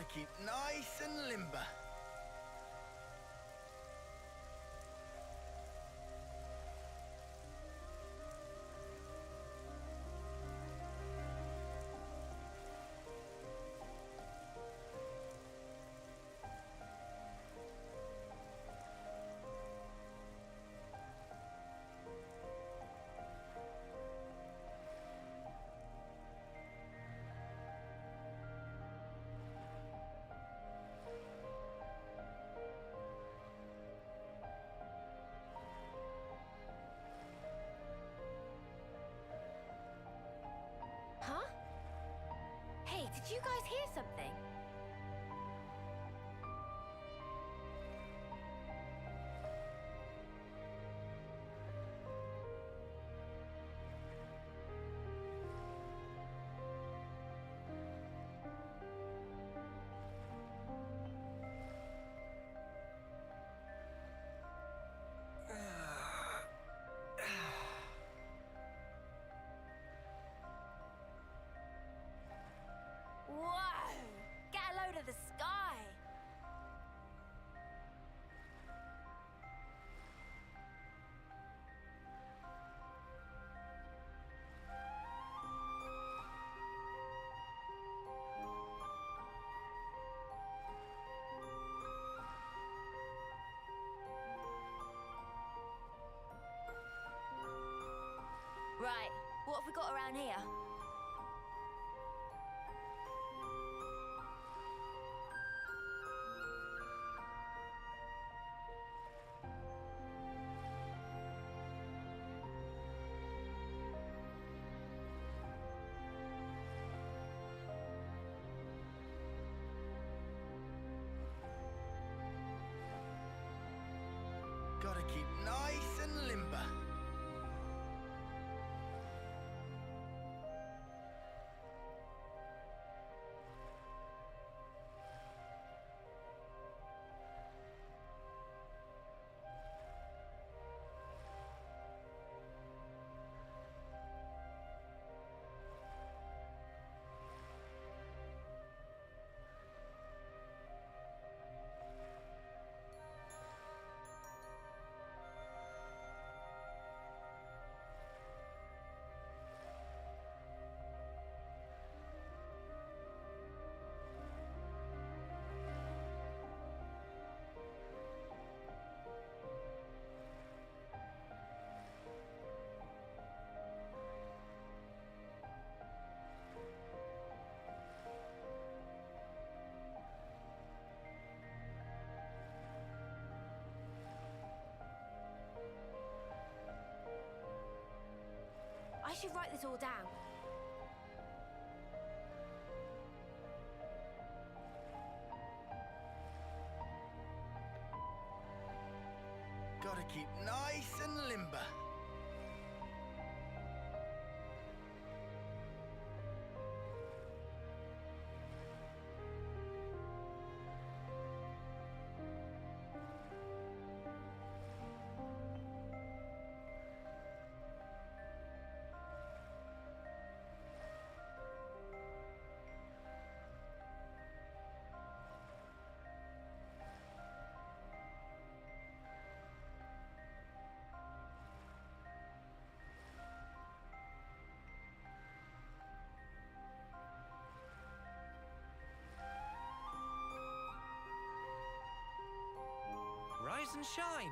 Gotta keep nice and limber. Huh? Hey, did you guys hear something? Whoa! Get a load of the sky! Right, what have we got around here? Gotta keep nice and limber. I should write this all down. Gotta keep nice and limber. Rise and shine!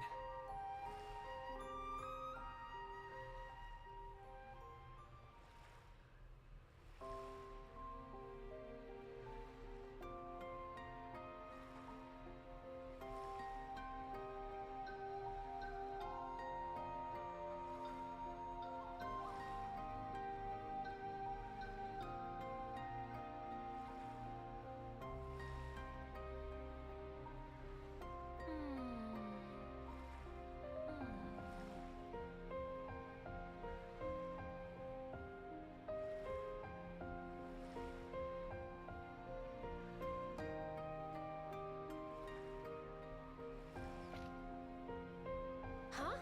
Huh?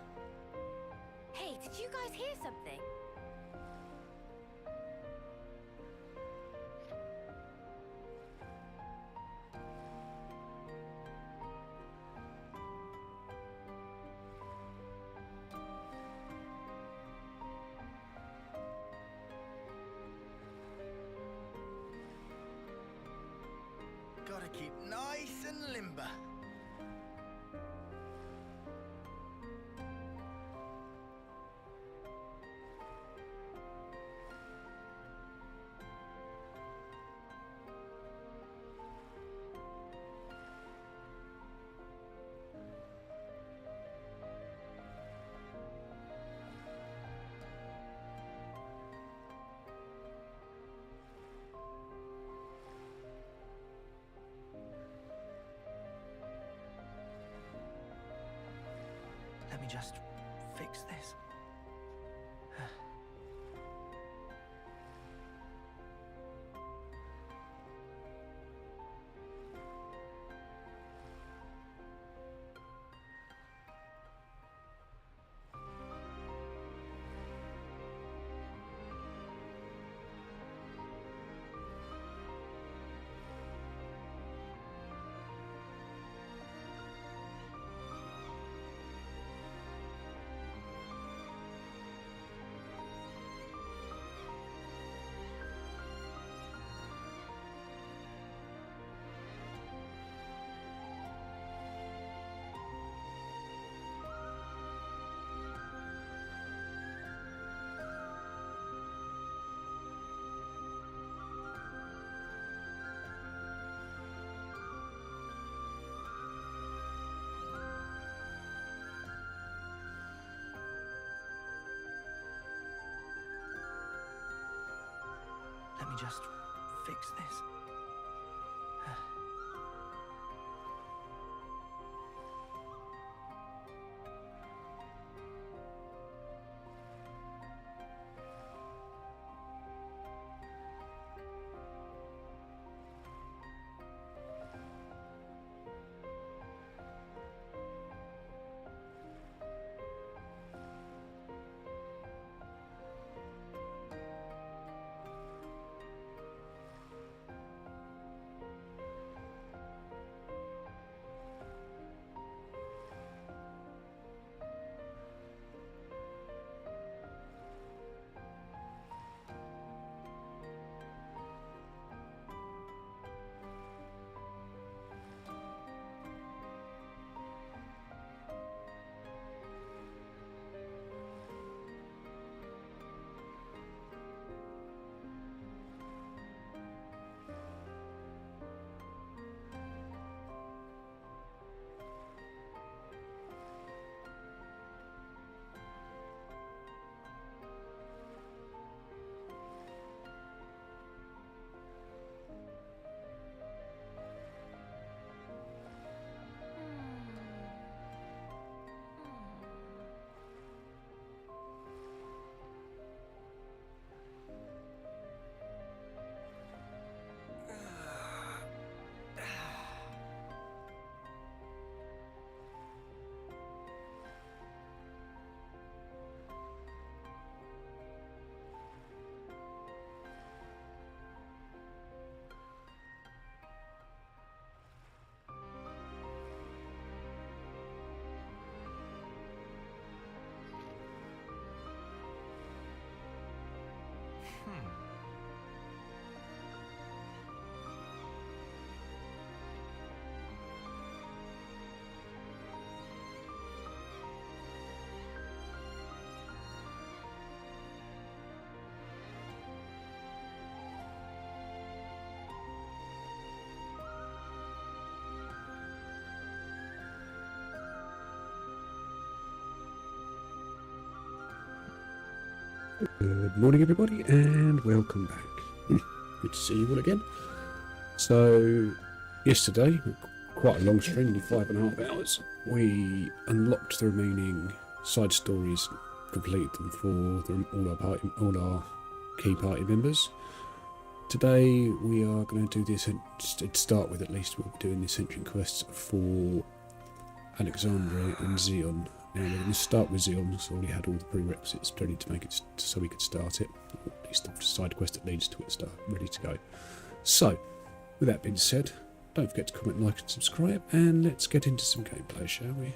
Hey, did you guys hear something? just fix this. Let me just fix this. Good morning, everybody, and welcome back. Good to see you all again. So, yesterday, quite a long stream, nearly 5.5 hours, we unlocked the remaining side stories, completed them for all our key party members. Today, we are going to do this, to start with at least, we'll be doing the ascension quests for Alexandria and Zeon. Now we're going to start with Zeon, so we had all the prerequisites ready to make it so we could start it, or at least the side quest that leads to it ready to go. So, with that being said, don't forget to comment, like and subscribe, and let's get into some gameplay, shall we?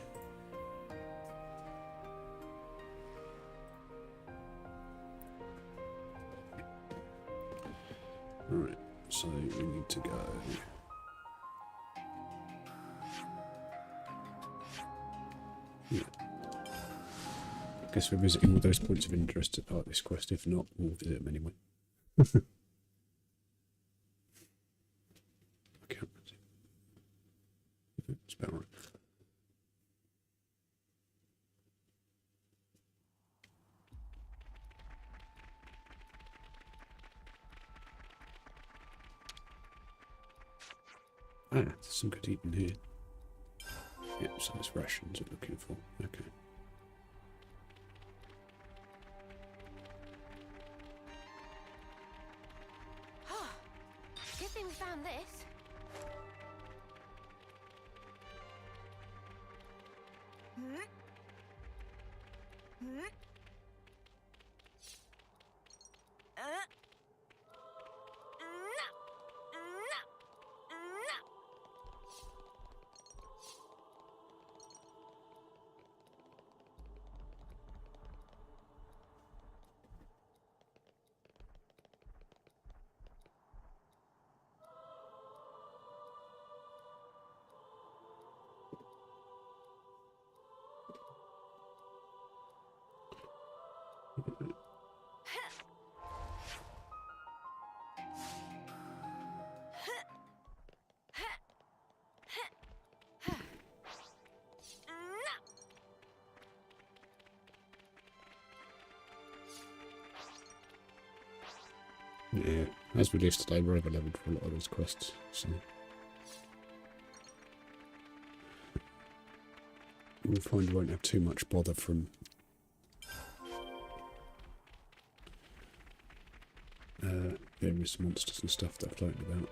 Alright, so we need to go... Yeah. Guess we're visiting all those points of interest as part of this quest. If not, we'll visit them anyway. I can't see. It's about right. Ah, there's some good eating here. Yep, so it's rations we're looking for. Okay. thing we found this. Yeah, as released today, we're over leveled for a lot of those quests, so we'll find we won't have too much bother from various monsters and stuff that are floating about.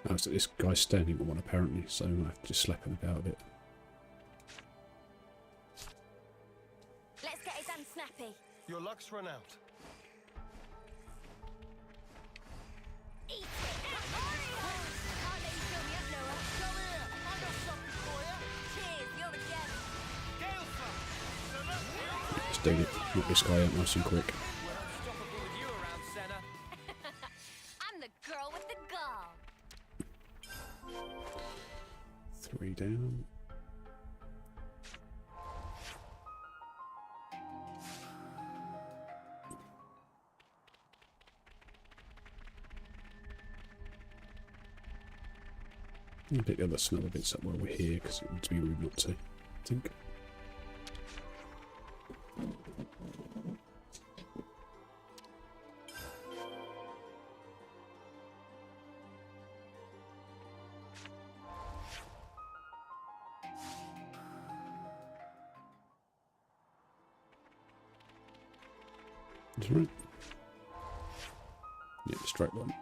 Oh, so this guy's standing on one apparently, so I have to just slap him about a bit. Let's get it done snappy. Your luck's run out. Eat it! Can't let you fill me up, Noah. Come here! I got something for you! Cheers, you're a gem. Gale Let's do it. Knock this guy out nice and quick. We're unstoppable with you around, Senna. I'm the girl with the gall. 3 down. I'll pick the other smaller bits up while we're here, because it would be rude not to, I think. That's right. Yeah, straight one.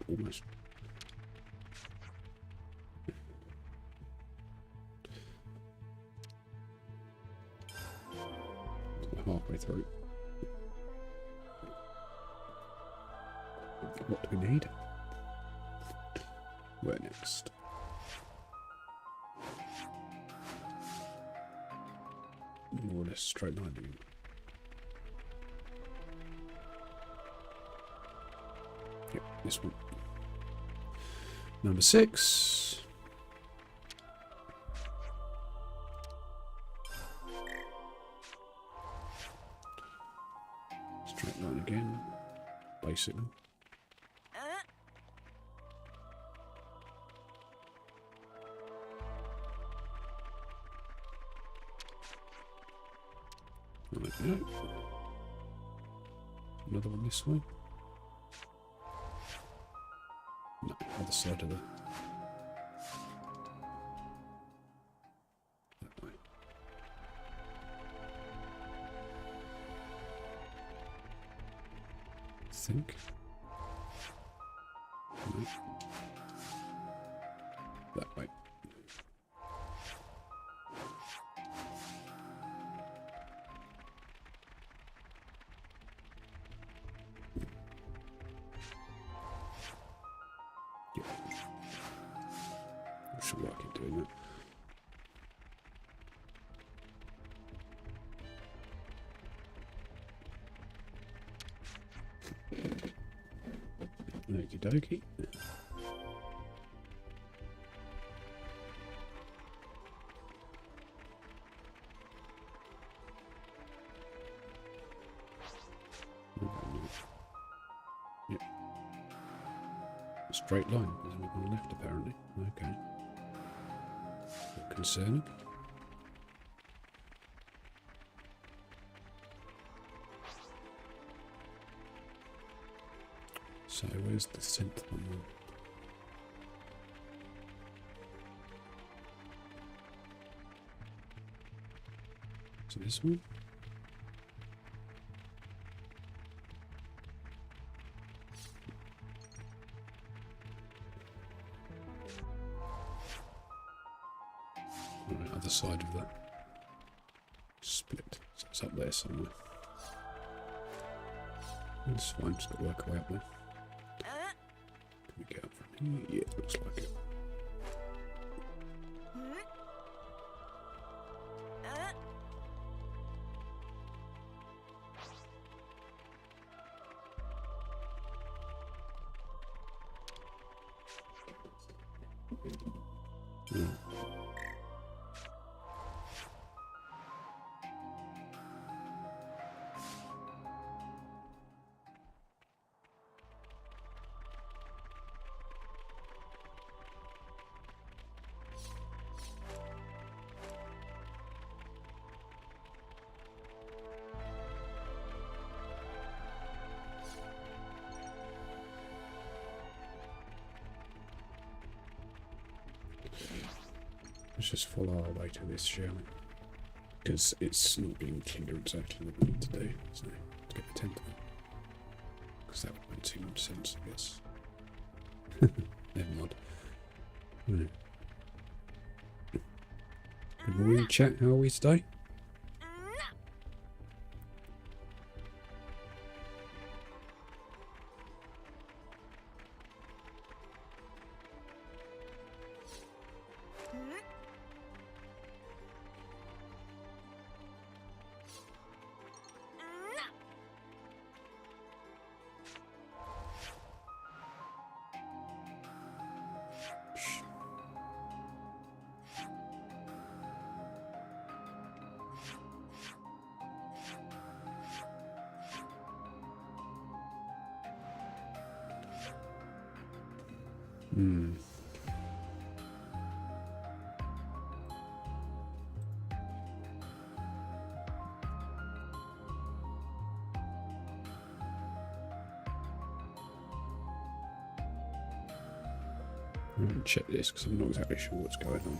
Almost. Halfway through. What do we need? Where next? More or less straight line again. Yep, this one. Number 6. Straight line again, basically. Right, no. Another one this way. No, other side of the... that way. Think. No. That way. Yeah. I should work in doing that. Okie dokie. Yep. A straight line. There's only one left apparently. Okay. Bit concerning. So where's the synth one? So this one? Right, other side of that split. So it's up there somewhere. That's fine, just got to work our way up there. Can we get up from here? Yeah, it looks like it. Yeah. Let's just follow our way to this, shall we? Because it's not being clear exactly what we need to do. So, to get the tent on. Because that would make too much sense, I guess. Never mind. Right. Good morning, chat. How are we today? Hmm. I'm going to check this because I'm not exactly sure what's going on.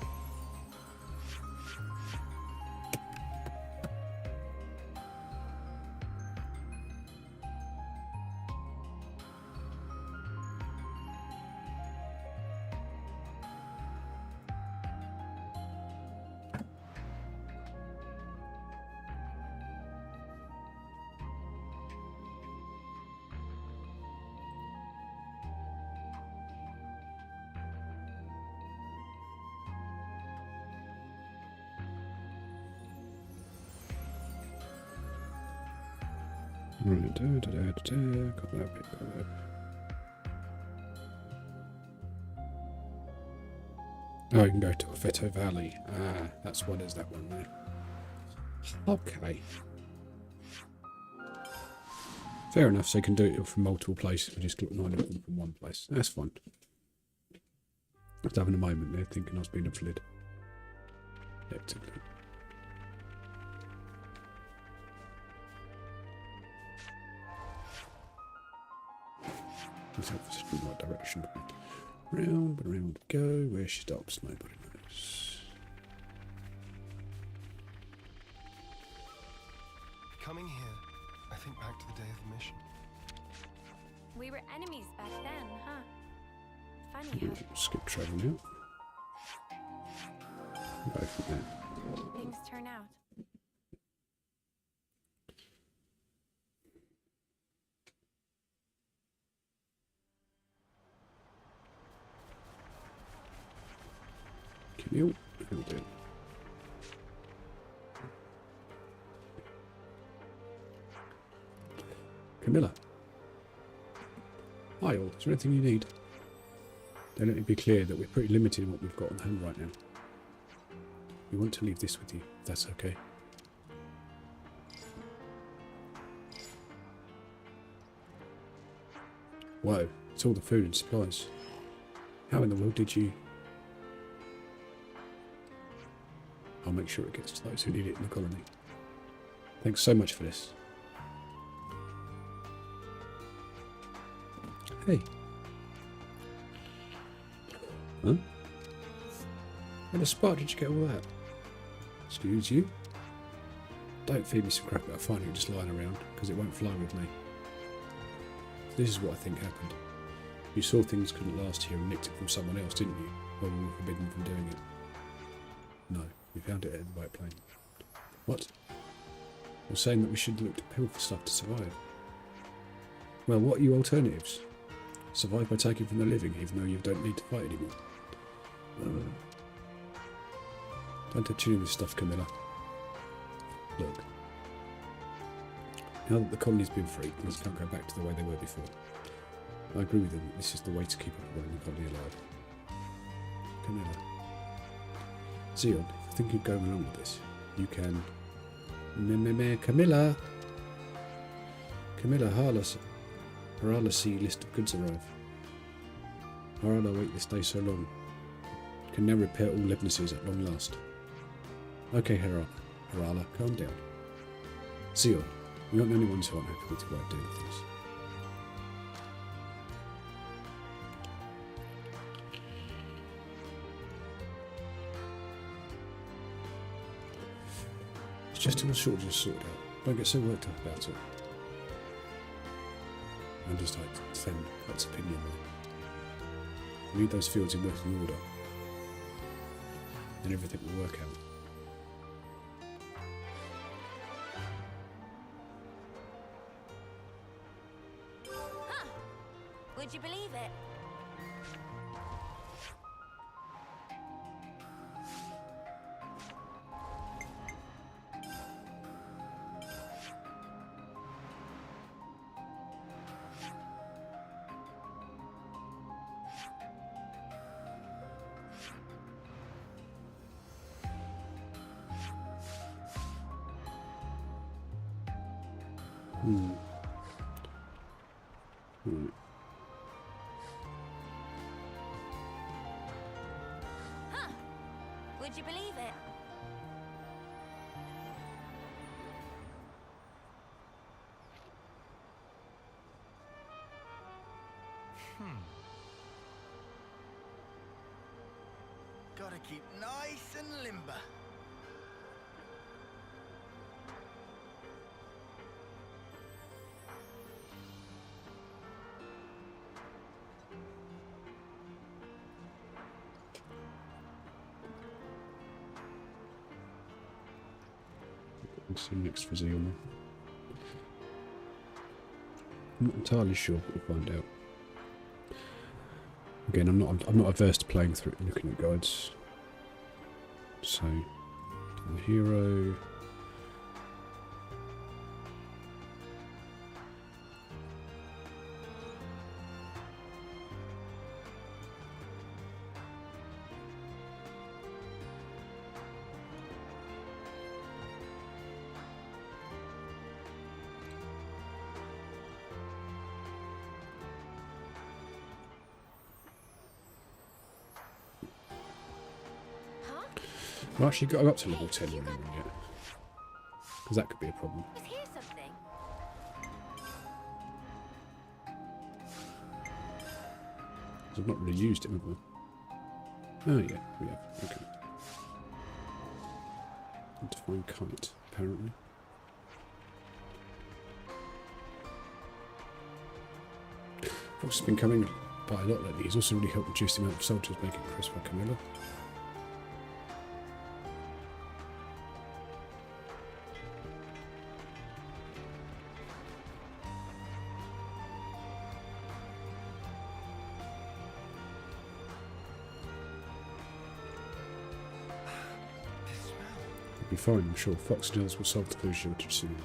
Right, got that bit, got that. Oh, you can go to Veto Valley. Ah, that's what is that one there. Okay. Fair enough, so you can do it from multiple places, we just line it all from one place. That's fine. I was having a moment there thinking I was being fled. Hectically. Let's hope this is in the right direction. Round and round we go. Where she stops, nobody knows. Coming here, I think back to the day of the mission. We were enemies back then, huh? Funny how Skip travel now. Go from there. things turn out. Camille, how we doing? Camilla. Hi all, is there anything you need? Then let me be clear that we're pretty limited in what we've got on hand right now. We want to leave this with you, if that's okay. Whoa, it's all the food and supplies. How in the world did you... I'll make sure it gets to those who need it in the colony. Thanks so much for this. Hey. Huh? Where the spark did you get all that? Excuse you? Don't feed me some crap that I find you just lying around, because it won't fly with me. This is what I think happened. You saw things couldn't last here and nicked it from someone else, didn't you? When we were forbidden from doing it. No, we found it at the White Plain. What? You're saying that we should look to Pill for stuff to survive. Well, what are your alternatives? Survive by taking from the living, even though you don't need to fight anymore. Don't touch any of this stuff, Camilla. Look. Now that the colony's been freed, things can't go back to the way they were before. I agree with them that this is the way to keep everyone in the colony alive. Camilla. Zeon, if you think you're going along with this, you can... Camilla! Camilla, Harala see list of goods arrive. Harala wait this day so long. Can now repair all Leibnices at long last. Okay, Harala, calm down. Zeon, we aren't the only ones who aren't happy with the way of doing things. It's just till the shortages sorted out. Don't get so worked up about it. I'm just like to defend that's opinion though. We need those fields in working order. And everything will work out. Huh. Would you believe it? Right. Huh. Would you believe it? Gotta keep nice and limber. Let's see next for Zeon. I'm not entirely sure, but we'll find out. Again, I'm not averse to playing through it and looking at guides. So, the hero. Well, actually got up to level 10 yet. Because that could be a problem. Is here something? Because I've not really used it, have I? Oh yeah, we have. Okay. Need to find Kite, apparently. Fox has been coming by a lot lately. He's also really helped reduce the amount of soldiers making press by Camilla. Be fine, I'm sure. Fox and others will solve the clue shortage soon.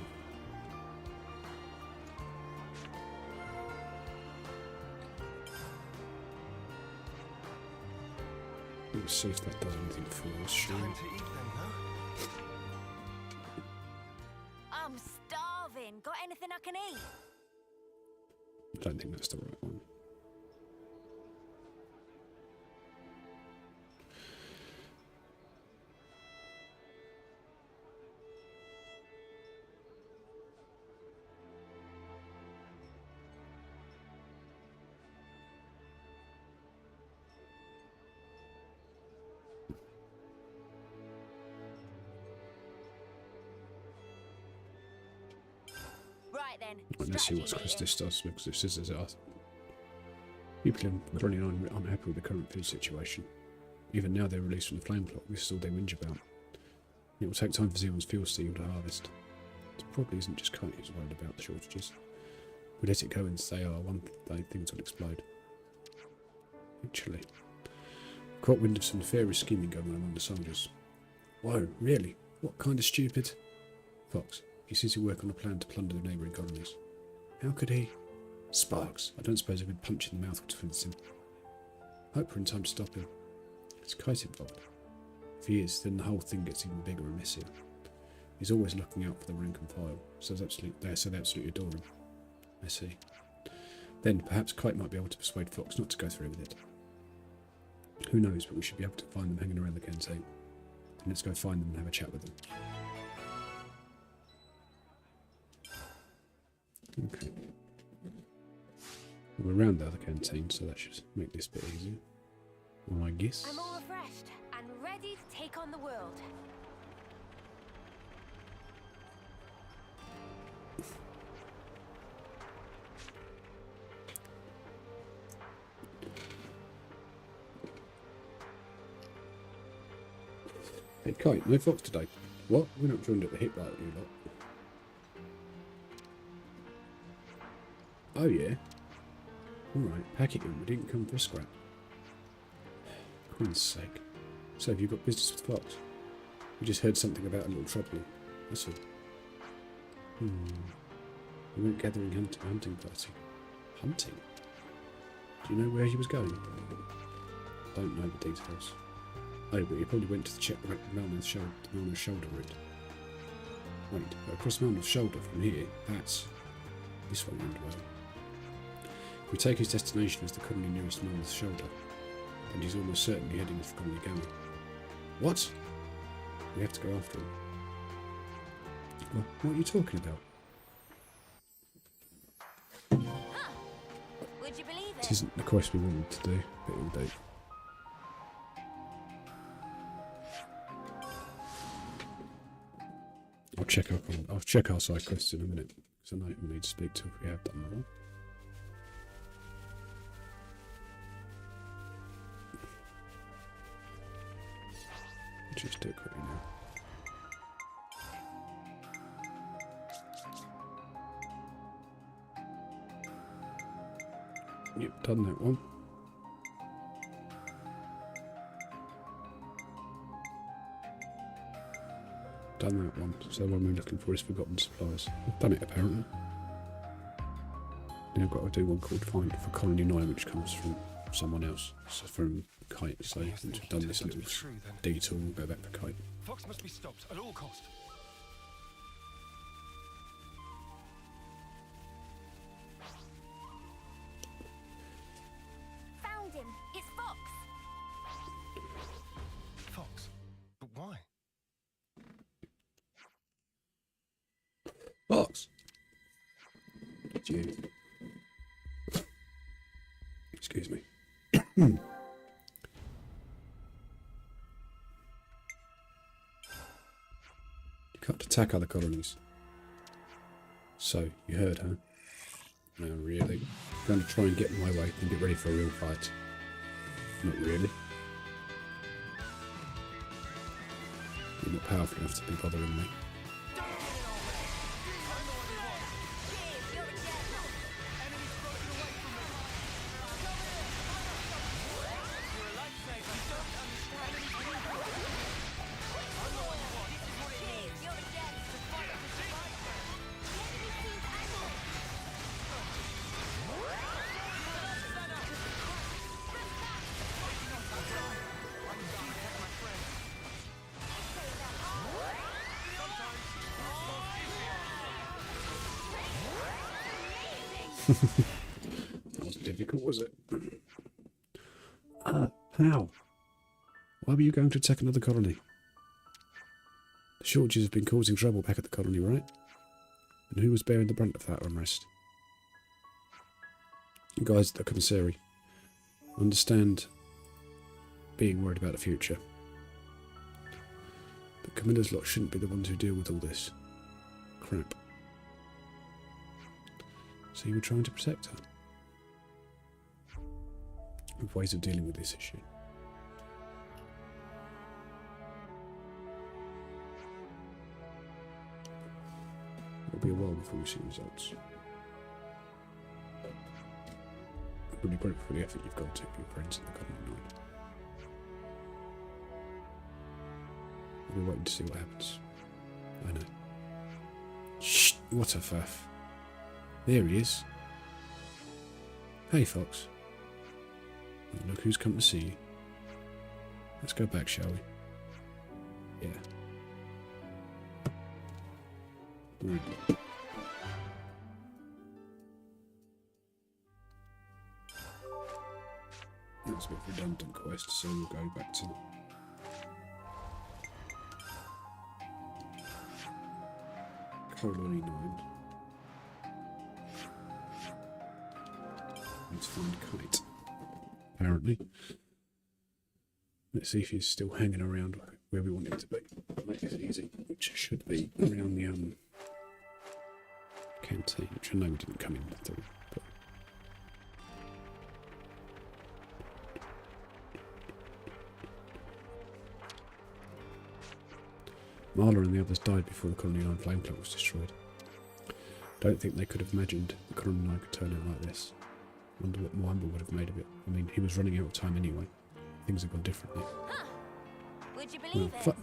Let's see if that does anything for us, shall we? Time to eat then, huh? I'm starving. Got anything I can eat? I don't think that's the right one. Right then. Right, let's see what this does, because it says that people in Colony 9 are unhappy with the current food situation. Even now they're released from the flame plot, this is all they whinge about. It will take time for Zeon's fuel steel to harvest. It probably isn't just Kite who's worried about the shortages. We let it go and say, oh, one day things will explode. Actually, I've caught wind of some nefarious scheming going on among the soldiers. Whoa, really? What kind of stupid? Fox, he seems to work on a plan to plunder the neighbouring colonies. How could he? Sparks, I don't suppose a good punch in the mouth would convince him. Hope we're in time to stop him. Is Kite involved? If he is, then the whole thing gets even bigger and messier. He's always looking out for the rank and file, so they absolutely adore him. I see. Then perhaps Kite might be able to persuade Fox not to go through with it. Who knows, but we should be able to find them hanging around the canteen. And let's go find them and have a chat with them. Okay. We're around the other canteen, so that should make this a bit easier. Well, I guess. I'm all refreshed and ready to take on the world. Hey Kite, no Fox today. What? We're not joined at the hip like you lot. Oh yeah? Alright, pack it in, we didn't come for a scrap. Queen's sake. So have you got business with Fox? We just heard something about a little trouble. That's all. We went gathering hunting party. Hunting? Do you know where he was going? Don't know the details. Oh, but he probably went to check the Melnor's shoulder route. Wait, across Melnor's shoulder from here, that's this way round away. If we take his destination as the colony nearest Melnor's shoulder, then he's almost certainly heading for Colony Gamma. What? We have to go after him. What are you talking about? Huh. Would you believe This it? isn't the quest we wanted to do, but it'll do. I'll check our side quests in a minute, because I know we need to speak to if we have done them all. Just do it quickly now. Yep, done that one. Done that one. So the one we're looking for is Forgotten Supplies. I've done it apparently. Then I've got to do one called Find for Colony 9, which comes from someone else. So from Kite. So once we've done this little detour, we'll go back to Kite. Fox must be stopped at all cost. Found him. It's Fox. Fox? But why? Fox! Did you? Excuse me. You can't attack other colonies. So, you heard, huh? No, really? Going to try and get in my way and get ready for a real fight. Not really. You're not powerful enough to be bothering me. That wasn't difficult, was it? How? Why were you going to attack another colony? The shortages have been causing trouble back at the colony, right? And who was bearing the brunt of that unrest? You guys at the commissary. Understand being worried about the future. But Camilla's lot shouldn't be the ones who deal with all this crap. So you were trying to protect her. With ways of dealing with this issue. It'll be a while before we see results. I'm really grateful for the effort you've gone to for your friends in the Colony 9. I'll be waiting to see what happens. I know. Shh! What a faff. There he is. Hey, Fox. Well, look who's come to see you. Let's go back, shall we? Yeah. Right. That's a bit of a redundant quest, so we'll go back to Colony 9. Need to find Kite. Apparently. Let's see if he's still hanging around where we want him to be. Make it easy, which should be around the canteen, which I know we didn't come in through. But Marla and the others died before the Colony 9 flame clock was destroyed. Don't think they could have imagined the Colony 9 could turn out like this. Wonder what Mwamba would have made of it. I mean, he was running out of time anyway. Things have gone differently. Huh. Would you believe it?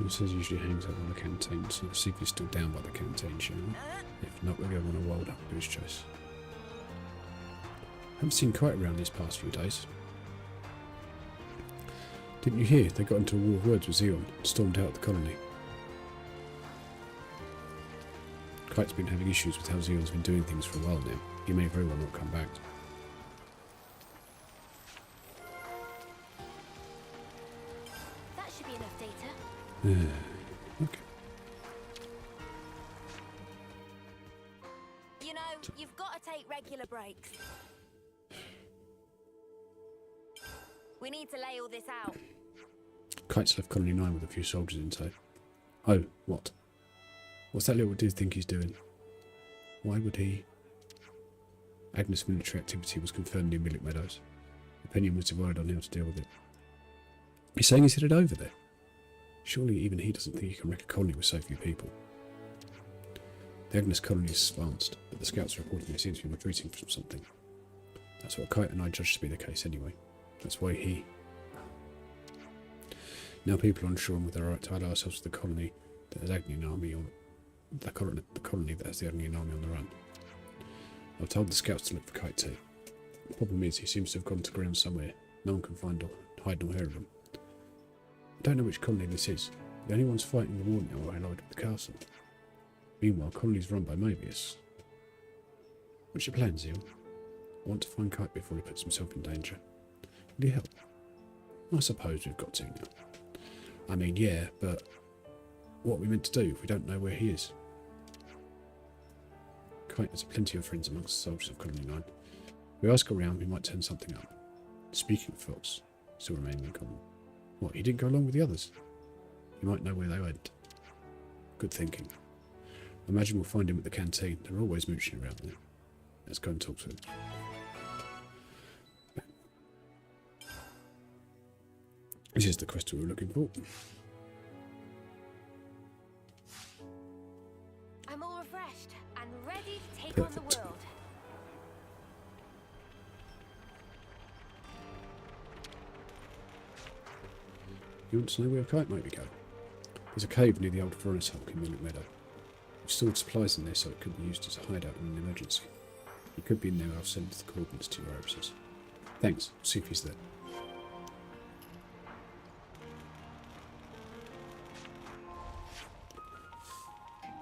It says usually hangs out on the canteen, so let's see if he's still down by the canteen, shall we? If not, we'll go on a wild up goose chase. Haven't seen Kite around these past few days. Didn't you hear? They got into a war of words with Zeon and stormed out the colony. Kite's been having issues with how Zeon's been doing things for a while now. He may very well not come back. That should be enough data. Okay. You know, you've got to take regular breaks. We need to lay all this out. Kite's left Colony 9 with a few soldiers in tow. Oh, what? What's that little dude think he's doing? Why would he? Agnes' military activity was confirmed near Millet Meadows. Opinion was divided on how to deal with it. He's saying he's headed over there. Surely even he doesn't think he can wreck a colony with so few people. The Agnes colony is advanced, but the scouts are reporting they seem to be retreating from something. That's what Kite and I judged to be the case anyway. That's why he... Now people are unsure whether they're right to ally ourselves to the colony that has Agnian army on... The colony that has the Agnian army on the run. I've told the scouts to look for Kite too. The problem is he seems to have gone to ground somewhere. No one can find or hide nor hear of him. I don't know which colony this is. The only ones fighting the war now are allied with the castle. Meanwhile, colony's run by Mobius. What's your plan, Zeon? I want to find Kite before he puts himself in danger. Will you help? I suppose we've got to now. I mean, yeah, but what are we meant to do if we don't know where he is? Kite has plenty of friends amongst the soldiers of Colony 9. If we ask around, we might turn something up. Speaking of Fox, still remaining in common. What, he didn't go along with the others? You might know where they went. Good thinking. I imagine we'll find him at the canteen. They're always mooching around there. Let's go and talk to him. This is the quest we were looking for. I'm all refreshed and ready to take Perfect. on the world. You want to know where Kite might be going? There's a cave near the old furnace hulk in Millet Meadow. We've stored supplies in there so it could be used as a hideout in an emergency. He could be in there. I'll send the coordinates to your offices. Thanks. See if he's there.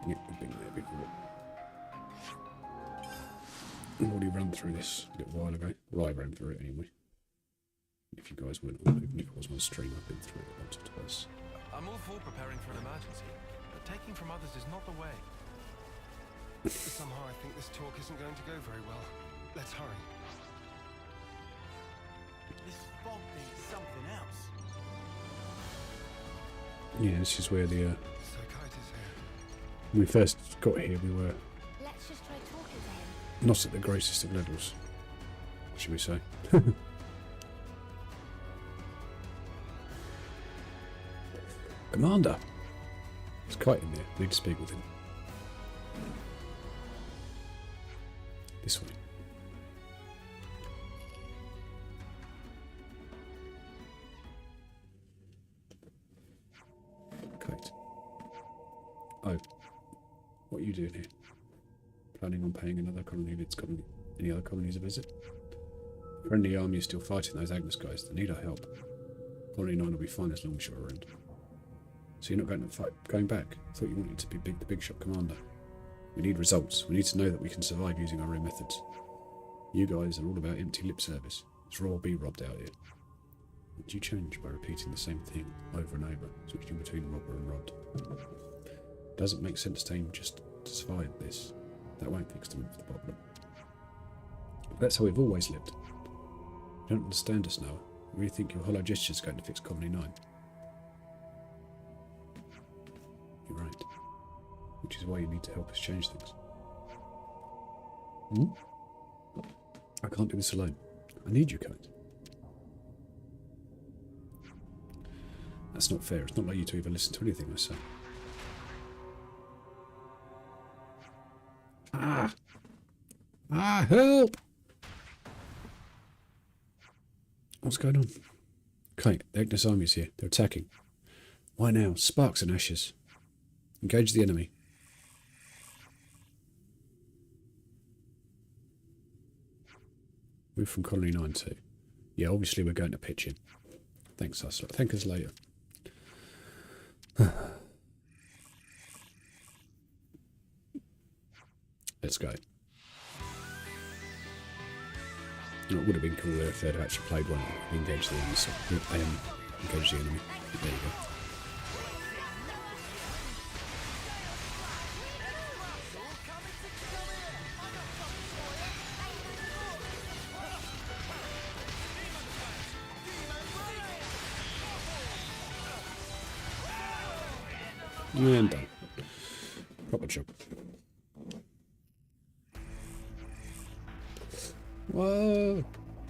Yep, we've been there before. I've already run through this a little while ago. Well, I ran through it anyway. If you guys weren't on, even if it was on stream, I've been through it once or twice. I'm all for preparing for an emergency, but taking from others is not the way. Somehow I think this talk isn't going to go very well. Let's hurry. This fog needs something else. Yeah, this is where the So Kite is here. when we first got here, we were Let's just try talking to him. not at the greatest of levels, should we say? Commander! There's Kite in there. We need to speak with him. This way. Kite. Oh. What are you doing here? Planning on paying another any other colonies a visit? The friendly army is still fighting those Agnes guys. They need our help. Colony 9 will be fine as long as you're around. So you're not going to fight, going back? I thought you wanted to be the big shot commander. We need results. We need to know that we can survive using our own methods. You guys are all about empty lip service. It's raw be robbed out here. Would you change by repeating the same thing over and over, switching between robber and robbed? It doesn't make sense to aim just to survive this. That won't fix the root of the problem. But that's how we've always lived. You don't understand us now. You really think your hollow gesture is going to fix Colony 9? You're right. Which is why you need to help us change things. Hmm? I can't do this alone. I need you, Kite. That's not fair. It's not like you to even listen to anything I say. Ah! Ah, help! What's going on? Kite, the Agnes army's here. They're attacking. Why now? Sparks and ashes. Engage the enemy. Move from Colony 9 too. Yeah, obviously we're going to pitch in. Thanks, Hustler. Thank us later. Let's go. It would have been cooler if they'd actually played one. Engage the enemy. So, engage the enemy. There you go. And done. Proper job. Whoa!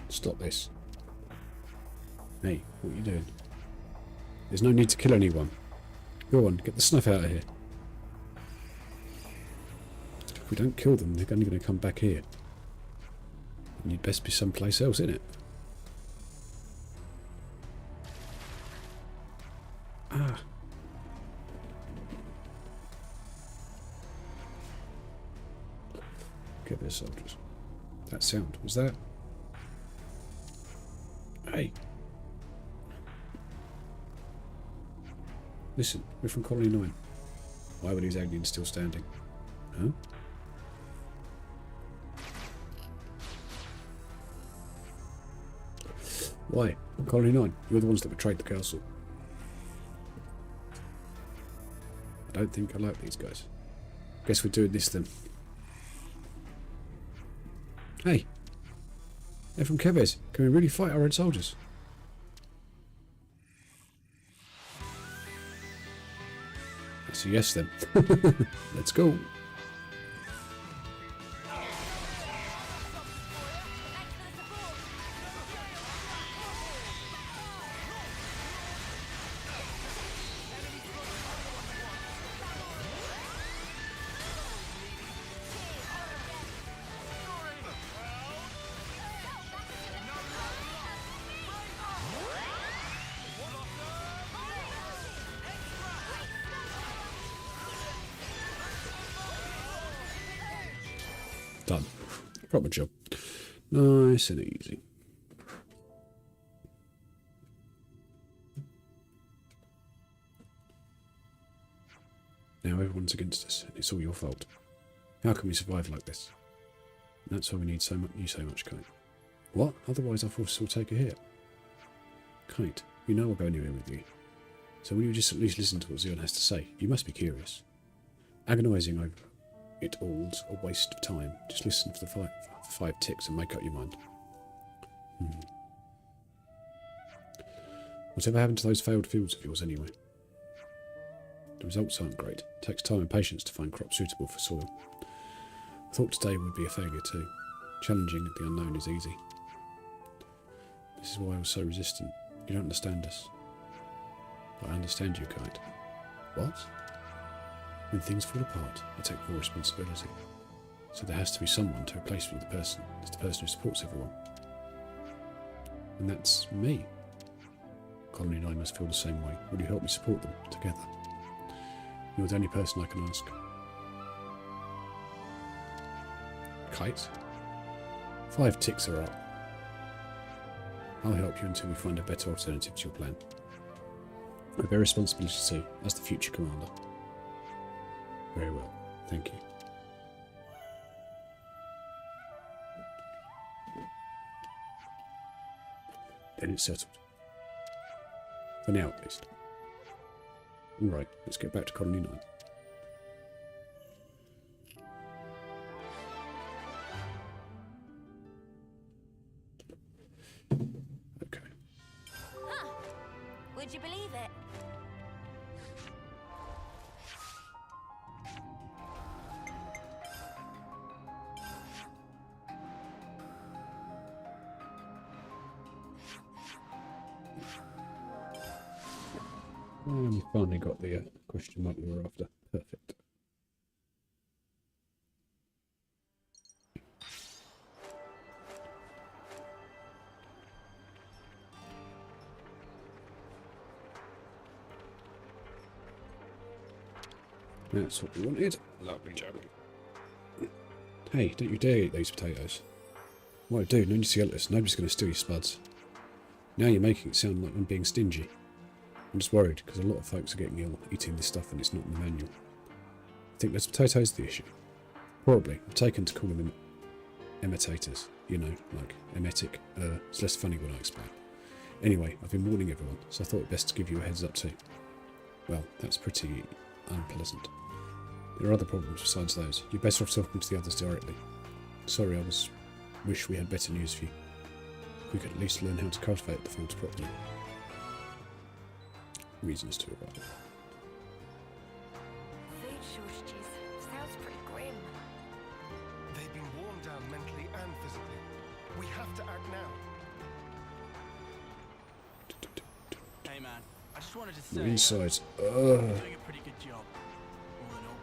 Stop this. Hey, what are you doing? There's no need to kill anyone. Go on, get the snuff out of here. If we don't kill them, they're only going to come back here. And you'd best be someplace else, innit? Ah. Get their soldiers. That sound, was that? Hey. Listen, we're from Colony 9. Why were these aliens still standing? Huh? Why? Colony 9, you're the ones that betrayed the castle. I don't think I like these guys. Guess we're doing this then. Hey, they're from Keves. Can we really fight our own soldiers? That's a yes then. Let's go. Done. Proper job. Nice and easy. Now everyone's against us, and it's all your fault. How can we survive like this? And that's why we need you so much, Kite. What? Otherwise our forces will take a hit. Kite, you know I'll go anywhere with you. So will you just at least listen to what Zeon has to say? You must be curious. Agonising over it all's a waste of time. Just listen for the five ticks and make up your mind. Whatever happened to those failed fields of yours anyway? The results aren't great. It takes time and patience to find crops suitable for soil. I thought today would be a failure too. Challenging the unknown is easy. This is why I was so resistant. You don't understand us. But I understand you, Kite. What? When things fall apart, I take full responsibility. So there has to be someone to replace me with the person. It's the person who supports everyone. And that's me. Colony and I must feel the same way. Will you help me support them together? You're the only person I can ask. Kite? 5 ticks are up. I'll help you until we find a better alternative to your plan. I have a responsibility too, as the future commander. Very well, thank you. Then it's settled. For now, at least. Alright, let's get back to Colony 9. Okay. Huh. Would you believe it? And we finally got the question mark we were after. Perfect. That's what we wanted. Lovely job. Hey, don't you dare eat these potatoes. What I do, no need to yell at us. Nobody's going to steal your spuds. Now you're making it sound like I'm being stingy. I'm just worried because a lot of folks are getting ill eating this stuff and it's not in the manual. I think those potatoes are the issue. Probably. I've taken to calling them imitators. You know, like emetic. It's less funny when I explain. Anyway, I've been warning everyone, so I thought it best to give you a heads up too. Well, that's pretty unpleasant. There are other problems besides those. You're better off talking to the others directly. Sorry, wish we had better news for you. If we could at least learn how to cultivate the fields properly. Reasons to arrive. Food shortages. Sounds pretty grim. They've been worn down mentally and physically. We have to act now. Hey man, I just wanted to say Your insides. you're doing a pretty good job. All in all.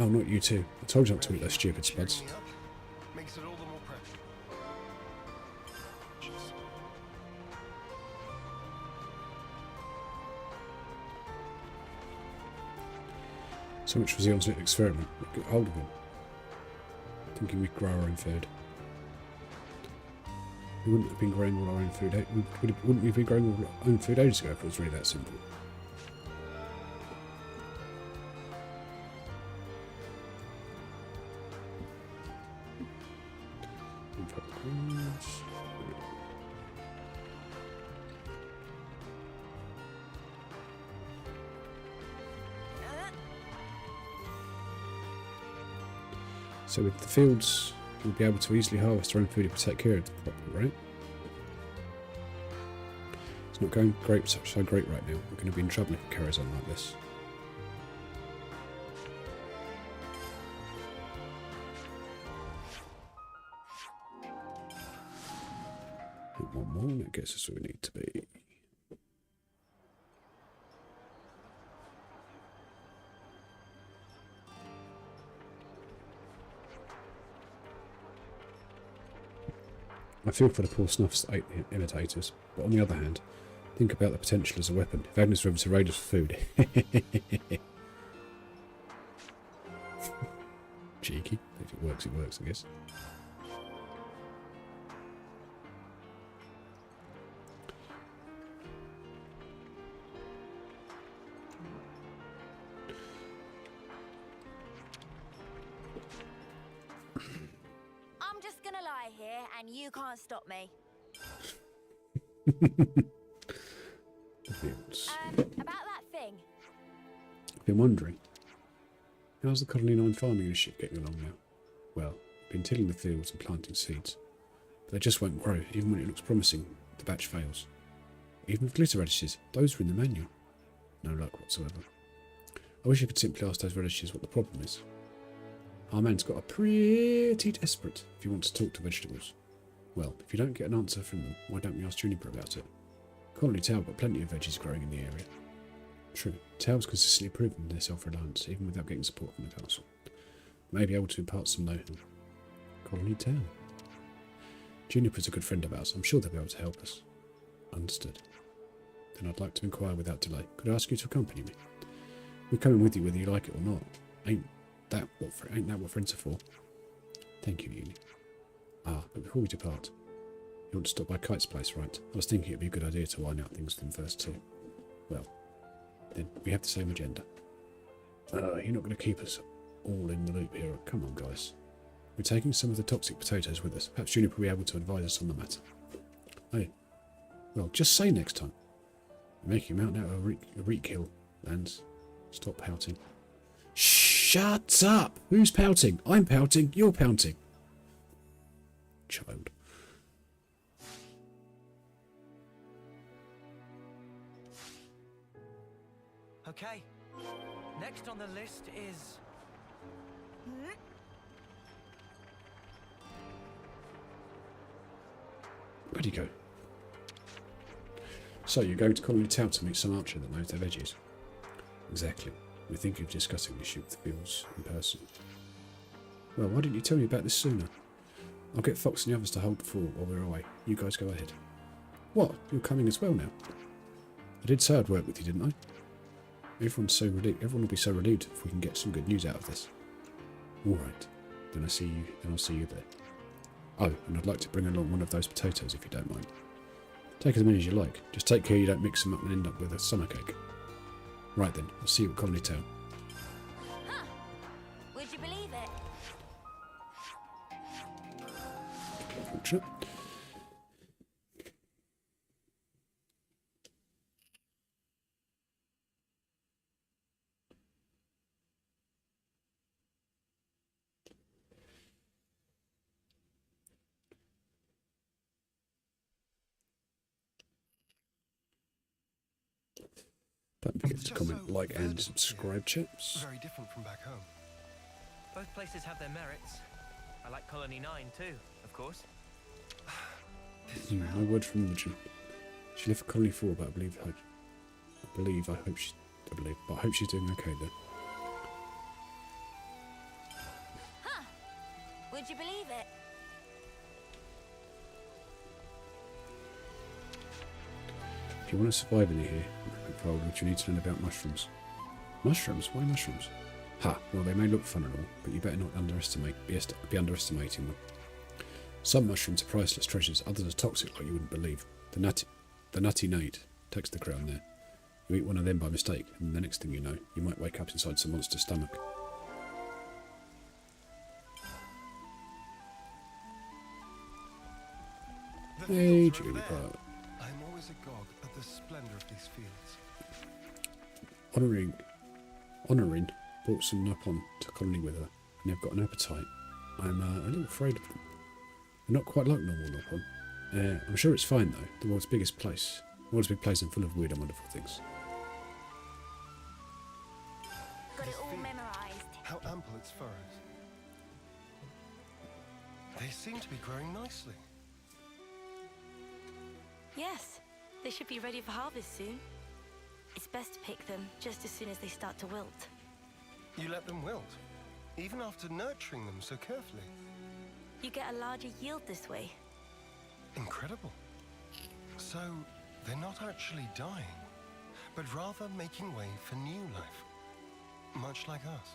Oh, not you too. I told you not to eat those stupid spuds. Cheering me up makes it all the more precious. So much for Zeon's little experiment. Get hold of him. Thinking we'd grow our own food. We wouldn't have been growing all our own food. Wouldn't we have been growing all our own food ages ago if it was really that simple? So with the fields, we'll be able to easily harvest our own food if we take care of it properly, right? It's not going so great right now. We're going to be in trouble if it carries on like this. And one more, and that gets us where we need to be. I feel for the poor snuffs that ate the imitators, but on the other hand, think about the potential as a weapon. If Agnes were able to raid us for food. Cheeky. If it works, I guess. I'm just gonna lie here and you can't stop me. The fields. About that thing. I've been wondering. How's the Colony 9 farming initiative getting along now? Well, I've been tilling the fields and planting seeds. But they just won't grow, even when it looks promising. The batch fails. Even with glitter radishes, those were in the manual. No luck whatsoever. I wish I could simply ask those radishes what the problem is. Our man's got a pretty desperate if he wants to talk to vegetables. Well, if you don't get an answer from them, why don't we ask Juniper about it? Colony Tower got plenty of veggies growing in the area. True, Tower's consistently proven their self-reliance, even without getting support from the council. May be able to impart some know-how. Colony Tower. Juniper's a good friend of ours. I'm sure they'll be able to help us. Understood. Then I'd like to inquire without delay. Could I ask you to accompany me? We're coming with you whether you like it or not. Ain't that what friends are for? Thank you, Uni. But before we depart, you want to stop by Kite's place, right? I was thinking it'd be a good idea to iron out things with them first too. Well, then we have the same agenda. You're not going to keep us all in the loop here. Come on, guys. We're taking some of the toxic potatoes with us. Perhaps Juniper will be able to advise us on the matter. Hey, well, just say next time. You're making a mountain out of a reek hill, Lance. Stop pouting. Shut up! Who's pouting? I'm pouting. You're pouting. Child. Okay. Next on the list is... Where'd he go? So, you're going to Colony Town to meet some archer that knows their veggies? Exactly. We're thinking of discussing the issue with the fields in person. Well, why didn't you tell me about this sooner? I'll get Fox and the others to hold the fort while we're away. You guys go ahead. What? You're coming as well now? I did say I'd work with you, didn't I? Everyone will be so relieved if we can get some good news out of this. All right. Then I'll see you there. Oh, and I'd like to bring along one of those potatoes if you don't mind. Take as many as you like. Just take care you don't mix them up and end up with a stomachache. Right then, I'll see you at Colony Town. Huh. Would you believe it? Fortunate. Don't forget to comment, like, and subscribe, chaps. Very different from back home. Both places have their merits. I like Colony 9 too, of course. No word from Imogen. She left for Colony 4, but I hope she's doing okay there. Huh. Would you believe it? If you want to survive in here, would you need to learn about mushrooms? Mushrooms? Why mushrooms? Ha! Well, they may look fun and all, but you better not be underestimating them. Some mushrooms are priceless treasures, others are toxic like you wouldn't believe. The nutty nade, text the crown there. You eat one of them by mistake, and the next thing you know, you might wake up inside some monster's stomach. The Hey, fields are over Juniper. there. I'm always agog at the splendor of these fields. Honouring brought some Nupon to Colony with her, and they've got an appetite. I'm a little afraid of them. They're not quite like normal Nupon. I'm sure it's fine though. The world's big place and full of weird and wonderful things. Got it This all field, memorized. how ample its furrows. They seem to be growing nicely. Yes, they should be ready for harvest soon. It's best to pick them just as soon as they start to wilt. You let them wilt, even after nurturing them so carefully. You get a larger yield this way. Incredible. So, they're not actually dying, but rather making way for new life. Much like us.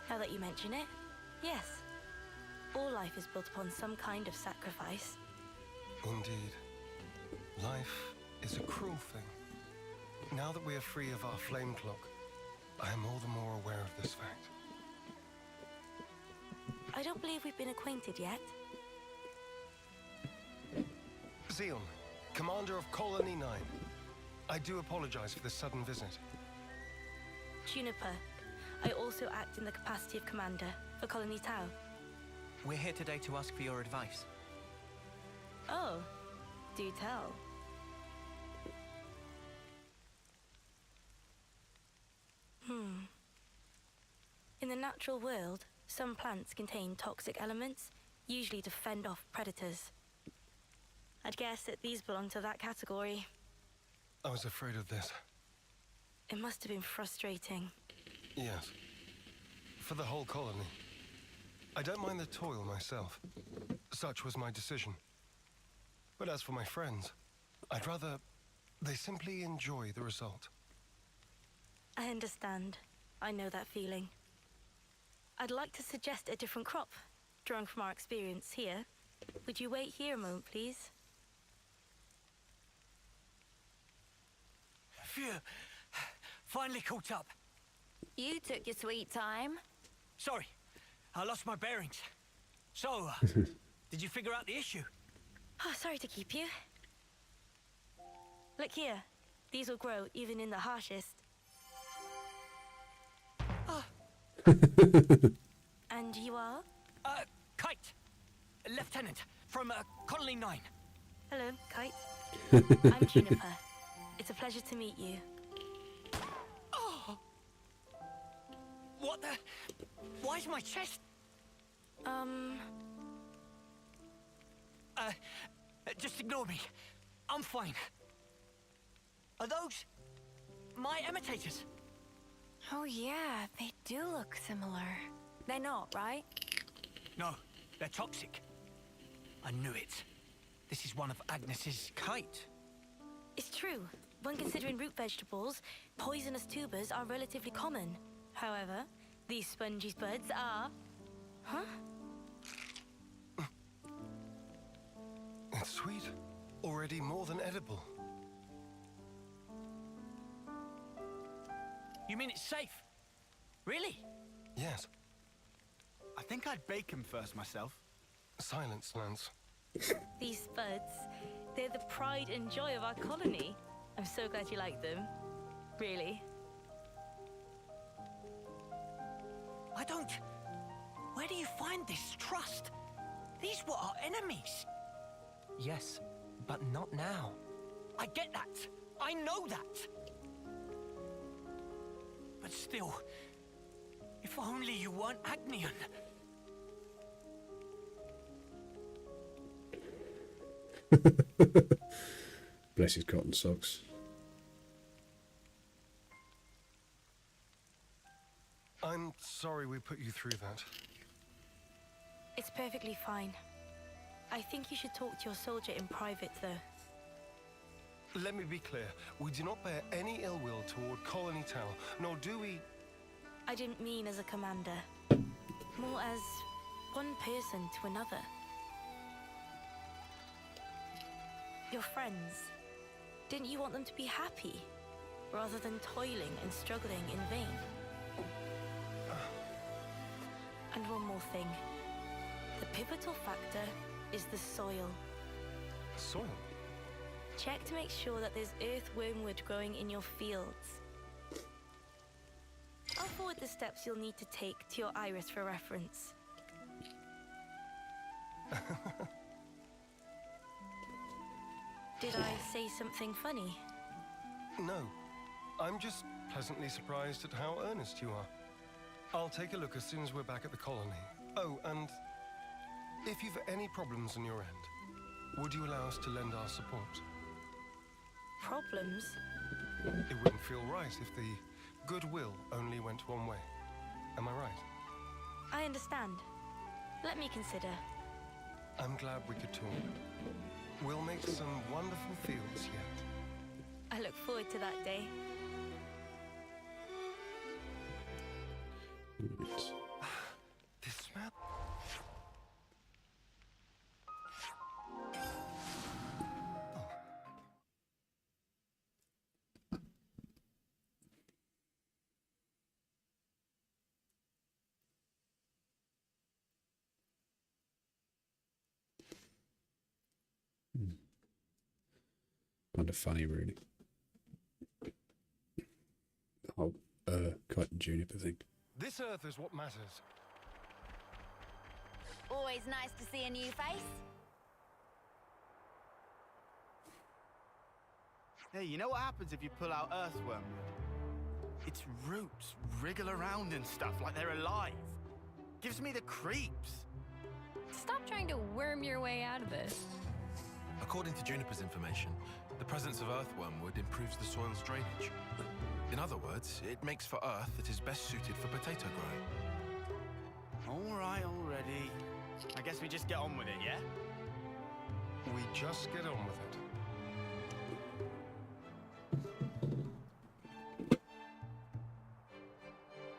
Now that you mention it, yes. All life is built upon some kind of sacrifice. Indeed. Life is a cruel thing. Now that we are free of our flame clock, I am all the more aware of this fact. I don't believe we've been acquainted yet. Zeon, commander of Colony 9. I do apologize for this sudden visit. Juniper. I also act in the capacity of commander for Colony Tau. We're here today to ask for your advice. Oh, do tell. In the natural world, some plants contain toxic elements, usually to fend off predators. I'd guess that these belong to that category. I was afraid of this. It must have been frustrating. Yes. For the whole colony. I don't mind the toil myself. Such was my decision. But as for my friends, I'd rather they simply enjoy the result. I understand. I know that feeling. I'd like to suggest a different crop, drawing from our experience here. Would you wait here a moment, please? Phew. Finally caught up. You took your sweet time. Sorry, I lost my bearings. So, did you figure out the issue? Oh, sorry to keep you. Look here. These will grow even in the harshest. And you are? Kite. Lieutenant from Colony 9. Hello, Kite. I'm Juniper. It's a pleasure to meet you. Oh! What the? Why is my chest? Just ignore me. I'm fine. Are those my imitators? Oh yeah, they do look similar. They're not, right? No, they're toxic. I knew it. This is one of Agnes's kite. It's true. When considering root vegetables, poisonous tubers are relatively common. However, these spongy buds are... Huh? It's sweet. Already more than edible. You mean it's safe? Really? Yes. I think I'd bake him first myself. Silence, Lance. These buds, they're the pride and joy of our colony. I'm so glad you like them. Really. I don't... Where do you find this trust? These were our enemies. Yes, but not now. I get that. I know that. But still, if only you weren't Agnion. Bless his cotton socks. I'm sorry we put you through that. It's perfectly fine. I think you should talk to your soldier in private, though. Let me be clear. We do not bear any ill will toward Colony Tau, nor do we... I didn't mean as a commander. More as one person to another. Your friends. Didn't you want them to be happy, rather than toiling and struggling in vain? And one more thing. The pivotal factor is the soil. Soil? Check to make sure that there's earth wormwood growing in your fields. I'll forward the steps you'll need to take to your iris for reference. Did I say something funny? No. I'm just pleasantly surprised at how earnest you are. I'll take a look as soon as we're back at the colony. Oh, and if you've any problems on your end, would you allow us to lend our support? Problems? It wouldn't feel right if the goodwill only went one way. Am I right? I understand. Let me consider. I'm glad we could talk. We'll make some wonderful fields yet. I look forward to that day. Right. This smell... Kind of funny, really. The whole kite and juniper thing. This Earth is what matters. Always nice to see a new face. Hey, you know what happens if you pull out earthworm wood? Its roots wriggle around and stuff like they're alive. Gives me the creeps. Stop trying to worm your way out of this. According to Juniper's information, the presence of earthworm wood improves the soil's drainage. In other words, it makes for earth that is best suited for potato growing. All right, already. I guess we just get on with it, yeah? We just get on with it.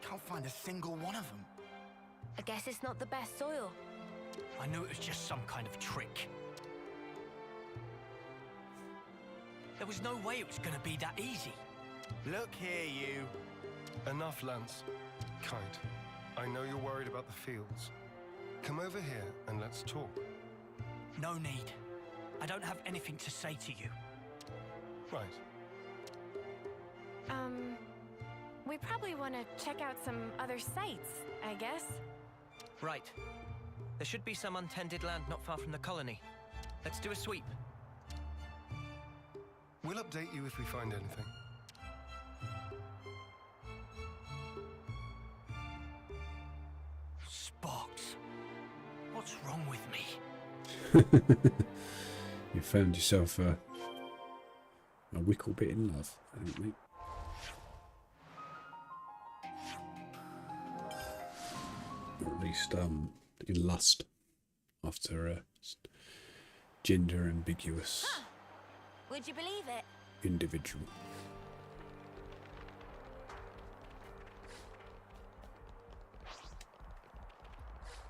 Can't find a single one of them. I guess it's not the best soil. I knew it was just some kind of trick. There was no way it was going to be that easy. Look here, you. Enough, Lance. Kite, I know you're worried about the fields. Come over here and let's talk. No need. I don't have anything to say to you. Right. We probably want to check out some other sites, I guess. Right. There should be some untended land not far from the colony. Let's do a sweep. We'll update you if we find anything. Sparks. What's wrong with me? You found yourself a wickle bit in love, haven't you? Or at least in lust after a gender ambiguous Would you believe it? individual.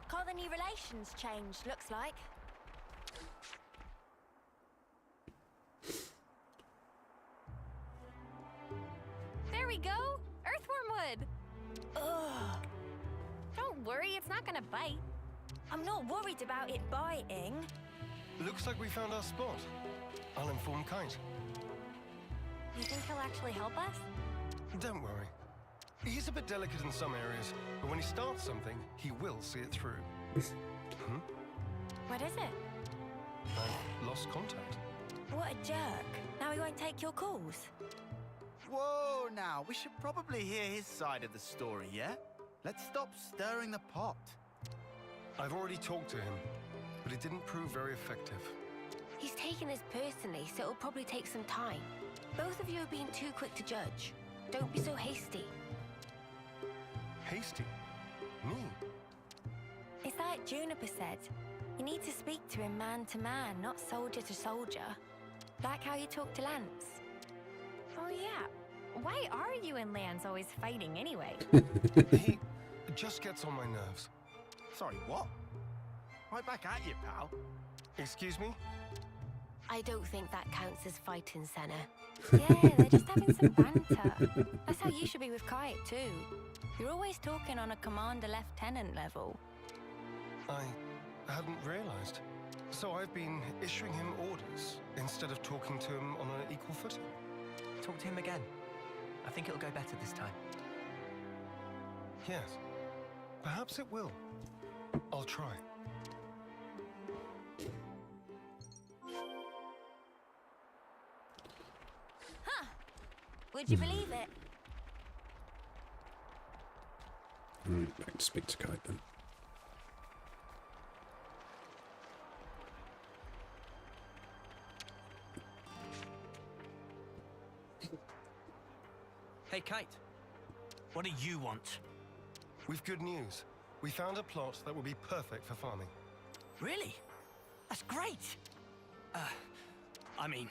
Colony relations changed, looks like. There we go! Earthworm wood! Ugh. Don't worry, it's not gonna bite. I'm not worried about it biting. Looks like we found our spot. I'll inform Kite. You think he'll actually help us? Don't worry. He's a bit delicate in some areas, but when he starts something, he will see it through. What is it? I've lost contact. What a jerk. Now he won't take your calls. Whoa, now, we should probably hear his side of the story, yeah? Let's stop stirring the pot. I've already talked to him, but it didn't prove very effective. He's taken this personally, so it'll probably take some time. Both of you are being too quick to judge. Don't be so hasty. Hasty? Me? It's like Juniper said. You need to speak to him man to man, not soldier to soldier. Like how you talk to Lance. Oh yeah. Why are you and Lance always fighting anyway? He just gets on my nerves. Sorry, what? Right back at you, pal. Excuse me? I don't think that counts as fighting, Senna. Yeah, they're just having some banter. That's how you should be with Kite, too. You're always talking on a commander-lieutenant level. I hadn't realized. So I've been issuing him orders instead of talking to him on an equal footing. Talk to him again. I think it'll go better this time. Yes. Perhaps it will. I'll try. Would you believe it? Right, back to speak to Kite then. Hey, Kite. What do you want? We've good news. We found a plot that will be perfect for farming. Really? That's great. I mean,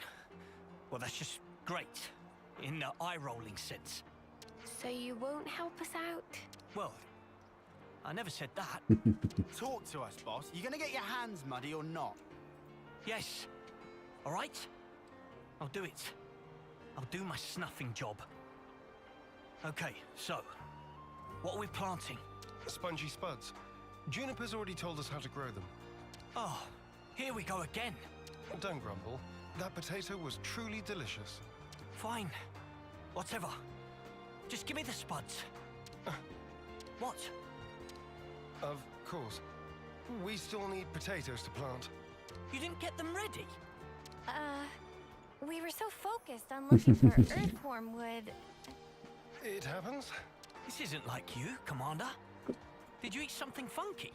well, that's just great. In the eye-rolling sense. So you won't help us out? Well, I never said that. Talk to us, boss. You gonna get your hands muddy or not? Yes. All right? I'll do it. I'll do my snuffing job. Okay, so, what are we planting? Spongy spuds. Juniper's already told us how to grow them. Oh, here we go again. Don't grumble. That potato was truly delicious. Fine. Whatever. Just give me the spuds. What? Of course. We still need potatoes to plant. You didn't get them ready? We were so focused on looking for earthworm wood. It happens. This isn't like you, Commander. Did you eat something funky?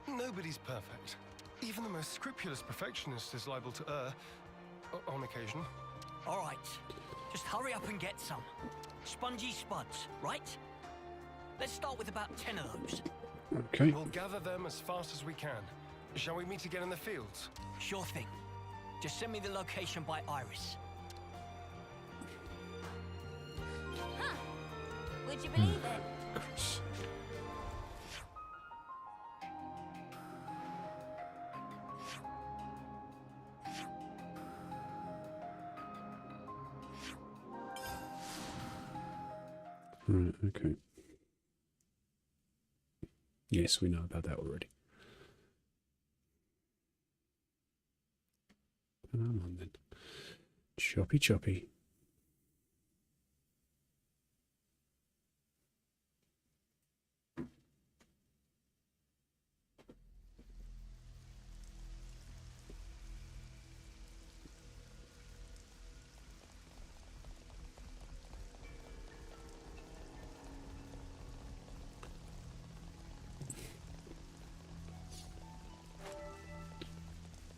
Nobody's perfect. Even the most scrupulous perfectionist is liable to err on occasion. All right. Just hurry up and get some. Spongy spuds, right? Let's start with about 10 of those. Okay. We'll gather them as fast as we can. Shall we meet again in the fields? Sure thing. Just send me the location by Iris. Huh. Would you believe it? Chris. Right, okay. Yes, we know about that already. Come on then. Choppy choppy.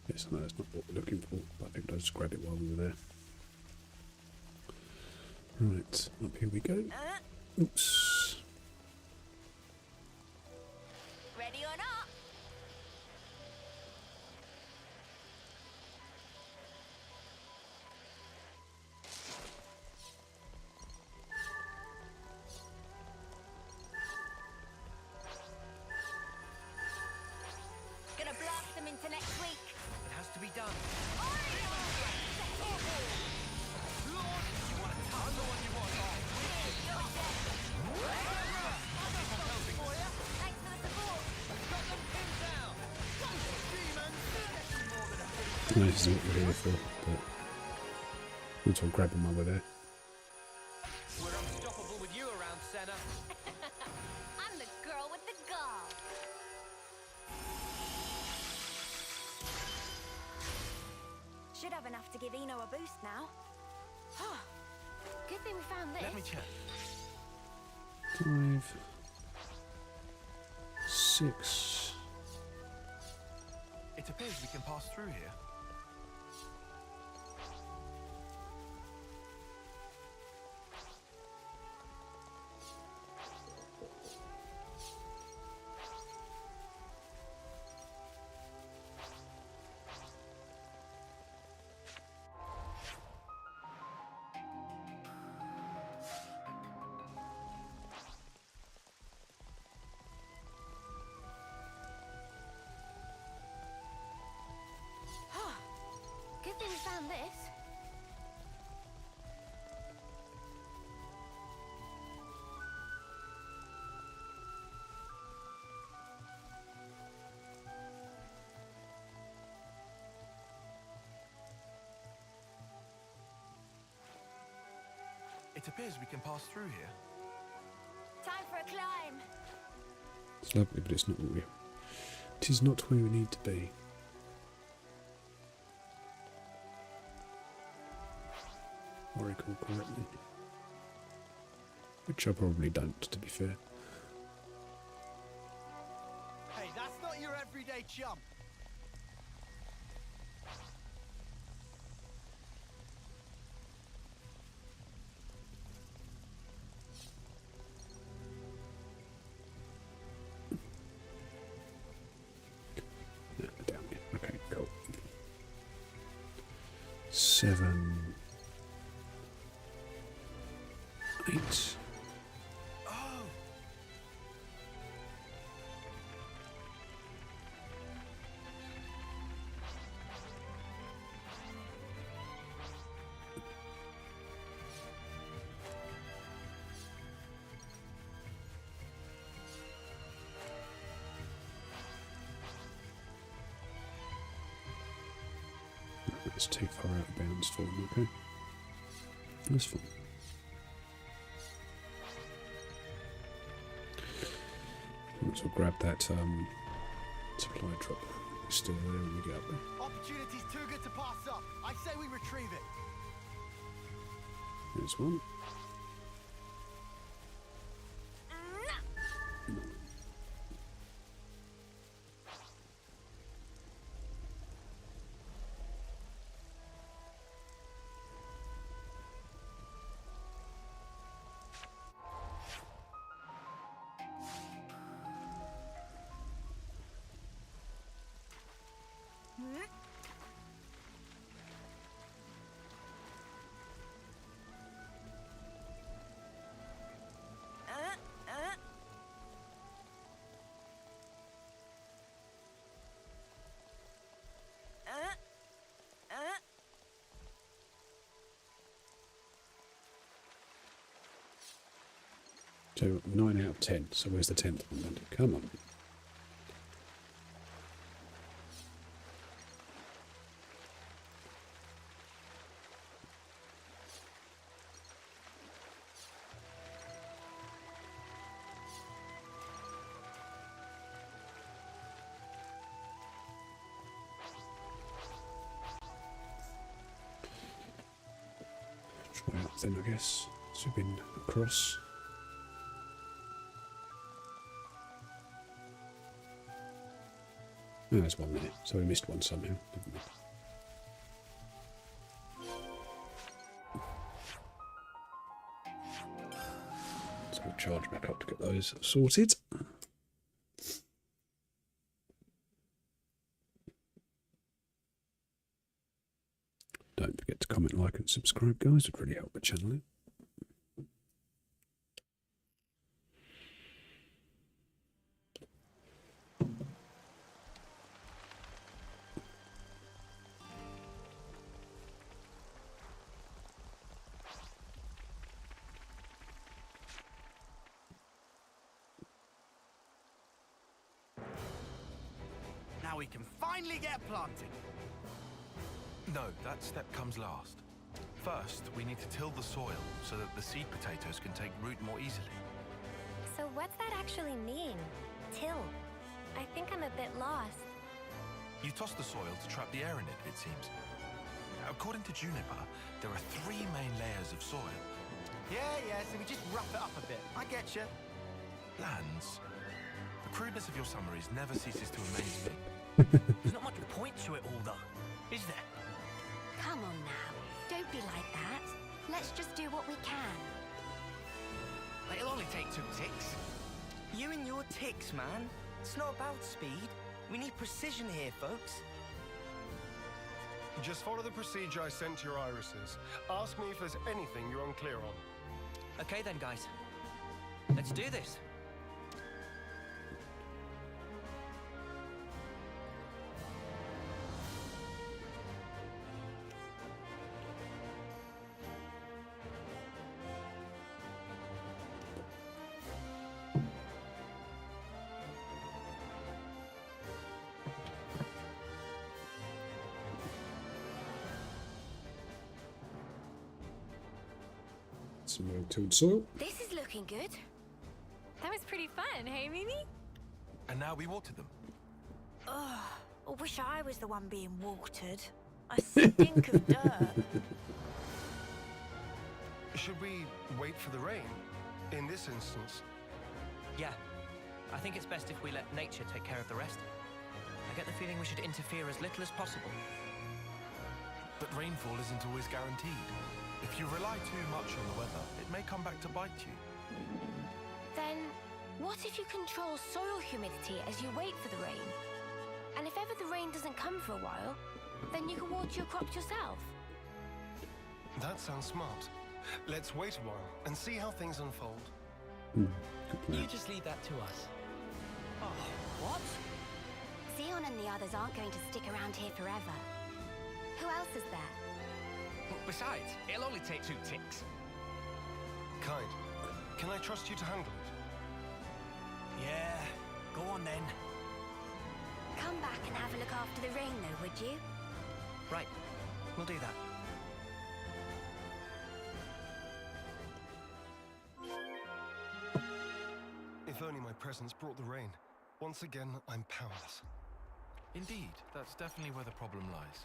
Yes, I know that's not what we're looking for, but I think I'll just grab it while we were there. Right, up here we go. Oops. Ready or not? Gonna blast them into next week. It has to be done. Thanks for the support. No, this isn't what we're here for, but we'll talk grab them while we're there. We're unstoppable with you around, Senna. I'm the girl with the gall. Should have enough to give Eno a boost now. Good thing we found this. Let me check. 5, 6. It appears we can pass through here. Good thing we found this. It appears we can pass through here. Time for a climb. It's lovely, but it's not what we. It is not where we need to be. Or I recall correctly. Which I probably don't, to be fair. Hey, that's not your everyday chump. No, down here. Okay, cool. 7, 8. Oh! It's too far out of bounds for them, okay? That's fine. So we'll grab that supply drop. It's still there when we get up there. Opportunity's too good to pass up. I say we retrieve it. There's one. So 9 out of 10. So where's the 10th one then? Come on. Try out then, I guess. So we've been across. Oh, there's 1 minute, so we missed one somehow, didn't we? So we'll charge back up to get those sorted. Don't forget to comment, like and subscribe, guys. It would really help the channel out. Now we can finally get planting. No, that step comes last. First, we need to till the soil so that the seed potatoes can take root more easily. So what's that actually mean? Till? I think I'm a bit lost. You toss the soil to trap the air in it seems. According to Juniper, there are 3 main layers of soil. Yeah, so we just rough it up a bit. I get you. Lands. The crudeness of your summaries never ceases to amaze me. There's not much point to it all, though, is there? Come on now. Don't be like that. Let's just do what we can. It'll only take 2 ticks. You and your ticks, man. It's not about speed. We need precision here, folks. Just follow the procedure I sent to your irises. Ask me if there's anything you're unclear on. Okay then, guys. Let's do this. Some well-tilled soil. This is looking good. That was pretty fun, hey, Mimi? And now we water them. Ugh, I wish I was the one being watered. I stink of dirt. Should we wait for the rain? In this instance, Yeah. I think it's best if we let nature take care of the rest. I get the feeling we should interfere as little as possible. But rainfall isn't always guaranteed. If you rely too much on the weather, it may come back to bite you. Then, what if you control soil humidity as you wait for the rain? And if ever the rain doesn't come for a while, then you can water your crops yourself. that sounds smart. Let's wait a while and see how things unfold. Good plan. You just leave that to us. Oh, what? Zeon and the others aren't going to stick around here forever. Who else is there? Besides, it'll only take 2 ticks. Kite, can I trust you to handle it? Yeah, go on then. Come back and have a look after the rain, though, would you? Right, we'll do that. If only my presence brought the rain. Once again, I'm powerless. Indeed, that's definitely where the problem lies.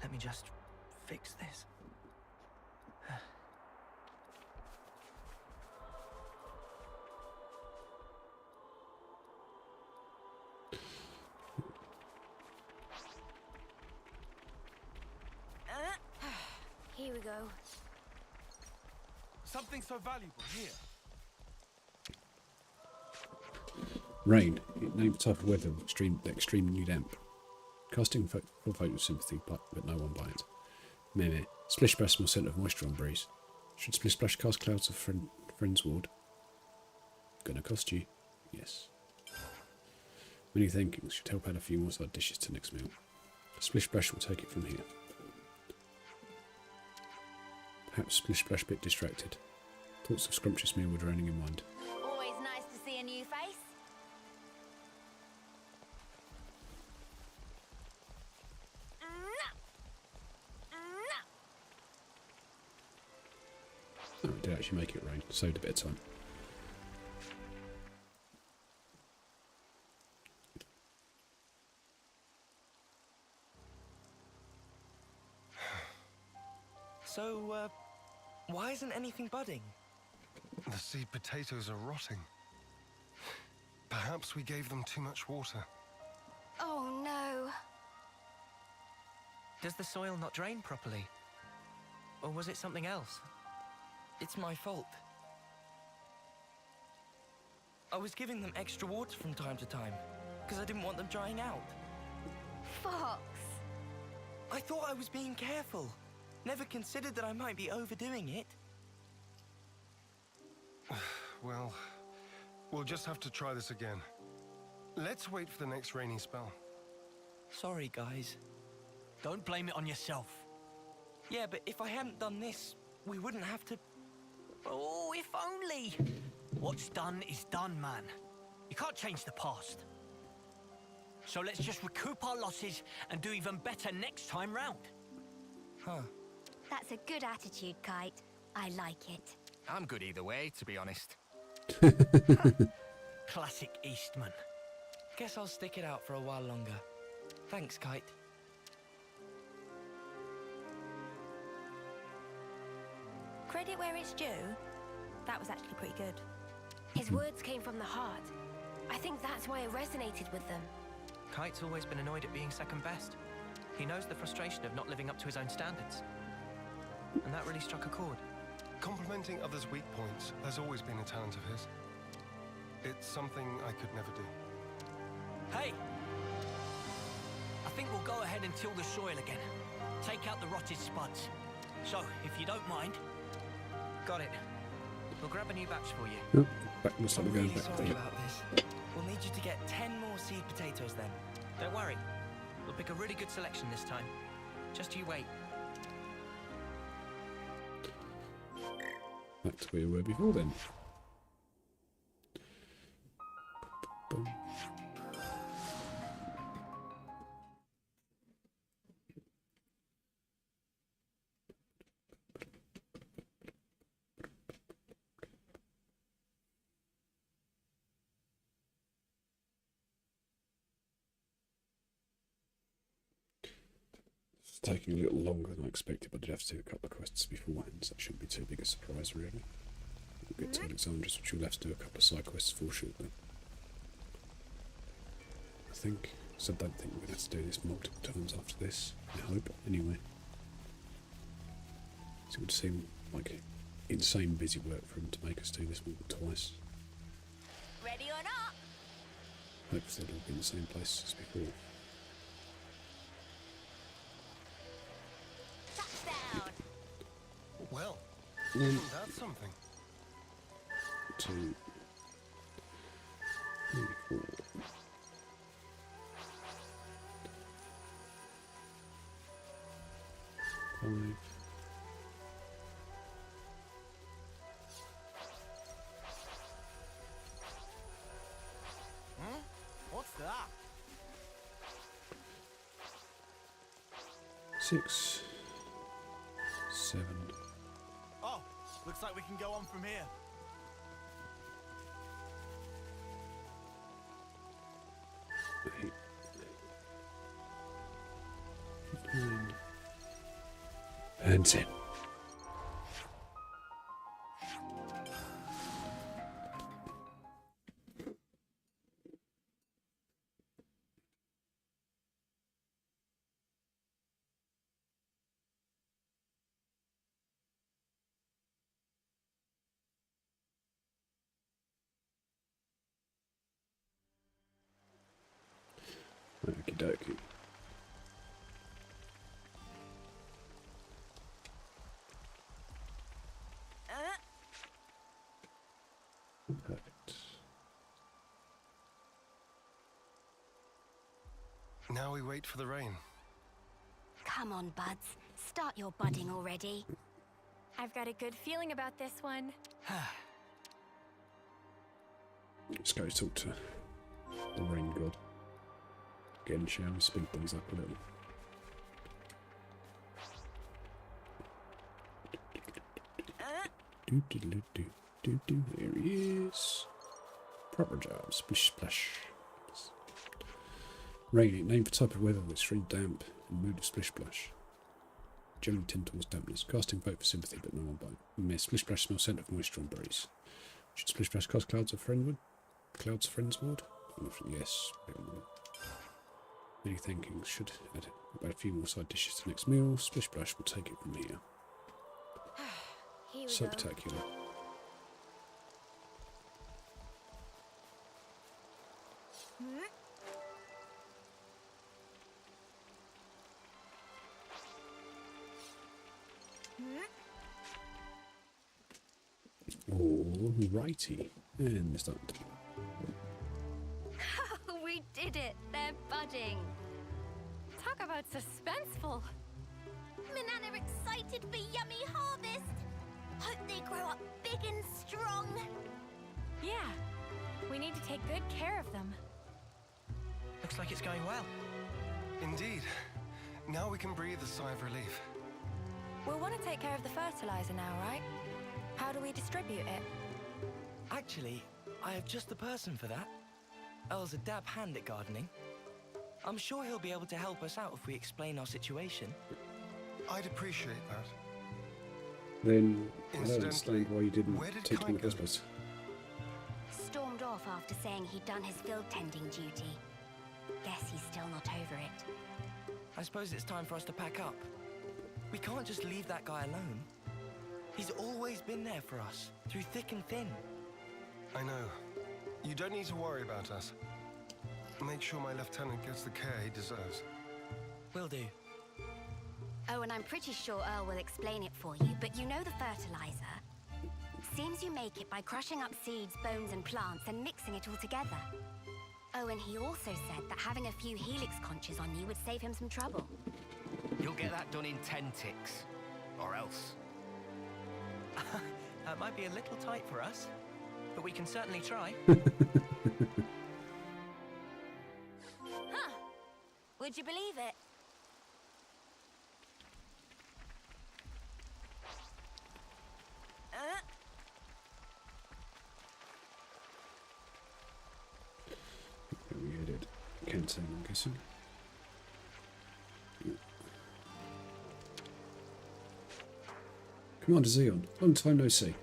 Let me just fix this. Here we go. Something so valuable here. Rain. Name the type of weather extremely damp. Casting full photosympathy, but no one bites. Meh. Splish Splash small scent of moisture on breeze. Should Splish Splash cast clouds of friend's ward? Gonna cost you. Yes. Many thankings should help add a few more side dishes to next meal. Splish Splash will take it from here. Perhaps Splish Splash bit distracted. Thoughts of scrumptious meal were drowning in mind. Always nice to see a new face. Oh, it did actually make it rain. Saved a bit of time. So, why isn't anything budding? The seed potatoes are rotting. Perhaps we gave them too much water. Oh no. Does the soil not drain properly? Or was it something else? It's my fault. I was giving them extra water from time to time, because I didn't want them drying out. Fox. I thought I was being careful. Never considered that I might be overdoing it. Well, we'll just have to try this again. Let's wait for the next rainy spell. Sorry, guys. Don't blame it on yourself. Yeah, but if I hadn't done this, we wouldn't have to... Oh, if only! What's done is done, man. You can't change the past. So let's just recoup our losses and do even better next time round. Huh. That's a good attitude, Kite. I like it. I'm good either way, to be honest. Classic Eastman. Guess I'll stick it out for a while longer. Thanks, Kite. Credit where it's due. That was actually pretty good. His words came from the heart. I think that's why it resonated with them. Kite's always been annoyed at being second best. He knows the frustration of not living up to his own standards. And that really struck a chord. Complimenting others' weak points has always been a talent of his. It's something I could never do. Hey! I think we'll go ahead and till the soil again. Take out the rotted spuds. So, if you don't mind... Got it. We'll grab a new batch for you. Oh, back, looks like I'm we're going really back sorry there. about this. We'll need you to get 10 more seed potatoes then. Don't worry. We'll pick a really good selection this time. Just you wait. Back to where we were before then. Boom. It's taking a little longer than I expected, but I did have to do a couple of quests beforehand, so that shouldn't be too big a surprise, really. We'll get to Alexandria, which we'll have to do a couple of side quests for shortly. I think, so I don't think we're going to have to do this multiple times after this, I hope, anyway. So it would seem like insane busy work for him to make us do this more than twice. Ready or not? Hopefully it'll be in the same place as before. Touchdown! Well, isn't that something? 2, 3, 4. 5. What's that? 6, 7. Oh, looks like we can go on from here. 8, 9, and 10. Okie dokie. Perfect. Now we wait for the rain. Come on, buds. Start your budding already. I've got a good feeling about this one. Let's go talk to the rain god. Again, shall we speed things up a little? There he is. Proper job. Splish splash. Raining, name for type of weather that's free, damp, and mood of splish splash. Generally tend towards dampness. Casting vote for sympathy, but no one bite. Meh, splish splash smells scent of moisture and breeze. Should splish splash cast clouds of friendwood? Clouds friendsward? Yes. Many thankings. Should add about a few more side dishes to the next meal. Splish splash will take it from here. Here we So go. spectacular. Alrighty. And it's done. We did it! They're budding! Talk about suspenseful. Manana are excited for yummy harvest! Hope they grow up big and strong! Yeah, we need to take good care of them. Looks like it's going well. Indeed. Now we can breathe a sigh of relief. We'll want to take care of the fertilizer now, right? How do we distribute it? Actually, I have just the person for that. Earl's a dab hand at gardening. I'm sure he'll be able to help us out if we explain our situation. I'd appreciate that. Then I don't Incidentally, understand why you didn't where did take him in the Kite first go? place. Stormed off after saying he'd done his field tending duty. Guess he's still not over it. I suppose it's time for us to pack up. We can't just leave that guy alone. He's always been there for us, through thick and thin. I know. You don't need to worry about us. Make sure my lieutenant gets the care he deserves. Will do. Oh, and I'm pretty sure Earl will explain it for you, but you know the fertilizer? Seems you make it by crushing up seeds, bones, and plants and mixing it all together. Oh, and he also said that having a few helix conches on you would save him some trouble. You'll get that done in 10 ticks. Or else. That might be a little tight for us, but we can certainly try. Huh. Would you believe it? We headed Kenton, I'm guessing. Commander Zeon, long time no see.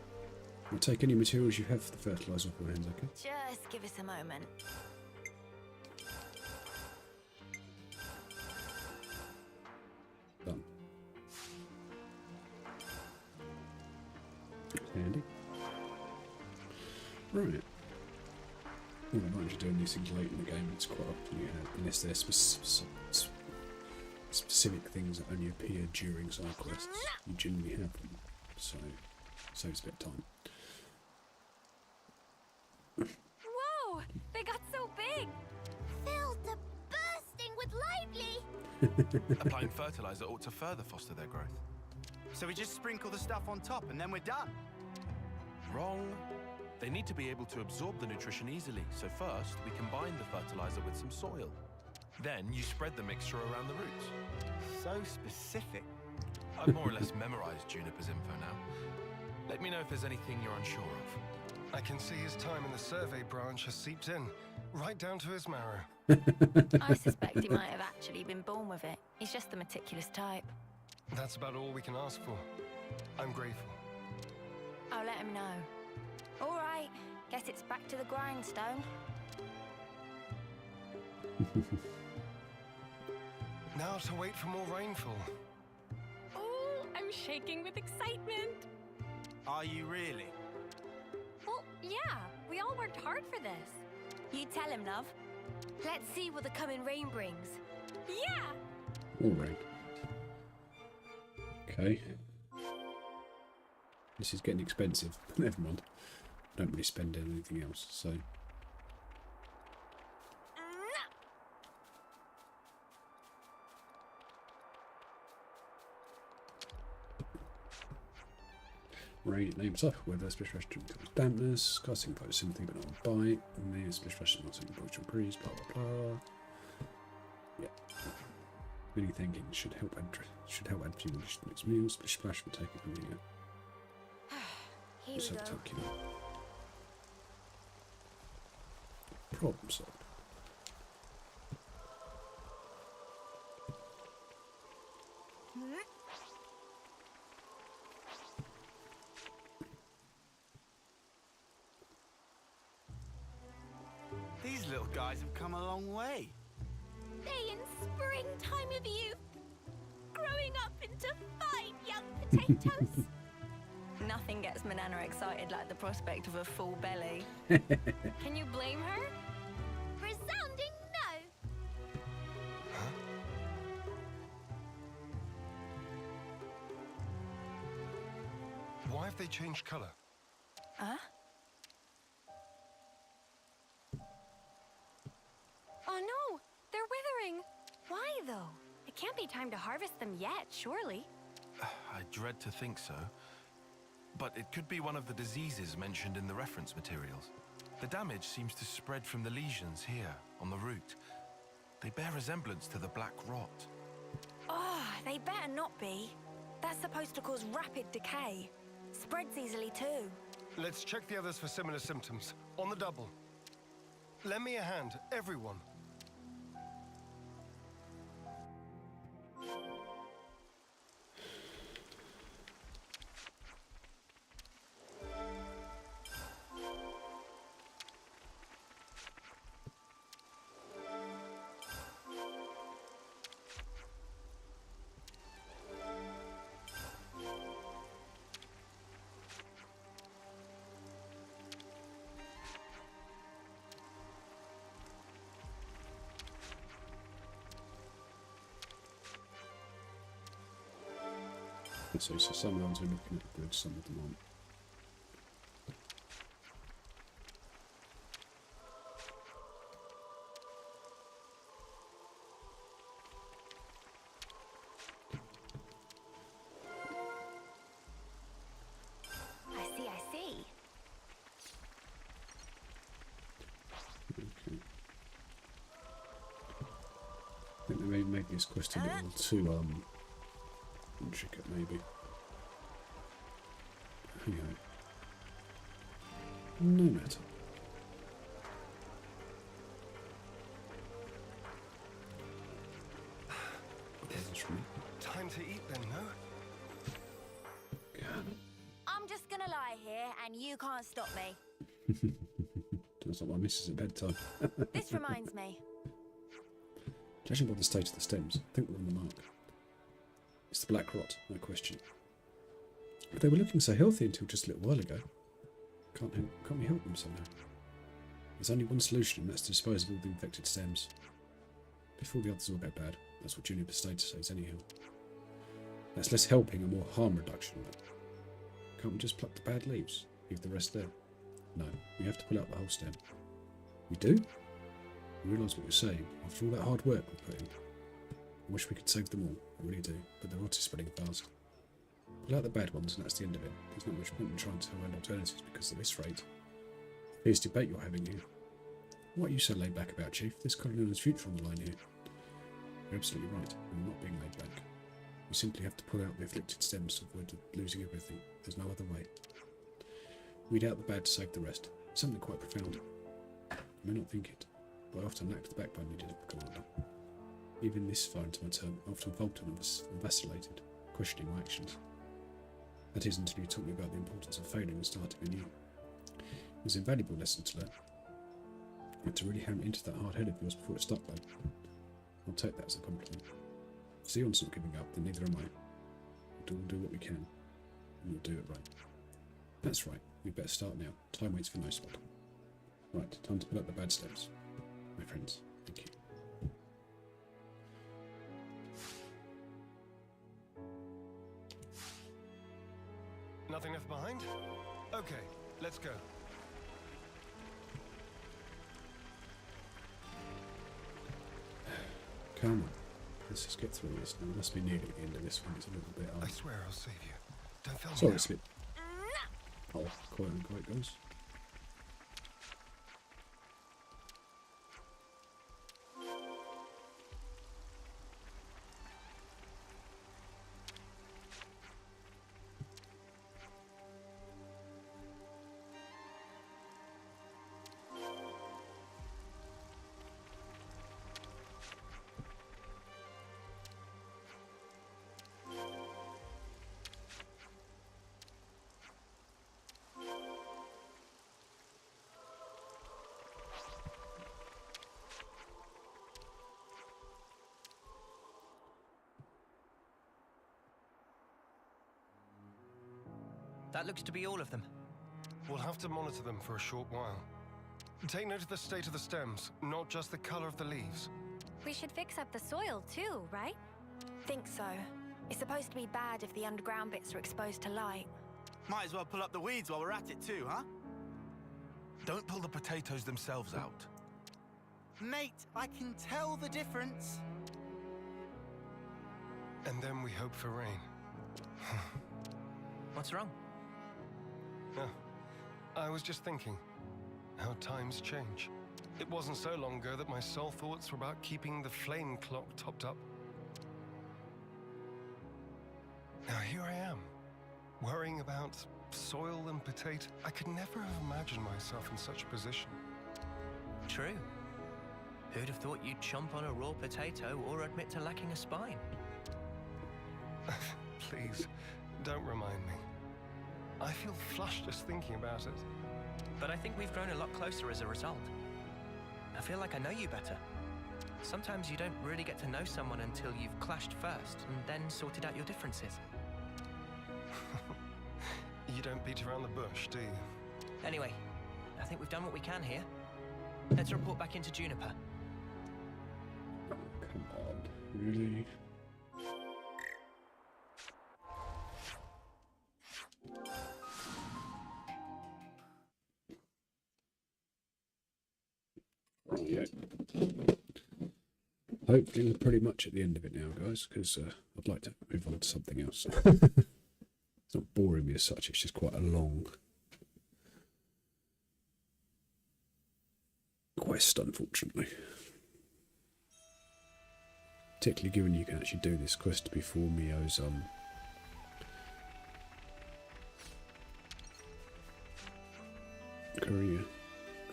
I'll take any materials you have for the fertilizer off my hands, okay? Just give us a moment. Done. Handy. Right. Well, I mind you doing these things late in the game, it's quite often you have, unless they're specific things that only appear during side quests, you generally have them, so saves a bit of time. Whoa! They got so big! Filled to bursting with lively! Applying fertilizer ought to further foster their growth. So we just sprinkle the stuff on top and then we're done. Wrong. They need to be able to absorb the nutrition easily, so first we combine the fertilizer with some soil. Then you spread the mixture around the roots. So specific. I've more or less memorized Juniper's info now. Let me know if there's anything you're unsure of. I can see his time in the survey branch has seeped in, right down to his marrow. I suspect he might have actually been born with it. He's just the meticulous type. That's about all we can ask for. I'm grateful. I'll let him know. All right, guess it's back to the grindstone. Now to wait for more rainfall. Oh, I'm shaking with excitement. Are you really? Well, yeah, we all worked hard for this. You tell him, love. Let's see what the coming rain brings. Yeah! All right. Okay. This is getting expensive. Never mind. I don't really spend anything else, so... Rain names up, whether special restriction becomes dampness, casting post sympathy but not bite, and the special restriction not something approach or breeze, blah blah blah. Yeah. Many thinking should help add fuel to mixed meals, splish splash will take it from here. Here we go. Problem solved. These little guys have come a long way. They in springtime of youth, growing up into fine young potatoes. Nothing gets Manana excited like the prospect of a full belly. Can you blame her? Resounding no. Why have they changed color? Huh? Oh no, they're withering. Why though? It can't be time to harvest them yet, surely. I dread to think so. But it could be one of the diseases mentioned in the reference materials. The damage seems to spread from the lesions here, on the root. They bear resemblance to the black rot. Oh, they better not be. That's supposed to cause rapid decay. Spreads easily too. Let's check the others for similar symptoms. On the double. Lend me a hand, everyone. So some of the ones are looking at good, some of them aren't. I see. Okay. I think they may make this quest a little too intricate, maybe. Anyway. No matter. Time to eat then, no? God. I'm just gonna lie here and you can't stop me. Sounds like my missus at bedtime. This reminds me. Judging by the state of the stems, I think we're on the mark. It's the black rot, no question. But they were looking so healthy until just a little while ago. Can't we help them somehow? There's only one solution, and that's to dispose of all the infected stems. Before the others all go bad. That's what Juniper status says anyhow. That's less helping and more harm reduction, but can't we just pluck the bad leaves? Leave the rest there? No, we have to pull out the whole stem. We do? I realise what you're saying. After all that hard work we put in, I wish we could save them all. I really do. But the rot is spreading fast. Pull out the bad ones and that's the end of it. There's not much point in trying to find alternatives because at this rate. Fierce debate you're having here. What are you so laid back about, Chief? This colony's future on the line here. You're absolutely right. I'm not being laid back. We simply have to pull out the afflicted stems to avoid losing everything. There's no other way. Weed out the bad to save the rest. It's something quite profound. You may not think it, but I often lacked the backbone needed, Commander. Even this far into my term, I often faltered and vacillated, questioning my actions. That is until you taught me about the importance of failing and starting anew. It was an invaluable lesson to learn. I had to really hammer into that hard head of yours before it stuck, though. I'll take that as a compliment. If Zeon's not giving up, then neither am I. We'll do what we can, and we'll do it right. That's right, we better start now. Time waits for no spot. Right, time to put up the bad steps. My friends, thank you. Nothing left behind? Okay, let's go. Come on, let's just get through this now. It must be nearly the end of this one. It's a little bit I swear I'll save you. Don't film me sorry, now. it's a bit. Oh, quite unquite goes. That looks to be all of them. We'll have to monitor them for a short while. Take note of the state of the stems, not just the color of the leaves. We should fix up the soil too, right? Think so. It's supposed to be bad if the underground bits are exposed to light. Might as well pull up the weeds while we're at it too, huh? Don't pull the potatoes themselves out. Mate, I can tell the difference. And then we hope for rain. What's wrong? Oh, I was just thinking how times change. It wasn't so long ago that my sole thoughts were about keeping the flame clock topped up. Now here I am, worrying about soil and potato. I could never have imagined myself in such a position. True. Who'd have thought you'd chomp on a raw potato or admit to lacking a spine? Please, don't remind me. I feel flushed just thinking about it. But I think we've grown a lot closer as a result. I feel like I know you better. Sometimes you don't really get to know someone until you've clashed first and then sorted out your differences. You don't beat around the bush, do you? Anyway, I think we've done what we can here. Let's report back into Juniper. Come on, really? Yeah. Hopefully we're pretty much at the end of it now, guys, because I'd like to move on to something else. It's not boring me as such, it's just quite a long quest, unfortunately. Particularly given you can actually do this quest before Mio's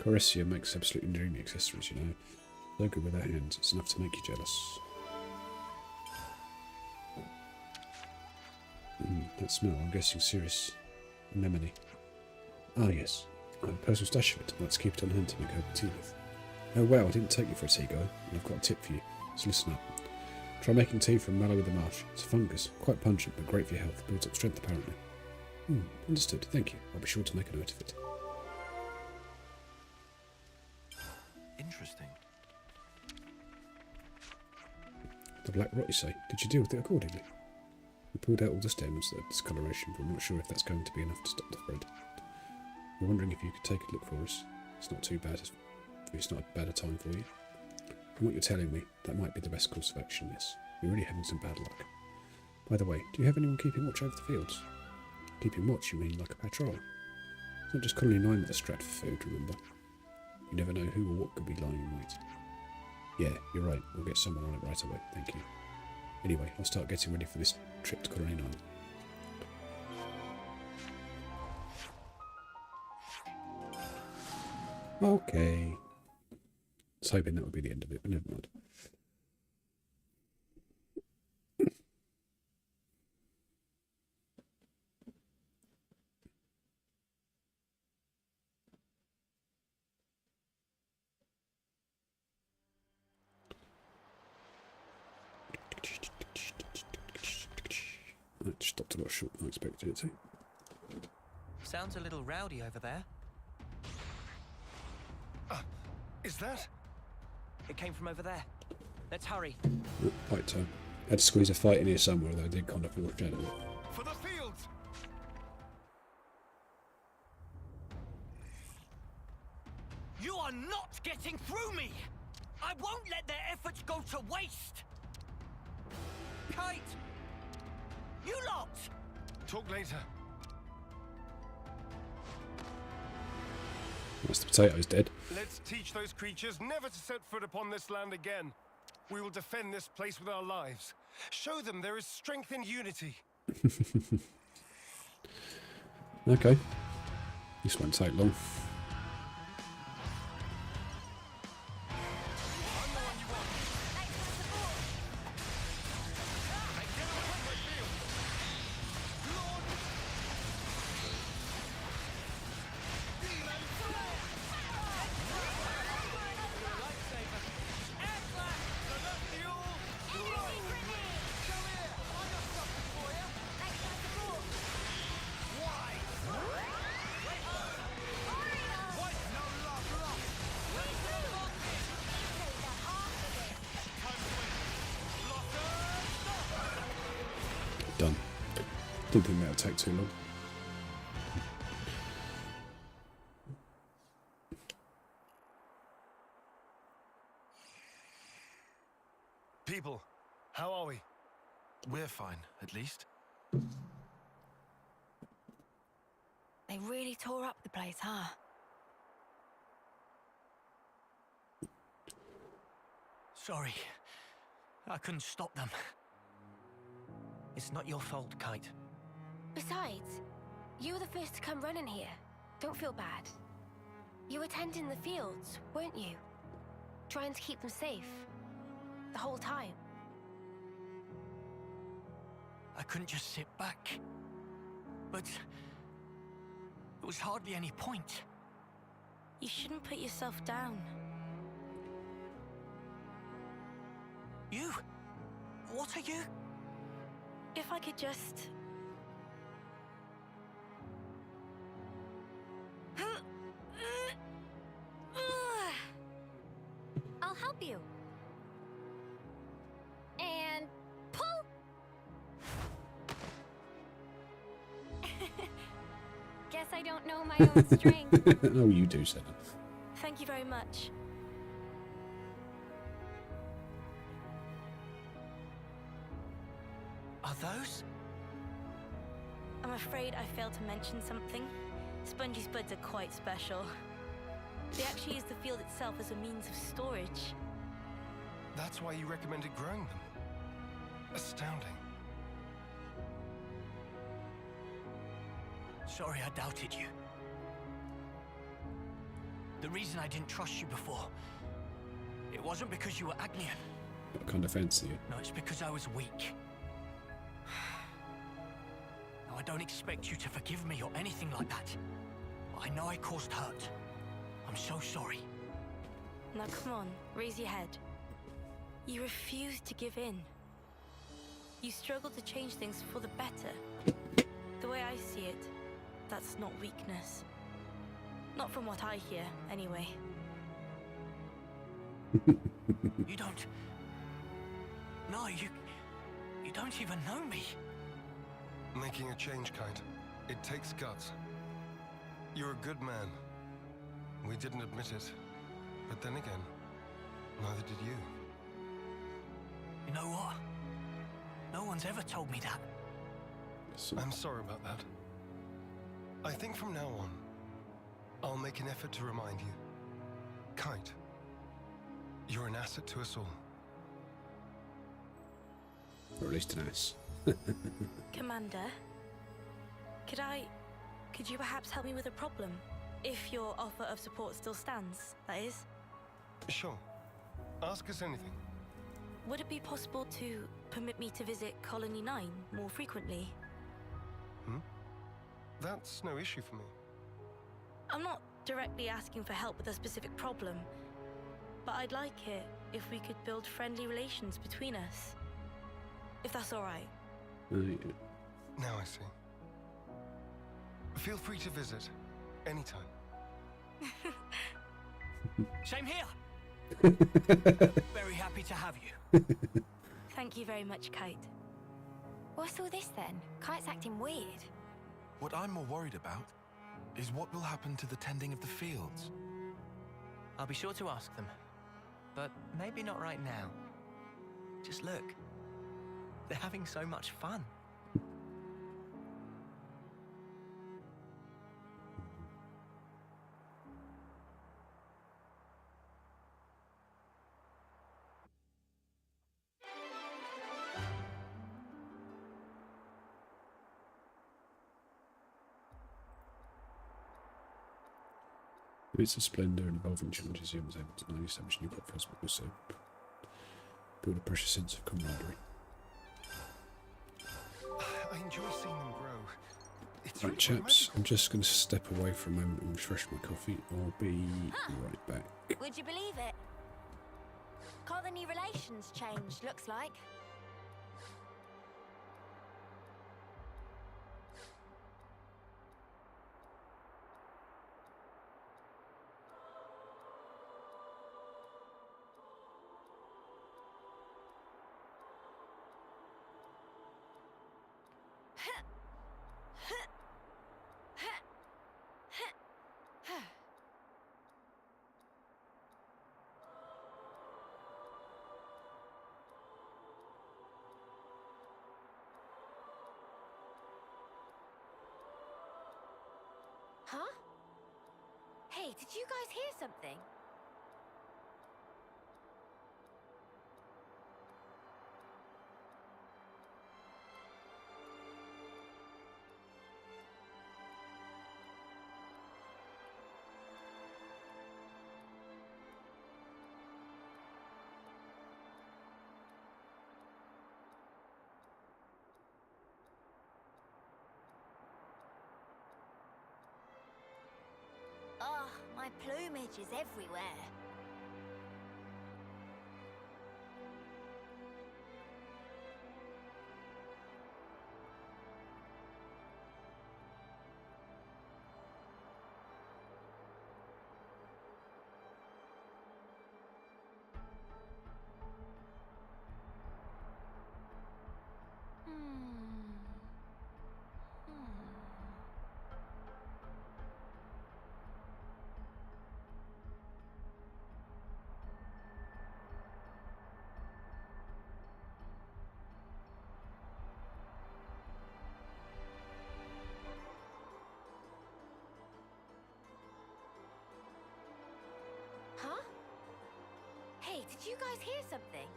Coresia makes absolutely dreamy accessories, you know. So good with her hands, it's enough to make you jealous. That smell, I'm guessing serious anemone. Ah yes, I have a personal stash of it. Let's keep it on hand to make herbal tea with. Oh wow, I didn't take you for a tea guy, and I've got a tip for you, so listen up. Try making tea from mallow with the marsh. It's a fungus, quite pungent but great for your health, builds up strength apparently. Understood, thank you. I'll be sure to make a note of it. Interesting. The black rot, you say? Did you deal with it accordingly? We pulled out all the stems, the discoloration, but I'm not sure if that's going to be enough to stop the spread. We're wondering if you could take a look for us. It's not too bad. It's not a bad a time for you. From what you're telling me, that might be the best course of action, yes. We're really having some bad luck. By the way, do you have anyone keeping watch over the fields? Keeping watch, you mean like a patrol? It's not just Colony 9 with a strat for food, remember? You never know who or what could be lying in wait. Yeah, you're right. We'll get someone on it right away. Thank you. Anyway, I'll start getting ready for this trip to Colony 9. Okay. I was hoping that would be the end of it, but never mind. That stopped a lot shorter than I expected it to. Sounds a little rowdy over there. Is that? It came from over there. Let's hurry. Oh, fight time. Had to squeeze a fight in here somewhere, though I did kind of foreshadow it. For the fields! You are not getting through me! I won't let their efforts go to waste! Kite! You lot! Talk later. That's the potatoes dead. Let's teach those creatures never to set foot upon this land again. We will defend this place with our lives. Show them there is strength in unity. Okay. This won't take long. Done. Didn't think that would take too long. People, how are we? We're fine, at least. They really tore up the place, huh? Sorry. I couldn't stop them. It's not your fault, Kite. Besides, you were the first to come running here. Don't feel bad. You were tending the fields, weren't you? Trying to keep them safe. The whole time. I couldn't just sit back. But there was hardly any point. You shouldn't put yourself down. You? What are you? If I could just... I'll help you. And pull! Guess I don't know my own strength. Oh, you do, Senna. Thank you very much. Are those? I'm afraid I failed to mention something. Spongy spuds are quite special. They actually use the field itself as a means of storage. That's why you recommended growing them. Astounding. Sorry I doubted you. The reason I didn't trust you before, it wasn't because you were Agnian. I kind of fancy it. No, it's because I was weak. Now, I don't expect you to forgive me or anything like that. But I know I caused hurt. I'm so sorry. Now come on, raise your head. You refuse to give in. You struggle to change things for the better. The way I see it, that's not weakness. Not from what I hear, anyway. You don't... No, you don't even know me. Making a change, Kite. It takes guts. You're a good man. We didn't admit it. But then again, neither did you. You know what? No one's ever told me that. So, I'm sorry about that. I think from now on, I'll make an effort to remind you. Kite, you're an asset to us all. or at least an ass. Commander, could you perhaps help me with a problem? If your offer of support still stands, that is. Sure. Ask us anything. Would it be possible to permit me to visit Colony 9 more frequently? That's no issue for me. I'm not directly asking for help with a specific problem, but I'd like it if we could build friendly relations between us. If that's all right. Yeah. Now I see. Feel free to visit anytime. Same here. Very happy to have you. Thank you very much, Kite. What's all this then? Kite's acting weird. What I'm more worried about is what will happen to the tending of the fields. I'll be sure to ask them. But maybe not right now. Just look. They're having so much fun. It's a splendor and evolving challenges Zeon was able to not establish new profiles, but also build a precious sense of camaraderie. I enjoy seeing them grow. It's Right, really chaps, magical. I'm just going to step away for a moment and refresh my coffee. I'll be right back. Would you believe it? Colony relations changed, looks like. Huh? Hey, did you guys hear something? Oh, my plumage is everywhere. Huh? Hey, did you guys hear something?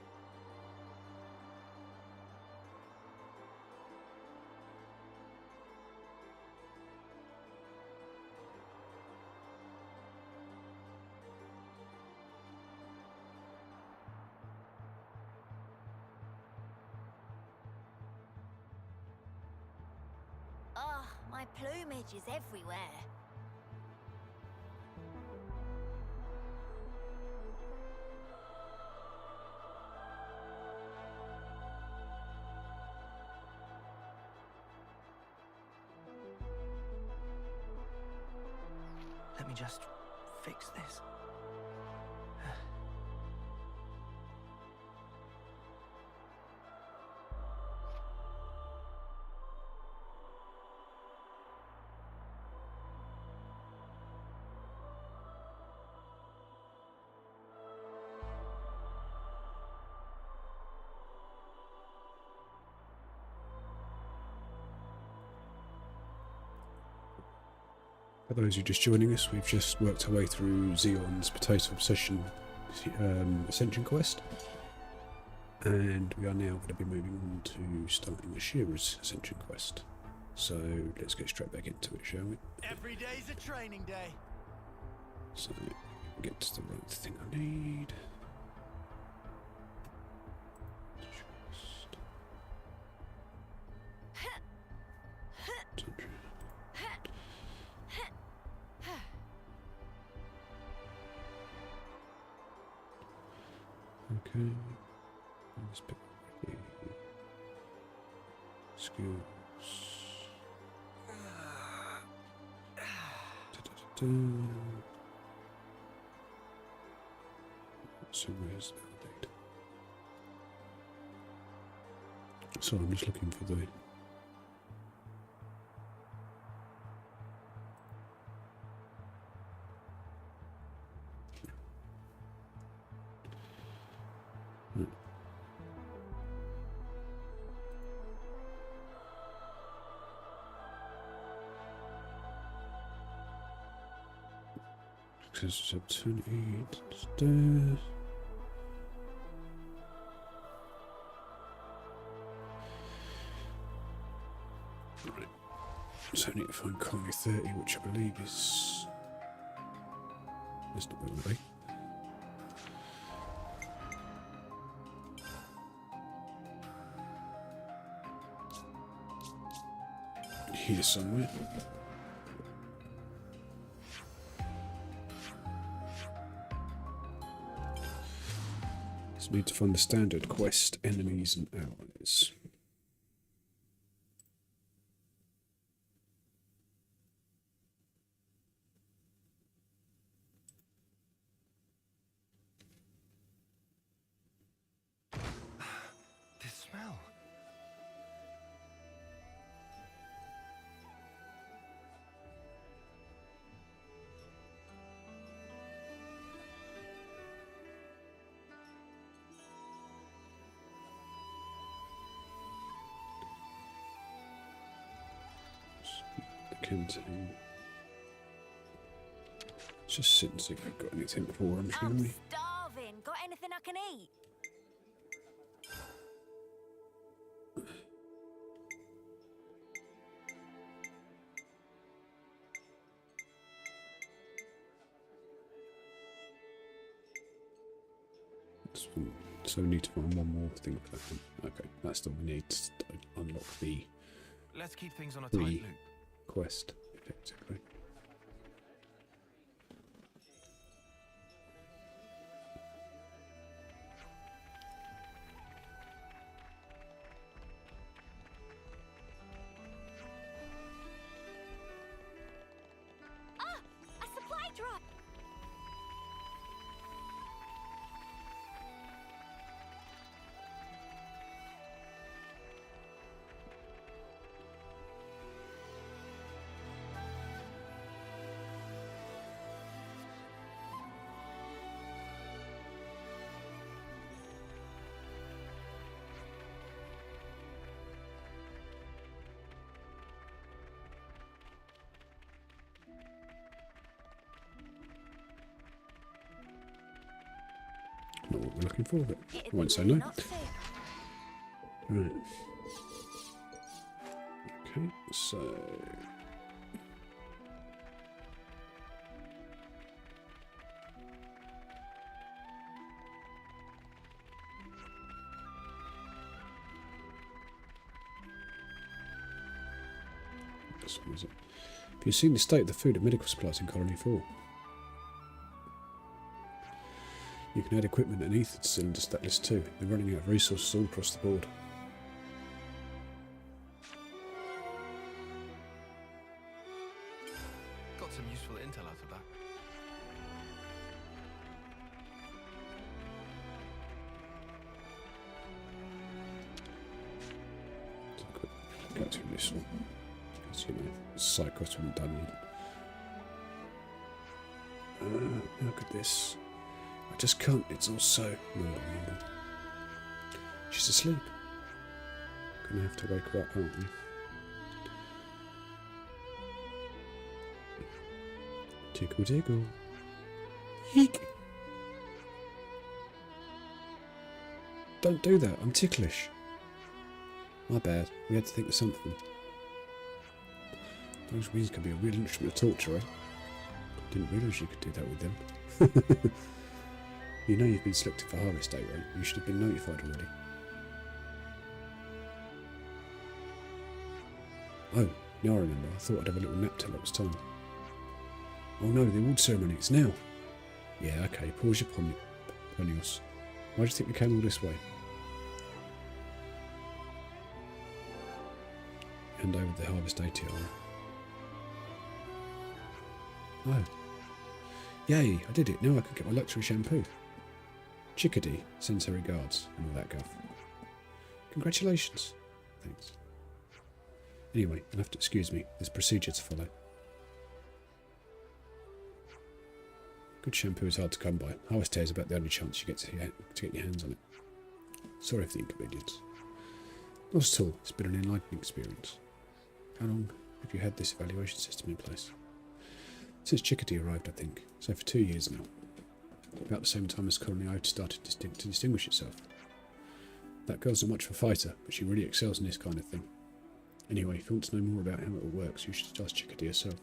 Oh, my plumage is everywhere. Let me just fix this. For those who are just joining us, we've just worked our way through Zeon's Potato Obsession Ascension quest. And we are now going to be moving on to starting Ashira's Ascension quest. So let's get straight back into it, shall we? Every day's a training day. So get to the right thing I need. Okay. This bit already. Skills. So where's Elevate? So I'm just looking for the access opportunity. Right. So I need to find colony 30, which I believe is. That's not where we'll be. Here somewhere. So we need to find the standard quest, enemies and allies. This smell. Canteen. Let's just sit and see if we've got anything for him, shall I'm we? starving. Got anything I can eat? So we need to find one more thing for that one. Okay, that's all we need to unlock the Let's keep things on a tight loop. quest, effectively. Ah! A supply drop! Not what we're looking for, but I It'd won't be say rude no. not to. Right. Okay, so. This one is it. Have you seen the state of the food and medical supplies in Colony 4? You can add equipment and ether cylinders to that list too. They're running out of resources all across the board. Got some useful intel out of that. So go through this one. Because, you know, side quest wasn't done yet. Look at this. I just can't. It's all so. No. She's asleep. Gonna have to wake her up, aren't we? Tickle, tickle. Eek! Don't do that, I'm ticklish. My bad, we had to think of something. Those wings can be a real instrument of torture, eh? Didn't realise you could do that with them. You know you've been selected for harvest day, right? You should have been notified already. Oh, now I remember. I thought I'd have a little nap till it was time. Oh no, the award ceremony, it's now. Yeah, okay, pause your Aionios. Why do you think we came all this way? Hand over the harvest day tiara. Oh. Yay, I did it. Now I can get my luxury shampoo. Chickadee sends her regards and all that guff. Congratulations. Thanks. Anyway, you'll have to excuse me. There's procedure to follow. Good shampoo is hard to come by. Harvest day is about the only chance you get to get your hands on it. Sorry for the inconvenience. Not at all. It's been an enlightening experience. How long have you had this evaluation system in place? Since Chickadee arrived, I think. So for 2 years now. About the same time as Colony O started to distinguish itself. That girl's not much of a fighter, but she really excels in this kind of thing. Anyway, if you want to know more about how it all works, you should ask Chickadee herself.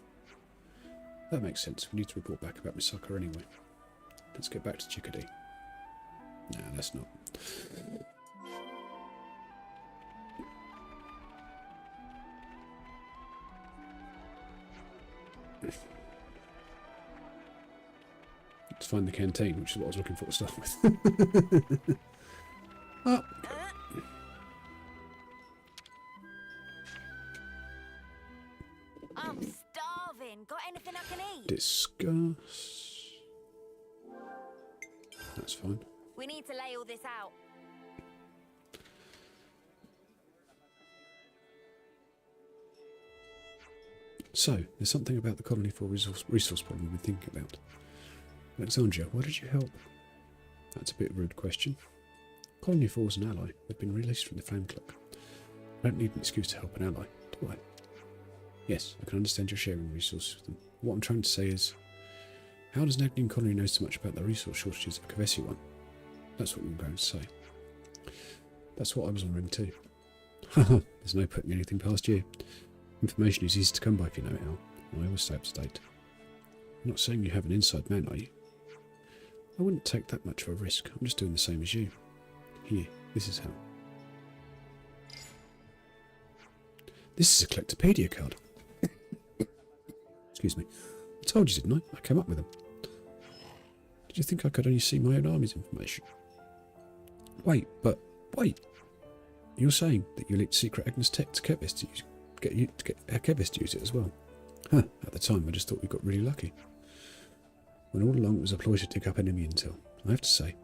That makes sense. We need to report back about Misaka anyway. Let's get back to Chickadee. Nah, let's not. Let's find the canteen, which is what I was looking for to start with. Oh. I'm starving. Got anything I can eat? Discuss. That's fine. We need to lay all this out. So, there's something about the Colony 4 resource problem we've been thinking about. Alexandria, why did you help? That's a bit of a rude question. Colony 4 is an ally. They've been released from the Flame Club. I don't need an excuse to help an ally, do I? Yes, I can understand you're sharing resources with them. What I'm trying to say is, how does an Agnian colony know so much about the resource shortages of Kavesi one? That's what I'm going to say. That's what I was wondering too. Haha, there's no putting anything past you. Information is easy to come by if you know it how. I always stay up to date. You're not saying you have an inside man, are you? I wouldn't take that much of a risk. I'm just doing the same as you. Here, this is how. This is a Collectopedia card. Excuse me. I told you, didn't I? I came up with them. Did you think I could only see my own army's information? Wait. You're saying that you leaked secret Agnes Tech to Kevis to use, get Kevis to use it as well? Huh, at the time I just thought we got really lucky. When all along it was a ploy to dig up enemy intel. I have to say,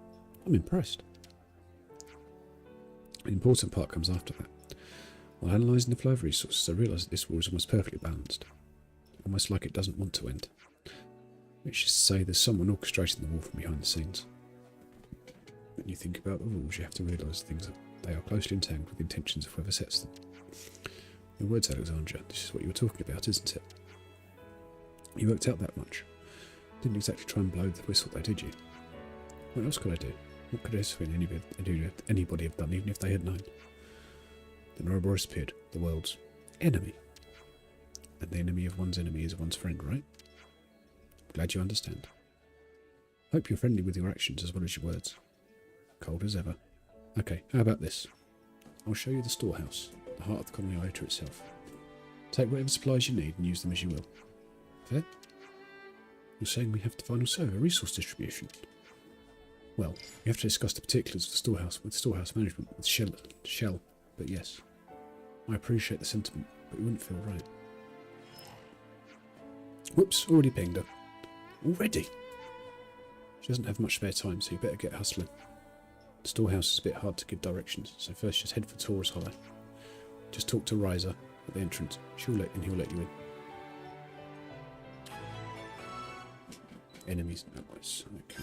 I'm impressed. The important part comes after that. While analysing the flow of resources, I realised that this war is almost perfectly balanced. Almost like it doesn't want to end. Which is to say there's someone orchestrating the war from behind the scenes. When you think about the rules, you have to realise things that they are closely entangled with the intentions of whoever sets them. Your words, Alexandria, this is what you were talking about, isn't it? You worked out that much. Didn't exactly try and blow the whistle though, did you? What else could I do? What could anybody have done, even if they had known? Then Ouroboros appeared, the world's enemy. And the enemy of one's enemy is one's friend, right? Glad you understand. Hope you're friendly with your actions as well as your words. Cold as ever. Okay, how about this? I'll show you the storehouse, the heart of the colony iota itself. Take whatever supplies you need and use them as you will. Fair? You're saying we have the final say over resource distribution? Well, we have to discuss the particulars of the storehouse with storehouse management, with Shell, but yes. I appreciate the sentiment, but it wouldn't feel right. Whoops, already pinged her. Already? She doesn't have much spare time, so you better get hustling. The storehouse is a bit hard to give directions, so first just head for Taurus Hollow. Just talk to Ryza at the entrance. He'll let you in. Enemies and allies. Okay.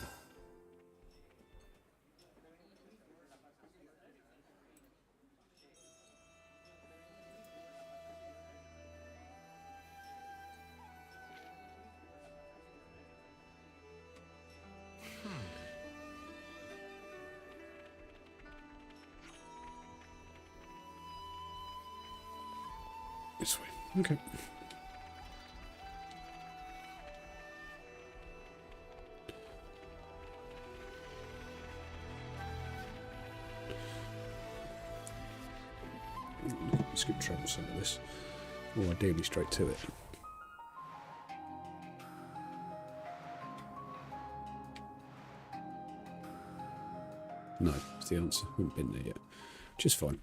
This way. Okay. Skip travel some of this, or ideally straight to it. No, it's the answer. I haven't been there yet. Which is fine.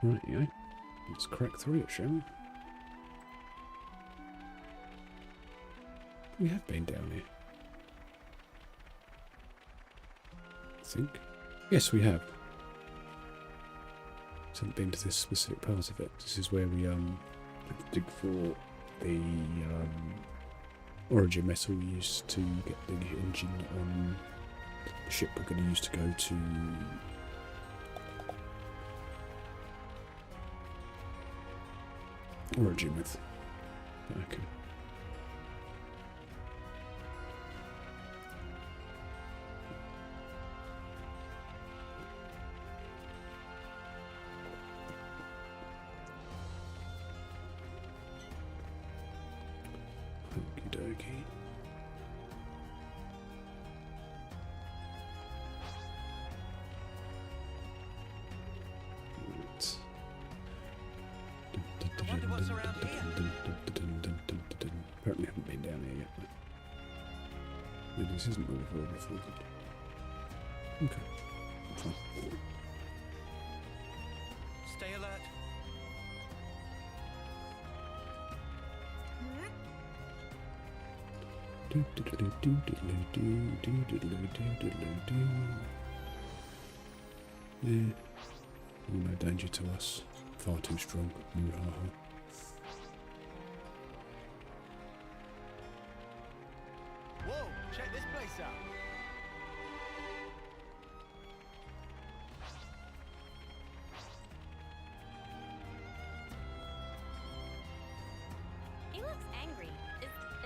Right, yeah. Let's crack through it, shall we? We have been down here. I think. Yes, we have. Just haven't been to this specific part of it. This is where we had to dig for the origin metal we used to get the engine on the ship we're going to use to go to origin with. Okay. Okie dokie. Apparently haven't been down here yet. Maybe this isn't where we've already thought. Okay. Fine. Stay alert. Yeah. No danger to us. Far too strong. Whoa, check this place out. He looks angry.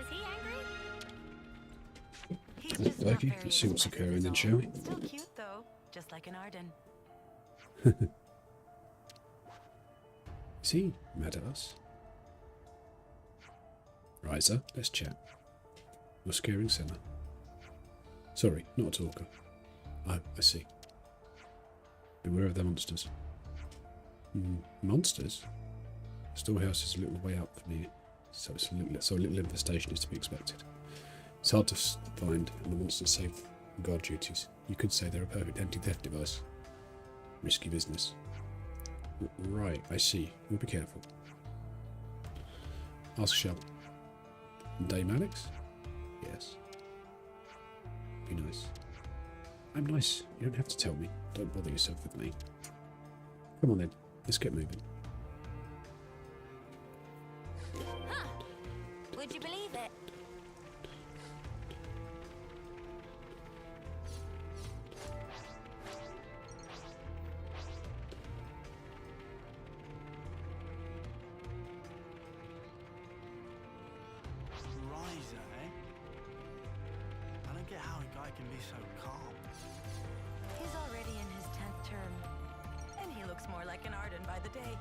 Is he angry? He's just not Okay, very let's see what's expressive occurring is then, all. shall we? Still cute though, just like an Arden. Is he mad at us? Riser, let's chat. You're scaring Senna. Sorry, not a talker. Oh, I see. Beware of the monsters. Monsters? The storehouse is a little way up from here, so a little infestation is to be expected. It's hard to find, and the monsters save guard duties. You could say they're a perfect anti-theft device. Risky business. Right, I see. We'll be careful. Ask Shell. Dame Alex? Yes. Be nice. I'm nice. You don't have to tell me. Don't bother yourself with me. Come on then. Let's get moving. Huh. Would you believe it? Riser, eh? I don't get how a guy can be so calm. He's already in his 10th term, and he looks more like an Arden by the day.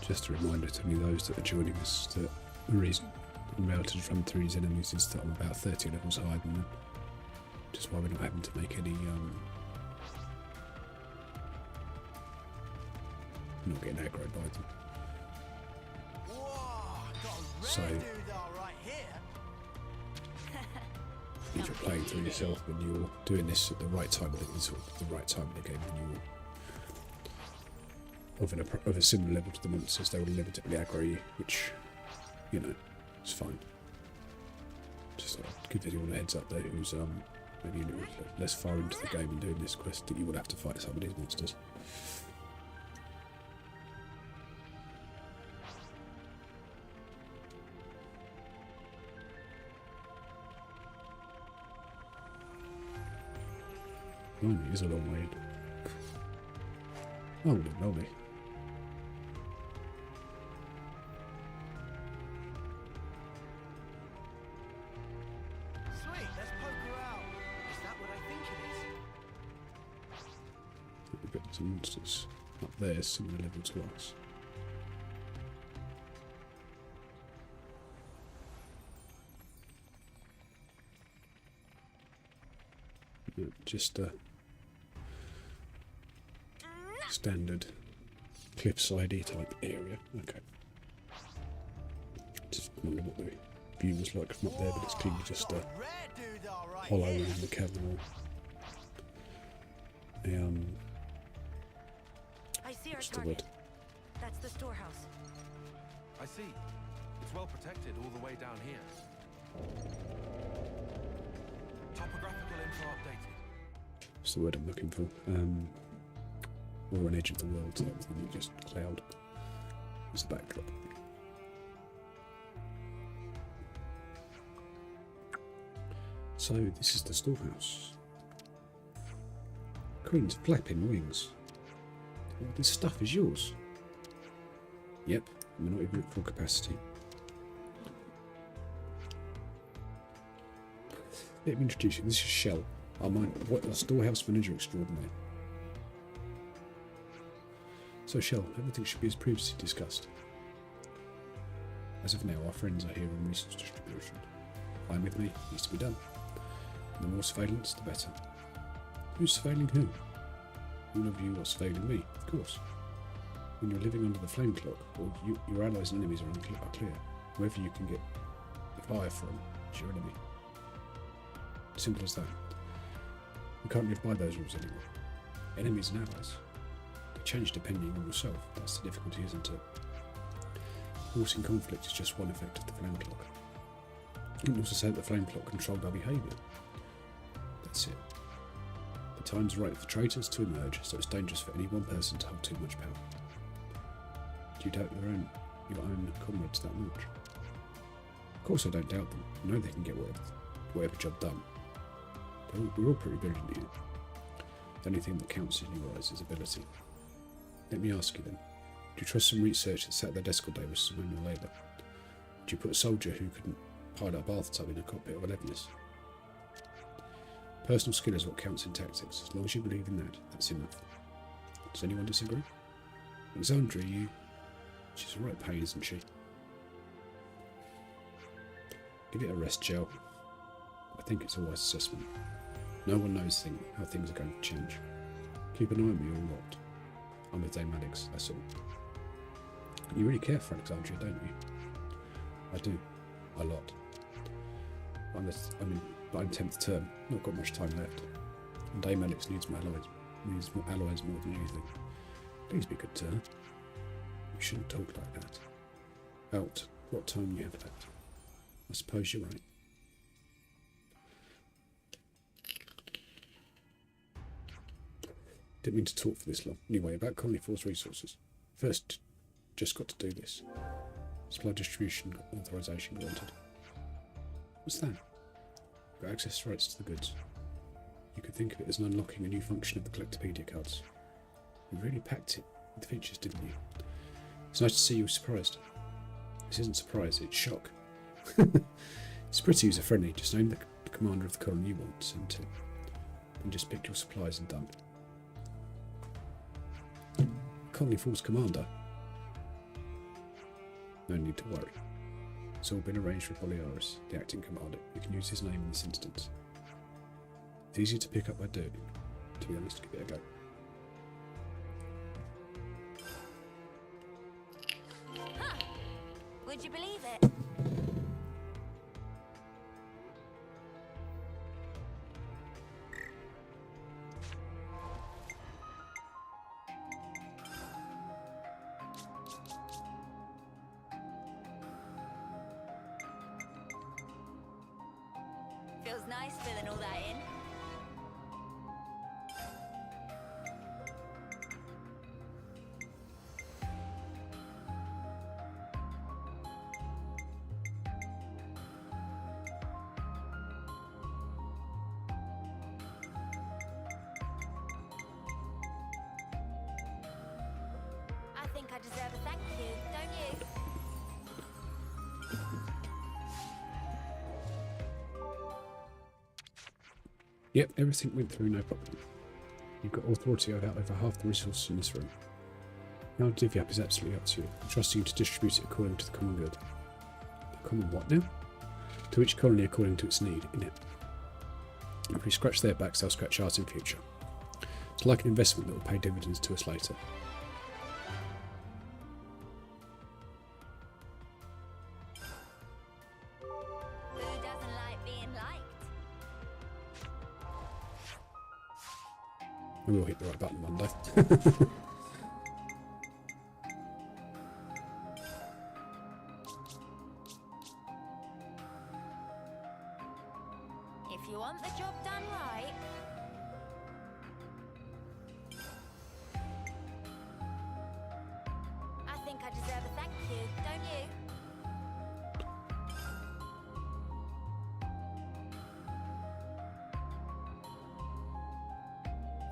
Just a reminder to me, those that are joining us, that the reason I'm able to run through these enemies is that I'm about 30 levels higher than them. Which is why we're not having to make any, not getting aggroed by them. Whoa, got a So- rare doodah right here. If you're playing through yourself when you're doing this at the right time of the right time of the game, when you're of a similar level to the monsters, they will inevitably aggro you, which, you know, is fine. Just give everyone a heads up there who's maybe a little less far into the game and doing this quest, that you will have to fight some of these monsters. Blimey, it is a long way in. Holy moly. Sweet, let's poke her out. Is that what I think it is? We've got some monsters up there, similar level to us. Yeah, just a standard cliffside-y type area. Okay. Just wonder what the view was like from up there, but it's clearly just a hollow in the cavern. I see our What's the target. word? That's the storehouse. I see. It's well protected all the way down here. Topographical info updated. What's the word I'm looking for? Or an edge of the world type thing, just cloud as the backdrop. So this is the storehouse. Queen's flapping wings. All this stuff is yours. Yep, we're not even at full capacity. Let me introduce you. This is Shell, our storehouse manager extraordinaire. So Shell, everything should be as previously discussed. As of now, our friends are here on resource distribution. Fine with me, needs to be done. And the more surveillance, the better. Who's surveilling who? All of you are surveilling me, of course. When you're living under the flame clock, your allies and enemies are clear. Whoever you can get the fire from is your enemy. Simple as that. You can't live by those rules anymore. Enemies and allies. They change depending on yourself. That's the difficulty, isn't it? Forcing conflict is just one effect of the flame clock. You can also say that the flame clock controlled our behaviour. That's it. The time's right for traitors to emerge, so it's dangerous for any one person to hold too much power. Do you doubt your own comrades that much? Of course I don't doubt them. I know they can get whatever job done. We're all pretty brilliant here. The only thing that counts in your eyes is ability. Let me ask you then, do you trust some research that sat at their desk all day with some manual labour? Do you put a soldier who couldn't pilot a bathtub in a cockpit of Alevnis? Personal skill is what counts in tactics. As long as you believe in that, that's enough. Does anyone disagree? Alexandria, she's a right pain, isn't she? Give it a rest, Joe. I think it's a wise assessment. No one knows how things are going to change. Keep an eye on me all lot. I'm with Dame Alex, that's all. You really care for Alexandria, don't you? I do. A lot. I'm 10th term, not got much time left. And Dame Alex needs more allies more than anything. Please be good to her. You shouldn't talk like that. Out, what time you have left? I suppose you're right. Didn't mean to talk for this long. Anyway, about Colony Force resources. First, just got to do this. Supply distribution authorization granted. What's that? Got access rights to the goods. You could think of it as an unlocking a new function of the Collectopedia cards. You really packed it with features, didn't you? It's nice to see you surprised. This isn't surprise, it's shock. It's pretty user-friendly. Just name the commander of the colony you want to send to. And just pick your supplies and done. Colony Force Commander. No need to worry. It's all been arranged with Boliaris, the acting commander. You can use his name in this instance. It's easier to pick up by doing. To be honest, give it a go. Huh. Would you believe it? Feels nice filling all that in. I deserve a thank you, don't you? Yep, everything went through no problem. You've got authority over half the resources in this room. How to divvy up is absolutely up to you. I'm trusting you to distribute it according to the common good. The common what now? To each colony according to its need, innit? If we scratch their backs, they'll scratch ours in future. It's like an investment that will pay dividends to us later. Who doesn't like being liked? We will hit the right button one day. If you want the job done right, I think I deserve a thank you, don't you?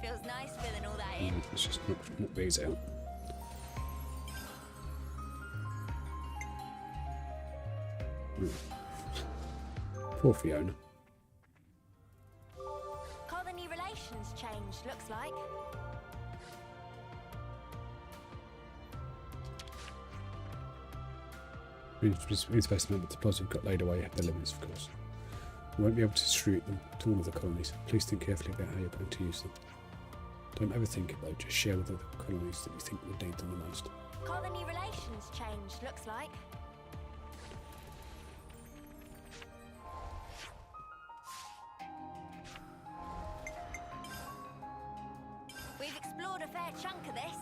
Feels nice filling all that in. Let's just knock these out. Poor Fiona. Colony relations changed, looks like. We're supposed to remember the deposit got laid away at the limits, of course. We won't be able to distribute them to all of the colonies. Please think carefully about how you're going to use them. Don't overthink it though, just share with the colonies that you think would need them the most. Colony relations changed, looks like. We've explored a fair chunk of this.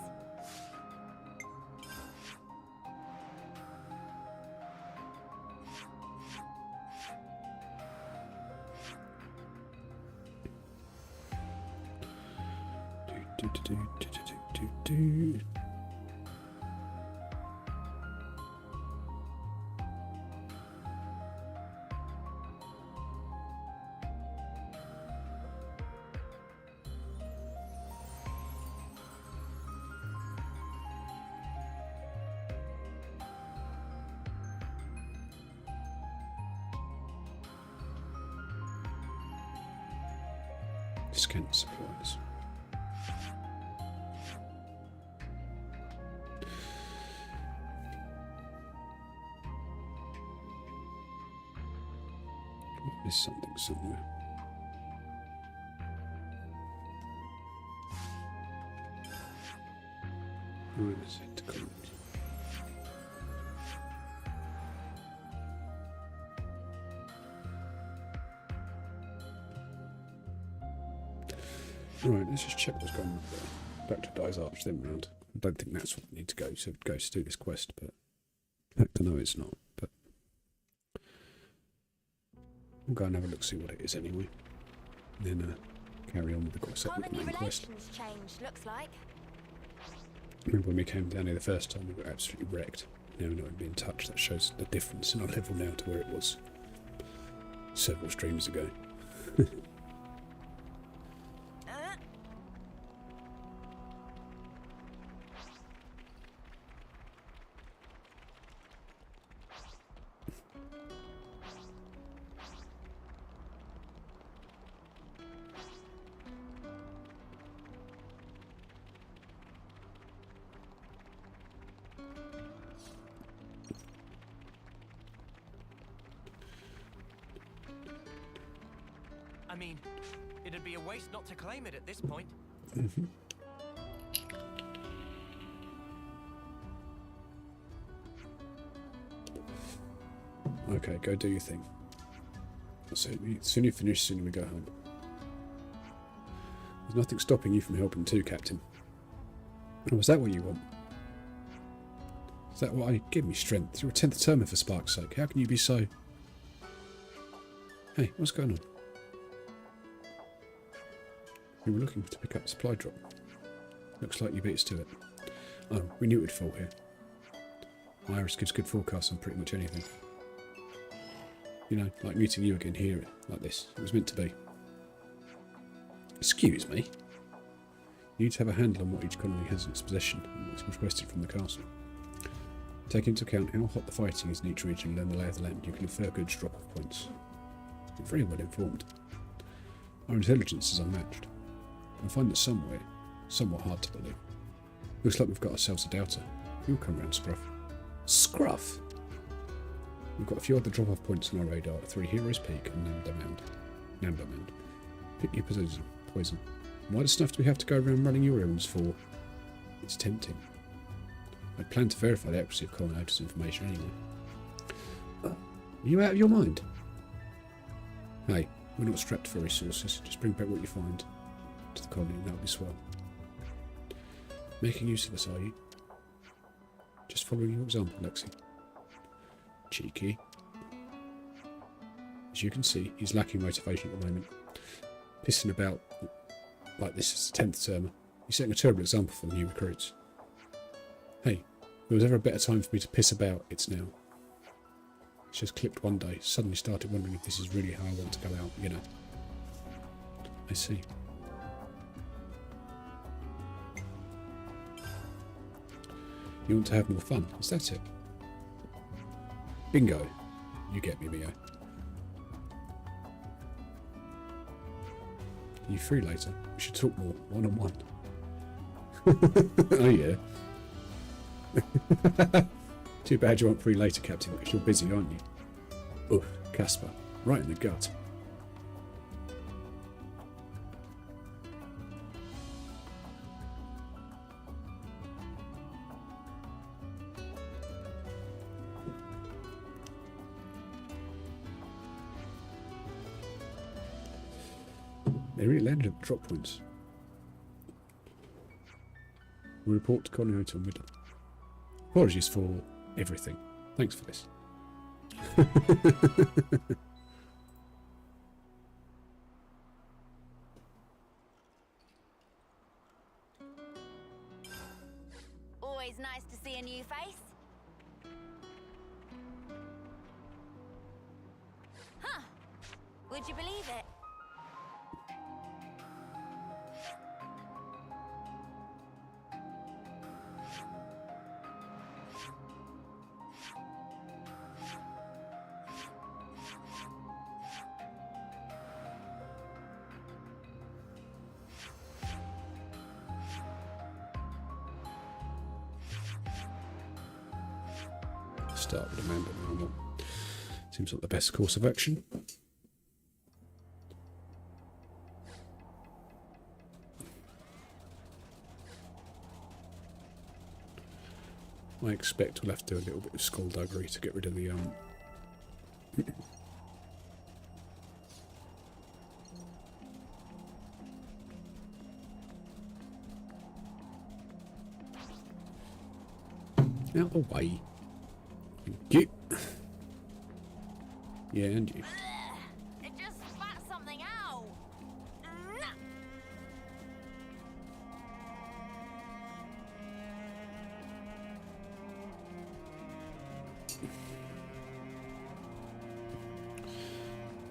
Do. Discount supplies. There's something somewhere. Where is it? Right, let's just check what's going on there. Back to Dice Arch, then round. I don't think that's what we need to go to do this quest, but in fact, I know it's not. But we'll go and have a look, see what it is anyway. And then carry on with the quest. With the main quest. Changed, looks like. Remember when we came down here the first time, we were absolutely wrecked. Now we're not even being touched. That shows the difference in our level now to where it was several streams ago. I mean, it'd be a waste not to claim it at this point. Mm-hmm. Okay, go do your thing. So, the sooner you finish, the sooner we go home. There's nothing stopping you from helping too, Captain. Oh, is that what you want? Is that what I... Give me strength. You're a 10th termer for Spark's sake. How can you be so... Hey, what's going on? We were looking to pick up a supply drop. Looks like you beat us to it. Oh, we knew it would fall here. Iris gives good forecasts on pretty much anything. You know, like meeting you again here, like this. It was meant to be. Excuse me? You need to have a handle on what each colony has in its possession and what's requested from the castle. Take into account how hot the fighting is in each region and learn the lay of the land. You can infer good drop-off points. You're very well informed. Our intelligence is unmatched. I find it somewhat hard to believe. Looks like we've got ourselves a doubter. You'll come round, Scruff. Scruff! We've got a few other drop-off points on our radar at 3 Heroes Peak and Namber Mound. Pick your poison. Why the stuff do we have to go around running your errands for? It's tempting. I'd planned to verify the accuracy of Colonel's information anyway. Are you out of your mind? Hey, we're not strapped for resources. Just bring back what you find to the colony and that'll be swell. Making use of us, are you? Just following your example, Lexi. Cheeky. As you can see, he's lacking motivation at the moment. Pissing about like this is the 10th term. He's setting a terrible example for the new recruits. Hey, if there was ever a better time for me to piss about, it's now. It's just clipped one day, suddenly started wondering if this is really how I want to go out, you know. I see. You want to have more fun, is that it? Bingo. You get me, Mio. Are you free later? We should talk more, one-on-one. Oh yeah. Too bad you aren't free later, Captain, because you're busy, aren't you? Oof, Casper. Right in the gut. They really landed at the drop points. We report to Colony Hotel Middle. Apologies for everything. Thanks for this. Always nice to see a new face. Huh. Would you believe it? Start with a man but normal. Seems like the best course of action. I expect we'll have to do a little bit of skullduggery to get rid of the out of the way. Thank you. Yeah, and you. It just spat something out.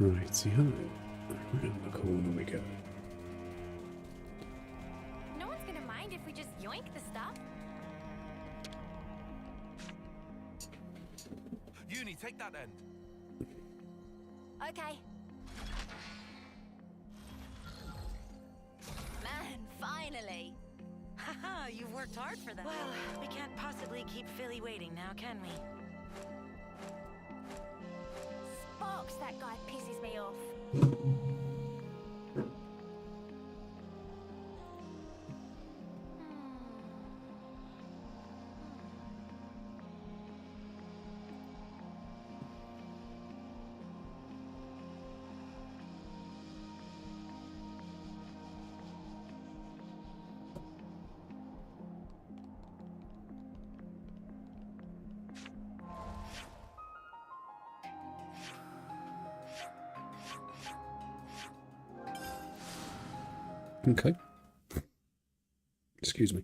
Righty ho. Around the corner we go. No one's gonna mind if we just yoink the stuff. Uni, take that end. Okay. Man, finally. Haha, you've worked hard for that. Well, we can't possibly keep Philly waiting now, can we? Sparks, that guy pisses me off. Okay. Excuse me.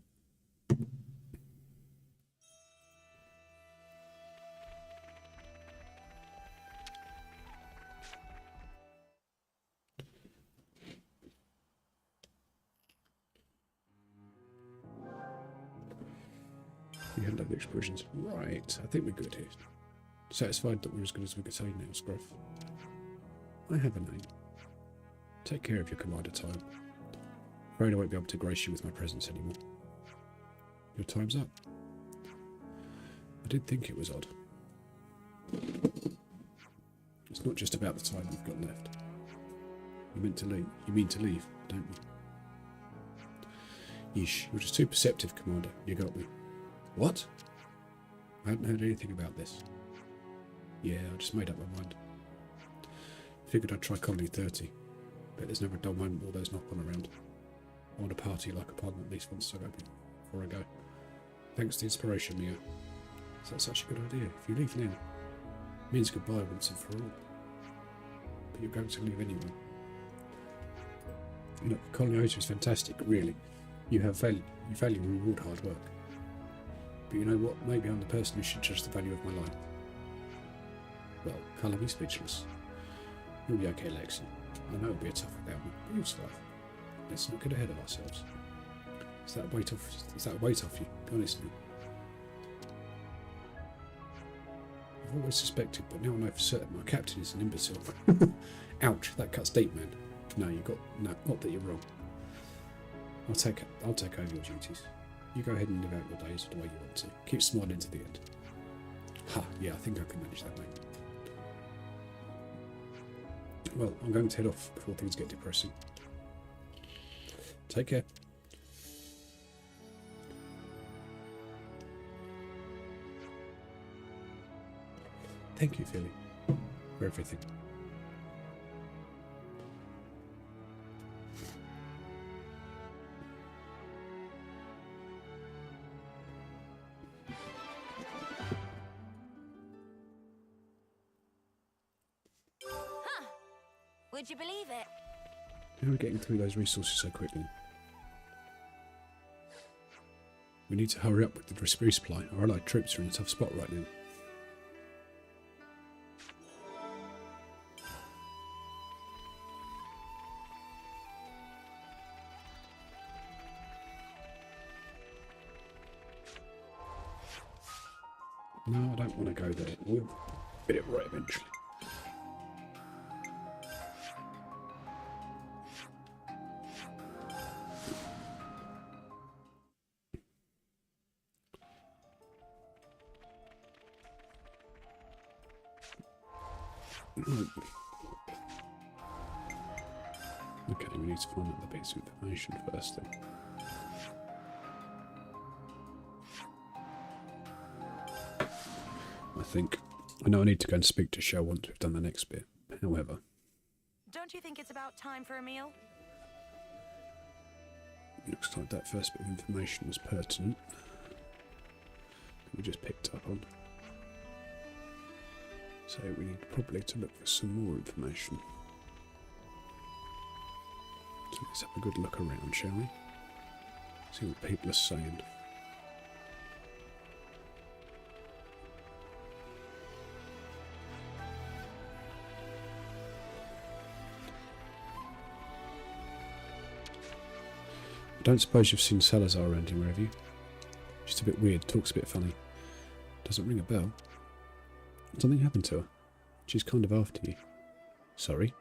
You had lovely expressions. Right, I think we're good here. Satisfied that we're as good as we could say now, Scruff. I have a name. Take care of your commander, Time. Afraid I won't be able to grace you with my presence anymore. Your time's up. I did think it was odd. It's not just about the time you've got left. You mean to leave, don't you? Yeesh, you're just too perceptive, Commander. You got me. What? I hadn't heard anything about this. Yeah, I just made up my mind. Figured I'd try Colony 30. Bet there's never a dull moment all those knock on around. I want a party like upon at least once before I go. Thanks for the inspiration, Mia. Is that such a good idea? If you leave now, it means goodbye once and for all. But you're going to leave anyway. You know, Colony 80 is fantastic, really. You value and reward hard work. But you know what? Maybe I'm the person who should judge the value of my life. Well, colour me speechless. You'll be okay, Lexi. I know it'll be a tough without me, but you'll survive. Let's not get ahead of ourselves. Is that a weight off you? Be honest with me. I've always suspected, but now I know for certain my captain is an imbecile. Ouch, that cuts deep, man. No, not that you're wrong. I'll take over your duties. You go ahead and live out your days the way you want to. Keep smiling to the end. Ha, yeah, I think I can manage that, mate. Well, I'm going to head off before things get depressing. Take care. Thank you, Philly, for everything. Would you believe it? How are we getting through those resources so quickly? We need to hurry up with the resupply. Our allied troops are in a tough spot right now. No, I don't want to go there. We'll get it right eventually. Okay, we need to find out the bits of information first then. I know I need to go and speak to Shell once we've done the next bit. However, Don't you think it's about time for a meal? looks like that first bit of information was pertinent. We just picked up on. So we need probably to look for some more information. So let's have a good look around, shall we? See what people are saying. I don't suppose you've seen Salazar around here, have you? She's a bit weird, talks a bit funny. Doesn't ring a bell. Something happened to her. She's kind of after you. Sorry?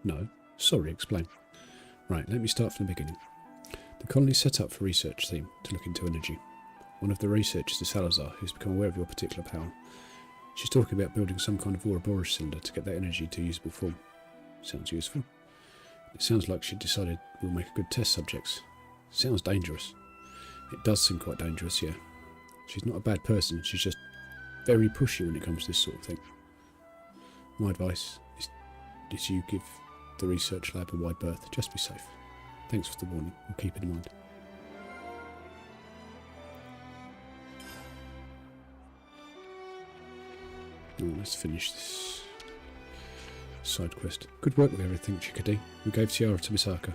No. Sorry, explain. Right, let me start from the beginning. The colony's set up for research team to look into energy. One of the researchers is Salazar, who's become aware of your particular power. She's talking about building some kind of Ouroboros cylinder to get that energy to usable form. Sounds useful. It sounds like she decided we'll make a good test subjects. Sounds dangerous. It does seem quite dangerous, yeah. She's not a bad person, she's just very pushy when it comes to this sort of thing. My advice is you give the research lab a wide berth. Just be safe. Thanks for the warning. We'll keep it in mind. Now, let's finish this side quest. Good work with everything, Chickadee. We gave Tiara to Misaka.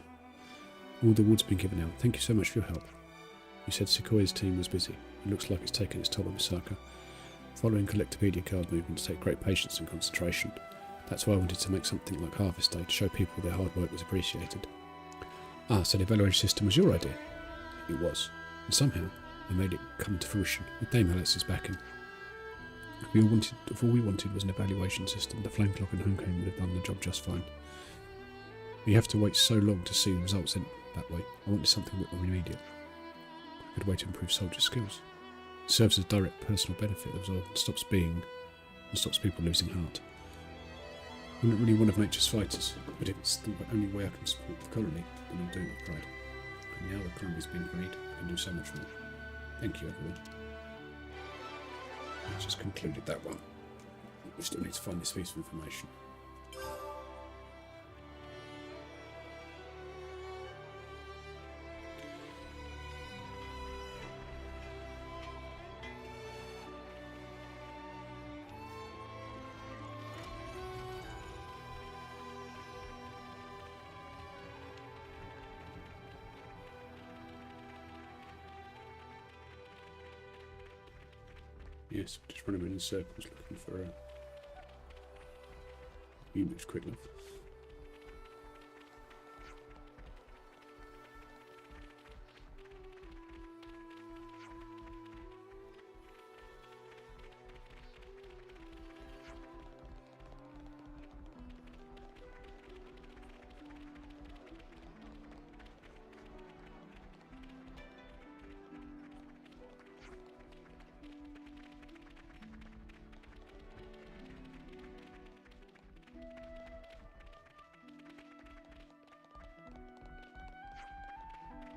All the wood's been given out. Thank you so much for your help. You said Sequoia's team was busy. It looks like it's taken its toll on Misaka. Following Collectopedia card movements take great patience and concentration. That's why I wanted to make something like Harvest Day to show people their hard work was appreciated. Ah, so the evaluation system was your idea? It was. And somehow, and made it come to fruition with Dame Alex's backing. If all we wanted was an evaluation system, the flame clock and homecoming would have done the job just fine. But you have to wait so long to see the results in that way. I wanted something a bit more immediate. A good way to improve soldier skills. It serves as direct personal benefit as well, and stops people losing heart. I'm not really one of nature's fighters, but if it's the only way I can support the colony, then I'll do it with pride. And now the colony's been freed, I can do so much more. Thank you, everyone. I just concluded that one. We still need to find this piece of information. Yes, just running around in circles looking for a huge quick love.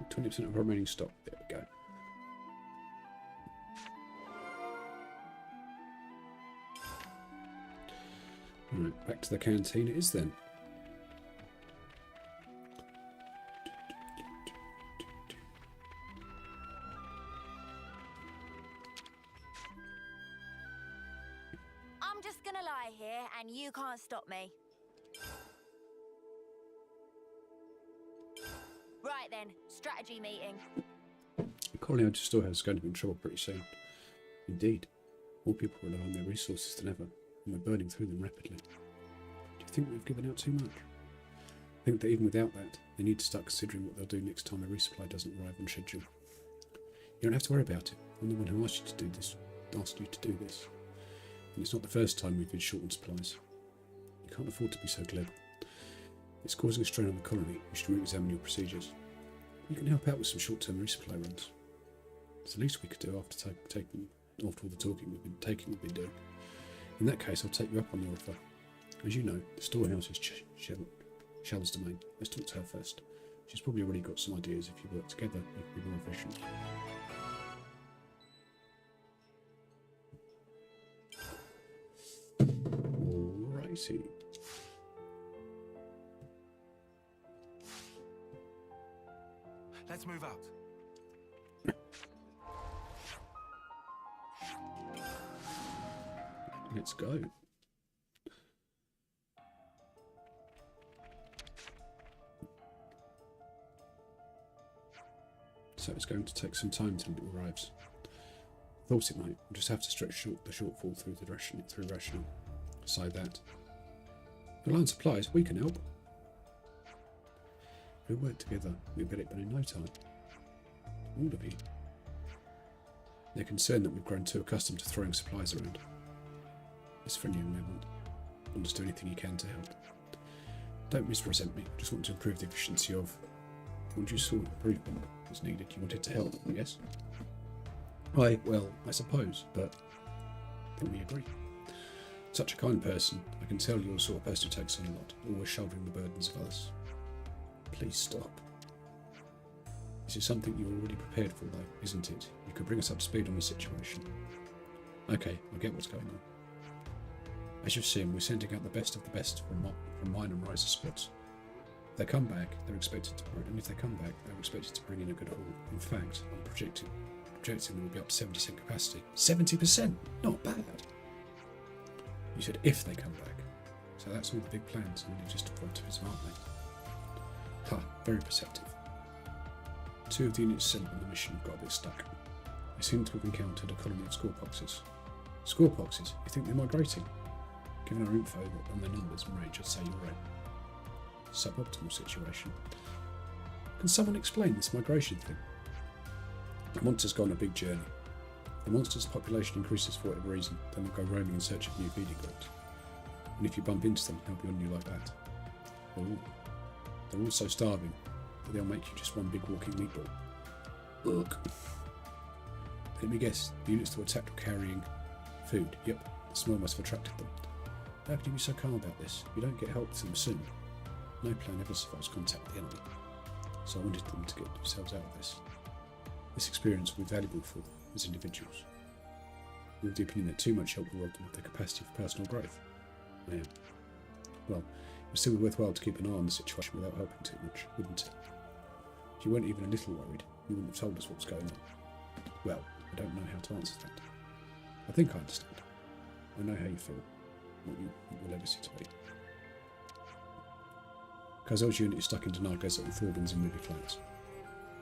.20% of our remaining stock. There we go. Alright, back to the canteen it is then. I'm just gonna lie here and you can't stop me. Right then, strategy meeting. The colony I just still has going to be in trouble pretty soon. Indeed, more people rely on their resources than ever, and we're burning through them rapidly. Do you think we've given out too much? I think that even without that, they need to start considering what they'll do next time a resupply doesn't arrive on schedule. You don't have to worry about it. I'm the one who asked you to do this. And it's not the first time we've been short on supplies. You can't afford to be so glib. It's causing a strain on the colony. You should re-examine your procedures. You can help out with some short-term resupply runs. It's the least we could do after all the talking we've been doing. In that case, I'll take you up on your offer. As you know, the storehouse is Shell's domain. Let's talk to her first. She's probably already got some ideas. If you work together, you can be more efficient. Alrighty. Let's move out. Let's go. So it's going to take some time till it arrives. Thought it might. We'll just have to stretch the shortfall through rationing. So that. The line supplies, we can help. If we work together, we'll get it done in no time. All of you. They're concerned that we've grown too accustomed to throwing supplies around. It's friendly and benevolent. Want to do anything you can to help. Don't misrepresent me. Just want to improve the efficiency of. Once you saw improvement was needed, you wanted to help, yes? Well, I suppose, but then we agree. Such a kind person, I can tell you're the sort of person who takes on a lot, always shouldering the burdens of others. Please stop. This is something you're already prepared for, though, isn't it? You could bring us up to speed on the situation. Okay, I get what's going on. As you've seen, we're sending out the best of the best from mine and riser squads. If they come back, they're expected to bring in a good haul. In fact, I'm projecting them will be up to 70% capacity. 70%? Not bad. You said if they come back. So that's all the big plans, and they just took optimism, aren't they? Ha, very perceptive. 2 of the units sent on the mission got a bit stuck. They seem to have encountered a colony of scorpoxes. Scorpoxes? You think they're migrating? Given our info on their numbers and range, I'd say you're right. Suboptimal situation. Can someone explain this migration thing? The monsters go on a big journey. If the monster's population increases for whatever reason, then they'll go roaming in search of new feeding grounds. And if you bump into them, they'll be on you like that. They're all so starving that they'll make you just one big walking meatball. Look. Let me guess, the units that were attacked were carrying food. Yep, the smell must have attracted them. How can you be so calm about this? If you don't get help to them soon, no plan ever survives contact with the enemy. So I wanted them to get themselves out of this. This experience will be valuable for them as individuals. You're of the opinion that too much help will rob them of their capacity for personal growth. I am. Well, it would still be worthwhile to keep an eye on the situation without helping too much, wouldn't it? If you weren't even a little worried, you wouldn't have told us what was going on. Well, I don't know how to answer that. I think I understand. I know how you feel, what you want your legacy to be. Kazel's unit is stuck in Dinar Desert and Thorbin's in movie flats.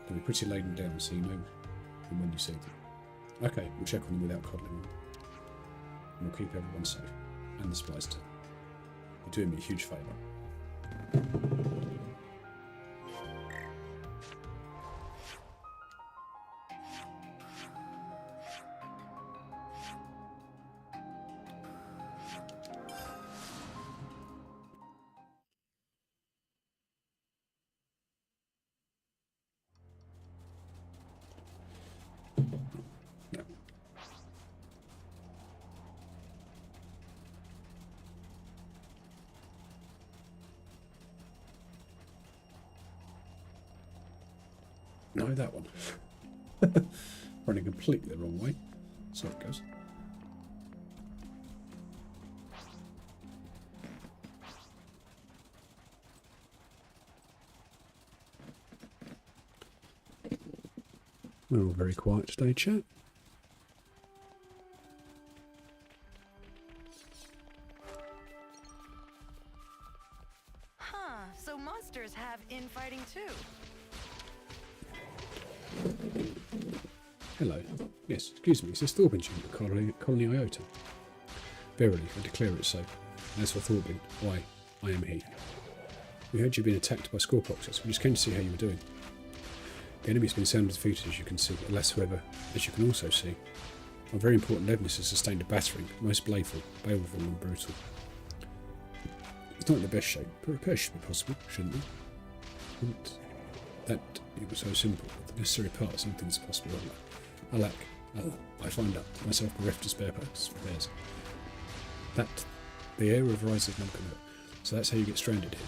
They'll be pretty laden down, so you know them when you see them. Okay, we'll check on them without coddling them. And we'll keep everyone safe. And the spies too. You're doing me a huge favour. No, that one. Running completely the wrong way. So it goes. We're all very quiet today, chat. Huh, so monsters have infighting too. Hello. Yes, excuse me, is this Thorbin's unit, Colony Iota? Verily, I declare it so. And as for Thorbin, why, I am he. We heard you'd been attacked by Scorpoxes. We just came to see how you were doing. The enemy's been soundly defeated, as you can see. Alas, however, as you can also see, our very important Levnis has sustained a battering, most baleful, baleful and brutal. It's not in the best shape, but repairs should be possible, shouldn't they? And that it was so simple. With the necessary parts, anything's possible. I find out myself bereft of spare parts, repairs. That the air of Rise of Numpano. So that's how you get stranded here.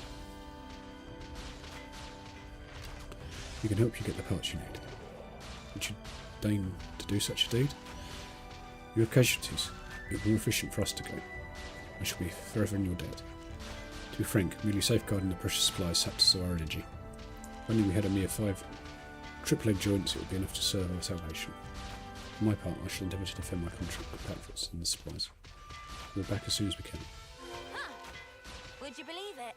We can help you get the parts you need. Would you deign to do such a deed? You have casualties. It would be more efficient for us to go. I shall be forever in your debt. To be frank, merely safeguarding the precious supplies sapped us of our energy. If only we had a mere 5 triple-egg joints, it would be enough to serve our salvation. For my part, I shall endeavour to defend my country with pamphlets and the supplies. We'll be back as soon as we can. Huh. Would you believe it?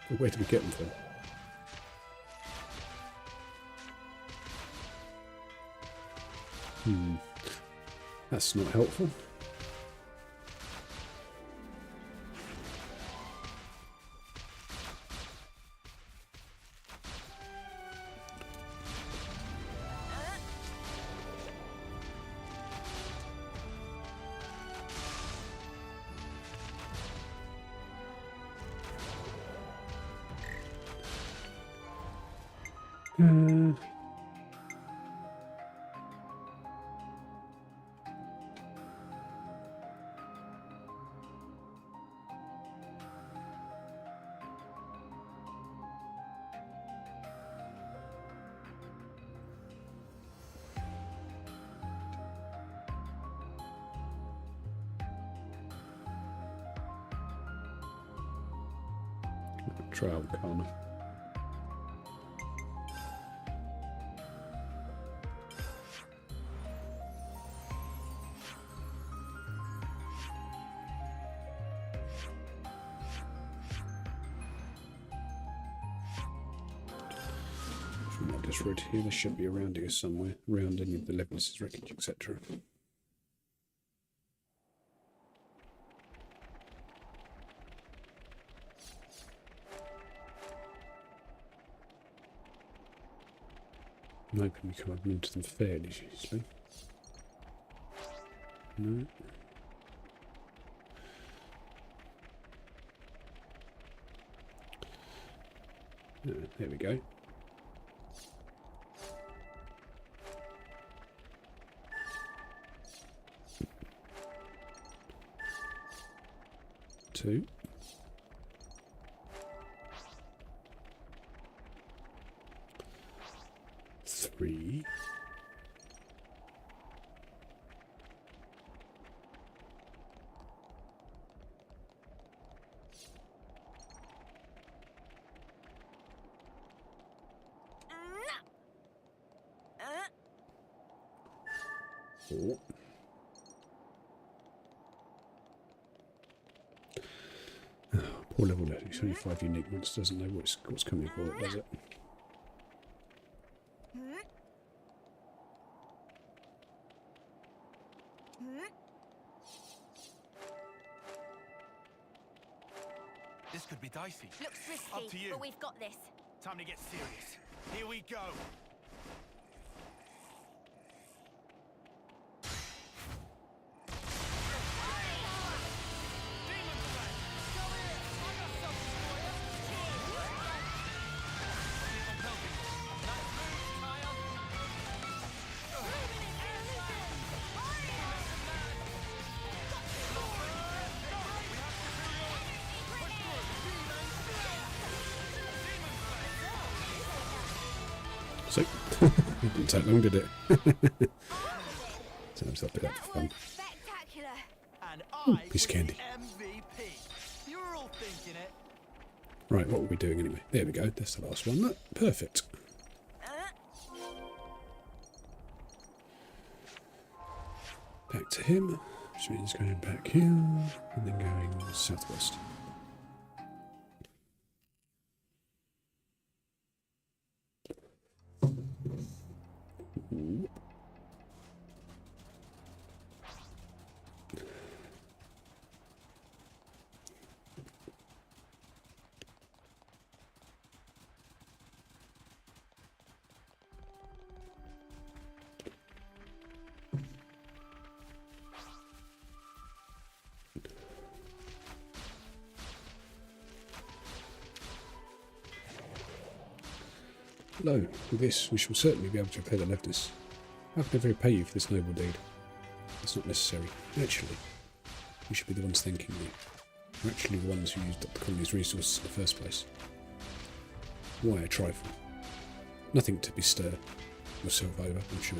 But where do we get them from? That's not helpful. Trial Karma. From what this road here, there should be around here somewhere, around any of the Levin's wreckage, etc. I'm hoping we can run into them fairly easily. No. There we go. Two. Three. Four. Oh, poor level letter. It's only 5 unique monsters. Doesn't know what's coming for it, does it? This could be dicey. Looks risky, Up to you. but we've got this. Time to get serious. Here we go. So, it didn't take long, did it? Sounds like a bit of fun. Spectacular. And Ooh, I piece of candy. MVP. You're all thinking it. Right, what were we doing anyway? There we go. That's the last one. Look, perfect. Back to him, which means going back here and then going southwest. Ooh. Hello, with this we shall certainly be able to repay the Lefters. How can I ever repay you for this noble deed? That's not necessary. Actually, we should be the ones thanking you. We're actually the ones who used up the colony's resources in the first place. Why a trifle? Nothing to bestir yourself over, I'm sure.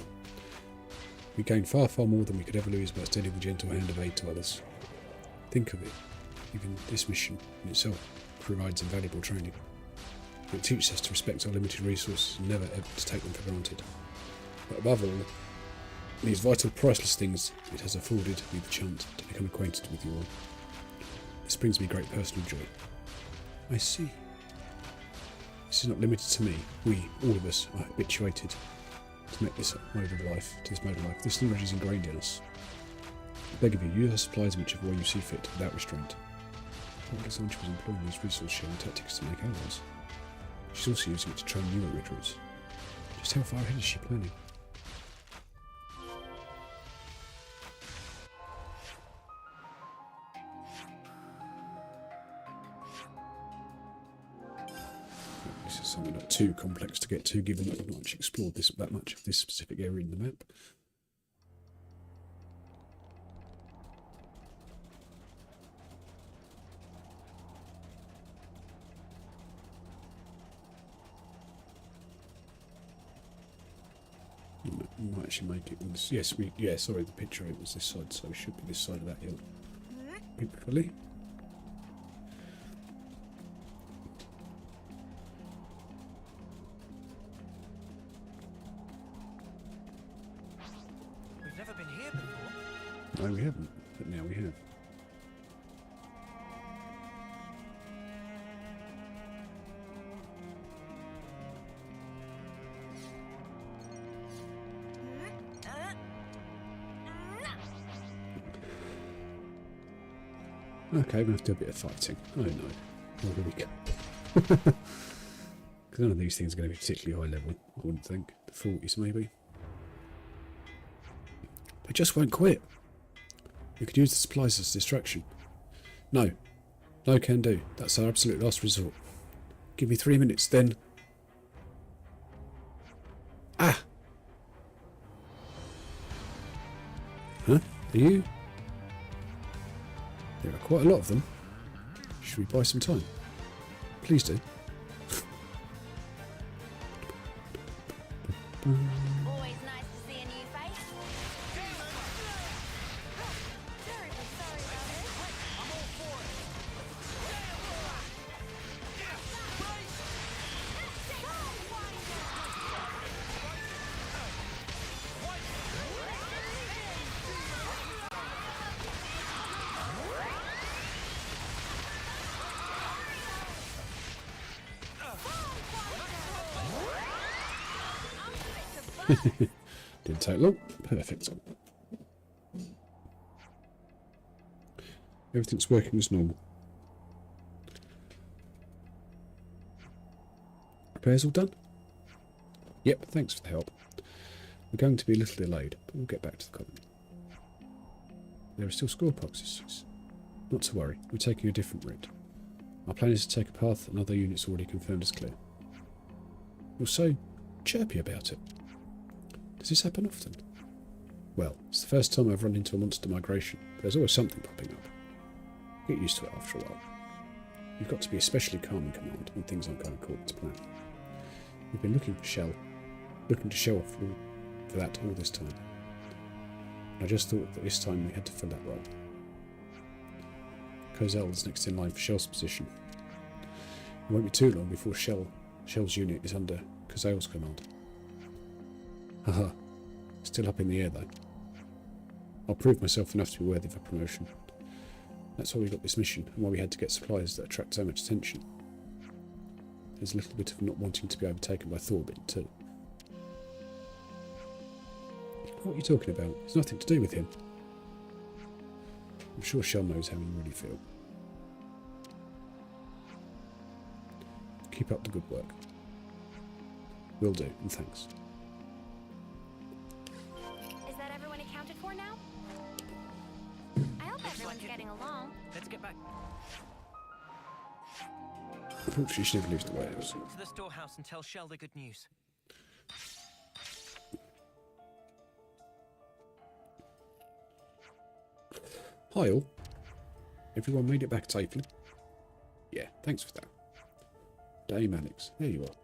We gained far, far more than we could ever lose by extending the gentle hand of aid to others. Think of it. Even this mission in itself provides invaluable training. It teaches us to respect our limited resources and never ever to take them for granted. But above all, these vital, priceless things, it has afforded me the chance to become acquainted with you all. This brings me great personal joy. I see. This is not limited to me. We, all of us, are habituated to make this mode of life, This knowledge is ingrained in us. I beg of you, use our supplies in whichever way you see fit, without restraint. Alexandria was employing these resource-sharing tactics to make allies. She's also using it to train newer recruits. Just how far ahead is she planning? This is something not too complex to get to, given that we've not actually explored that much of this specific area in the map. We might actually make it. Sorry, the picture it was this side, so it should be this side of that hill. Hopefully. We've never been here before. No, we haven't, but now we have. Okay, we have to do a bit of fighting. Oh no. Oh, here we go. Because none of these things are going to be particularly high level, I wouldn't think. The 40s maybe. They just won't quit. We could use the supplies as a distraction. No. No can do. That's our absolute last resort. Give me 3 minutes, then... Ah! Huh? Are you? There are quite a lot of them. Should we buy some time? Please do. Always nice to see a new face. Terribly sorry about this. I'm all for it. Didn't take long. Perfect. Everything's working as normal. Repairs all done? Yep, thanks for the help. We're going to be a little delayed, but we'll get back to the colony. There are still score boxes. Not to worry, we're taking a different route. Our plan is to take a path another unit's already confirmed as clear. You're so chirpy about it. Does this happen often? Well, it's the first time I've run into a monster migration, but there's always something popping up. Get used to it after a while. You've got to be especially calm in command when things aren't going according to plan. We've been looking to Shell for that all this time. I just thought that this time we had to fill that role. Kozel's next in line for Shell's position. It won't be too long before Shell's unit is under Kozel's command. Haha. Still up in the air though. I'll prove myself enough to be worthy of a promotion. That's why we got this mission, and why we had to get supplies that attract so much attention. There's a little bit of not wanting to be overtaken by Thorbit too. What are you talking about? It's nothing to do with him. I'm sure Shell knows how you really feel. Keep up the good work. Will do, and thanks. Is that everyone accounted for now? I hope everyone's getting along. Let's get back Unfortunately, she never leaves the warehouse. to the storehouse and tell Shell the good news. Hi all. Everyone made it back safely? Yeah, thanks for that. Dame Alex, there you are.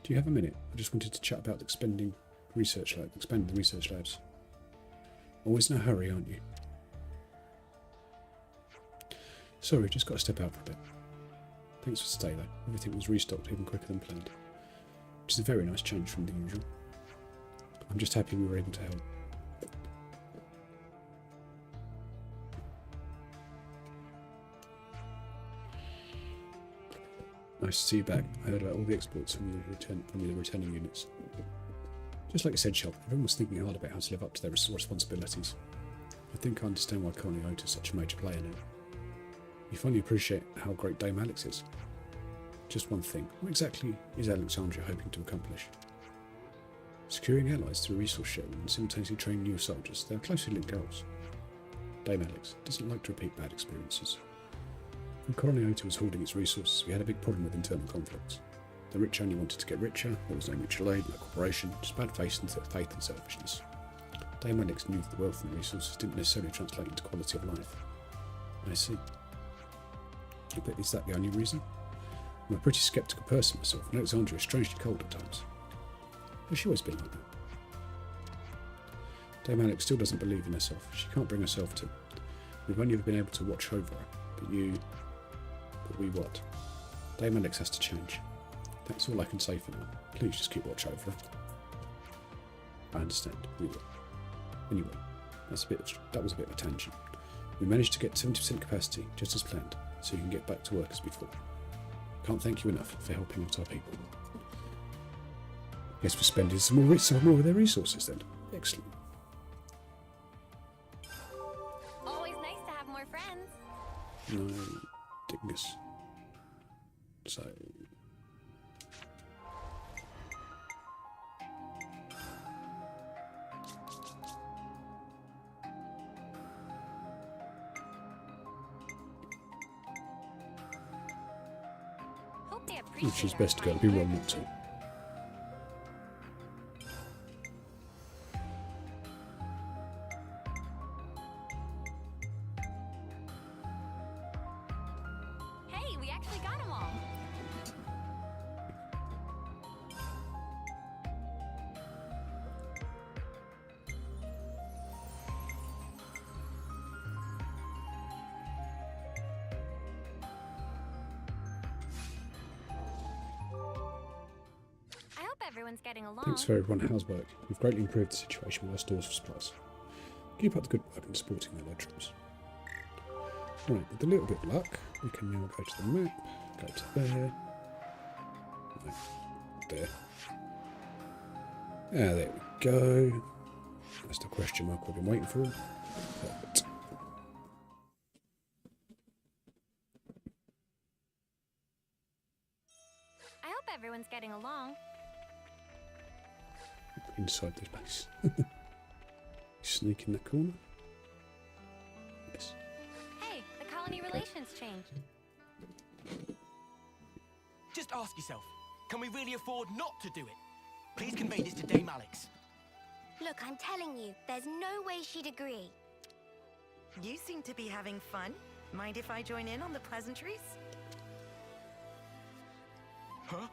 Do you have a minute? I just wanted to chat about expanding the research labs. Always in a hurry, aren't you? Sorry, just got to step out for a bit. Thanks for the stay though. Everything was restocked even quicker than planned. Which is a very nice change from the usual. I'm just happy we were able to help. Nice to see you back. I heard about all the exploits from the returning units. Just like I said, Shell, everyone was thinking hard about how to live up to their responsibilities. I think I understand why Aionios is such a major player now. You finally appreciate how great Dame Alex is. Just one thing, what exactly is Alexandria hoping to accomplish? Securing allies through resource sharing and simultaneously training new soldiers, they are closely linked goals. Dame Alex doesn't like to repeat bad experiences. When Aionios was hoarding its resources, we had a big problem with internal conflicts. The rich only wanted to get richer, there was no mutual aid, no cooperation, just bad faith and selfishness. Dame Alex knew that the wealth and resources didn't necessarily translate into quality of life. I see. But is that the only reason? I'm a pretty sceptical person myself, and Alexandria is strangely cold at times. Has she always been like that? Dame Alex still doesn't believe in herself. She can't bring herself to. We've only ever been able to watch over her, but we what? Dame Alex has to change. That's all I can say for now. Please just keep watch over her. I understand. We will. Anyway, that was a bit of a tangent. We managed to get 70% capacity, just as planned, so you can get back to work as before. Can't thank you enough for helping out our people. Guess we're spending some more of their resources then. Excellent. Always nice to have more friends. No, Dingus. So Hope they appreciate she's our best to go. kind Be wrong words. not to. Hey, we actually got them all. I hope everyone's getting along. Thanks for everyone at Housework. You've greatly improved the situation with our stores for supplies. Keep up the good work in supporting the allied troops. Right, with a little bit of luck, we can now go to the map, go to there, no, there. Ah, there we go. That's the question mark we've been waiting for. Perfect. I hope everyone's getting along. Inside this base. Sneak in the corner. Yes. Hey, the colony relations changed. Just ask yourself, can we really afford not to do it? Please convey this to Dame Alex. Look, I'm telling you, there's no way she'd agree. You seem to be having fun. Mind if I join in on the pleasantries? Huh?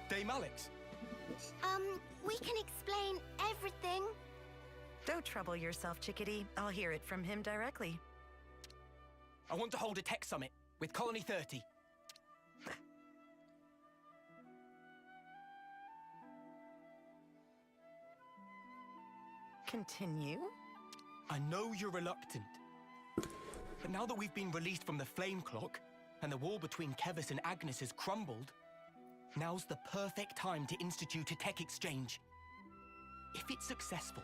Dame Alex? We can explain everything. Don't trouble yourself, chickadee. I'll hear it from him directly. I want to hold a tech summit with Colony 30. Continue. I know you're reluctant. But now that we've been released from the flame clock, and the wall between Kevis and Agnes has crumbled, now's the perfect time to institute a tech exchange. If it's successful,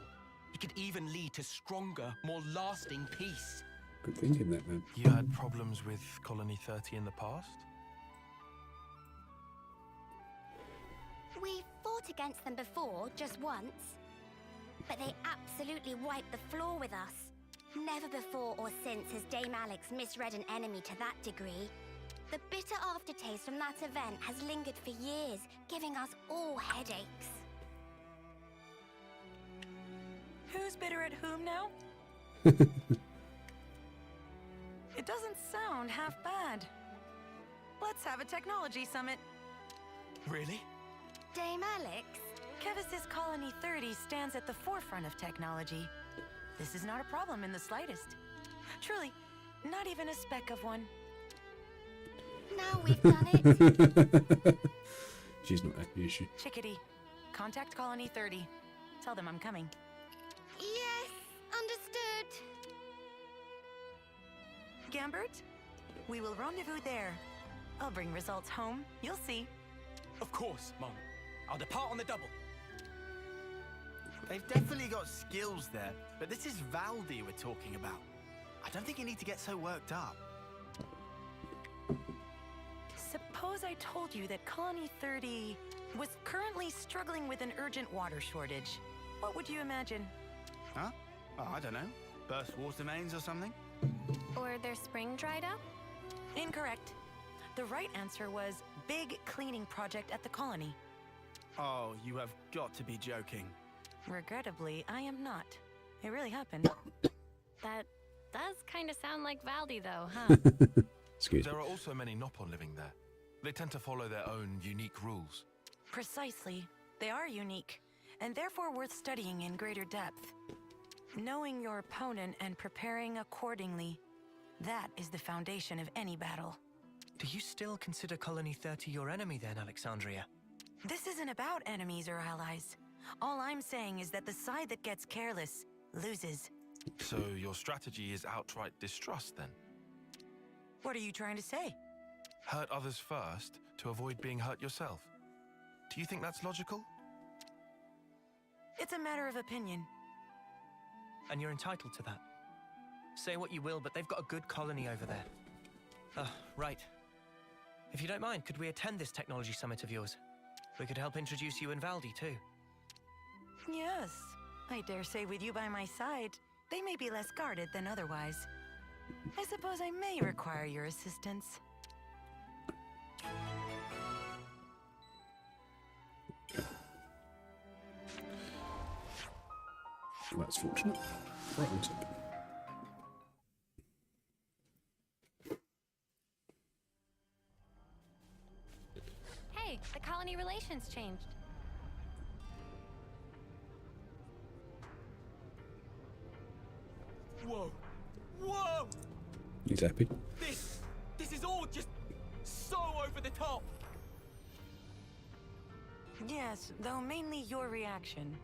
it could even lead to stronger, more lasting peace. Good thinking, that man. You had problems with Colony 30 in the past? We fought against them before, just once. But they absolutely wiped the floor with us. Never before or since has Dame Alex misread an enemy to that degree. The bitter aftertaste from that event has lingered for years, giving us all headaches. Who's bitter at whom now? It doesn't sound half bad. Let's have a technology summit. Really? Dame Alex? Kevis's Colony 30 stands at the forefront of technology. This is not a problem in the slightest. Truly, not even a speck of one. Now we've done it. She's not happy, is she? Chickadee, contact Colony 30. Tell them I'm coming. Yes, understood. Gambert, we will rendezvous there. I'll bring results home. You'll see. Of course, Mum. I'll depart on the double. They've definitely got skills there, but this is Valdi we're talking about. I don't think you need to get so worked up. Suppose I told you that Colony 30 was currently struggling with an urgent water shortage. What would you imagine? Huh? Oh, I don't know. Burst water mains or something? Or their spring dried up? Incorrect. The right answer was big cleaning project at the colony. Oh, you have got to be joking. Regrettably, I am not. It really happened. That does kind of sound like Valdi, though, huh? Excuse me. There are also many Nopon living there. They tend to follow their own unique rules. Precisely. They are unique, and therefore worth studying in greater depth. Knowing your opponent and preparing accordingly, that is the foundation of any battle. Do you still consider Colony 30 your enemy then, Alexandria? This isn't about enemies or allies. All I'm saying is that the side that gets careless loses. So your strategy is outright distrust then? What are you trying to say? Hurt others first to avoid being hurt yourself. Do you think that's logical? It's a matter of opinion. And you're entitled to that. Say what you will, but they've got a good colony over there. Right. If you don't mind, could we attend this technology summit of yours? We could help introduce you and Valdi, too. Yes. I dare say with you by my side, they may be less guarded than otherwise. I suppose I may require your assistance. Well, that's fortunate. Right on top. Hey, the colony relations changed. Whoa! Whoa! He's happy. This is all just so over the top. Yes, though mainly your reaction.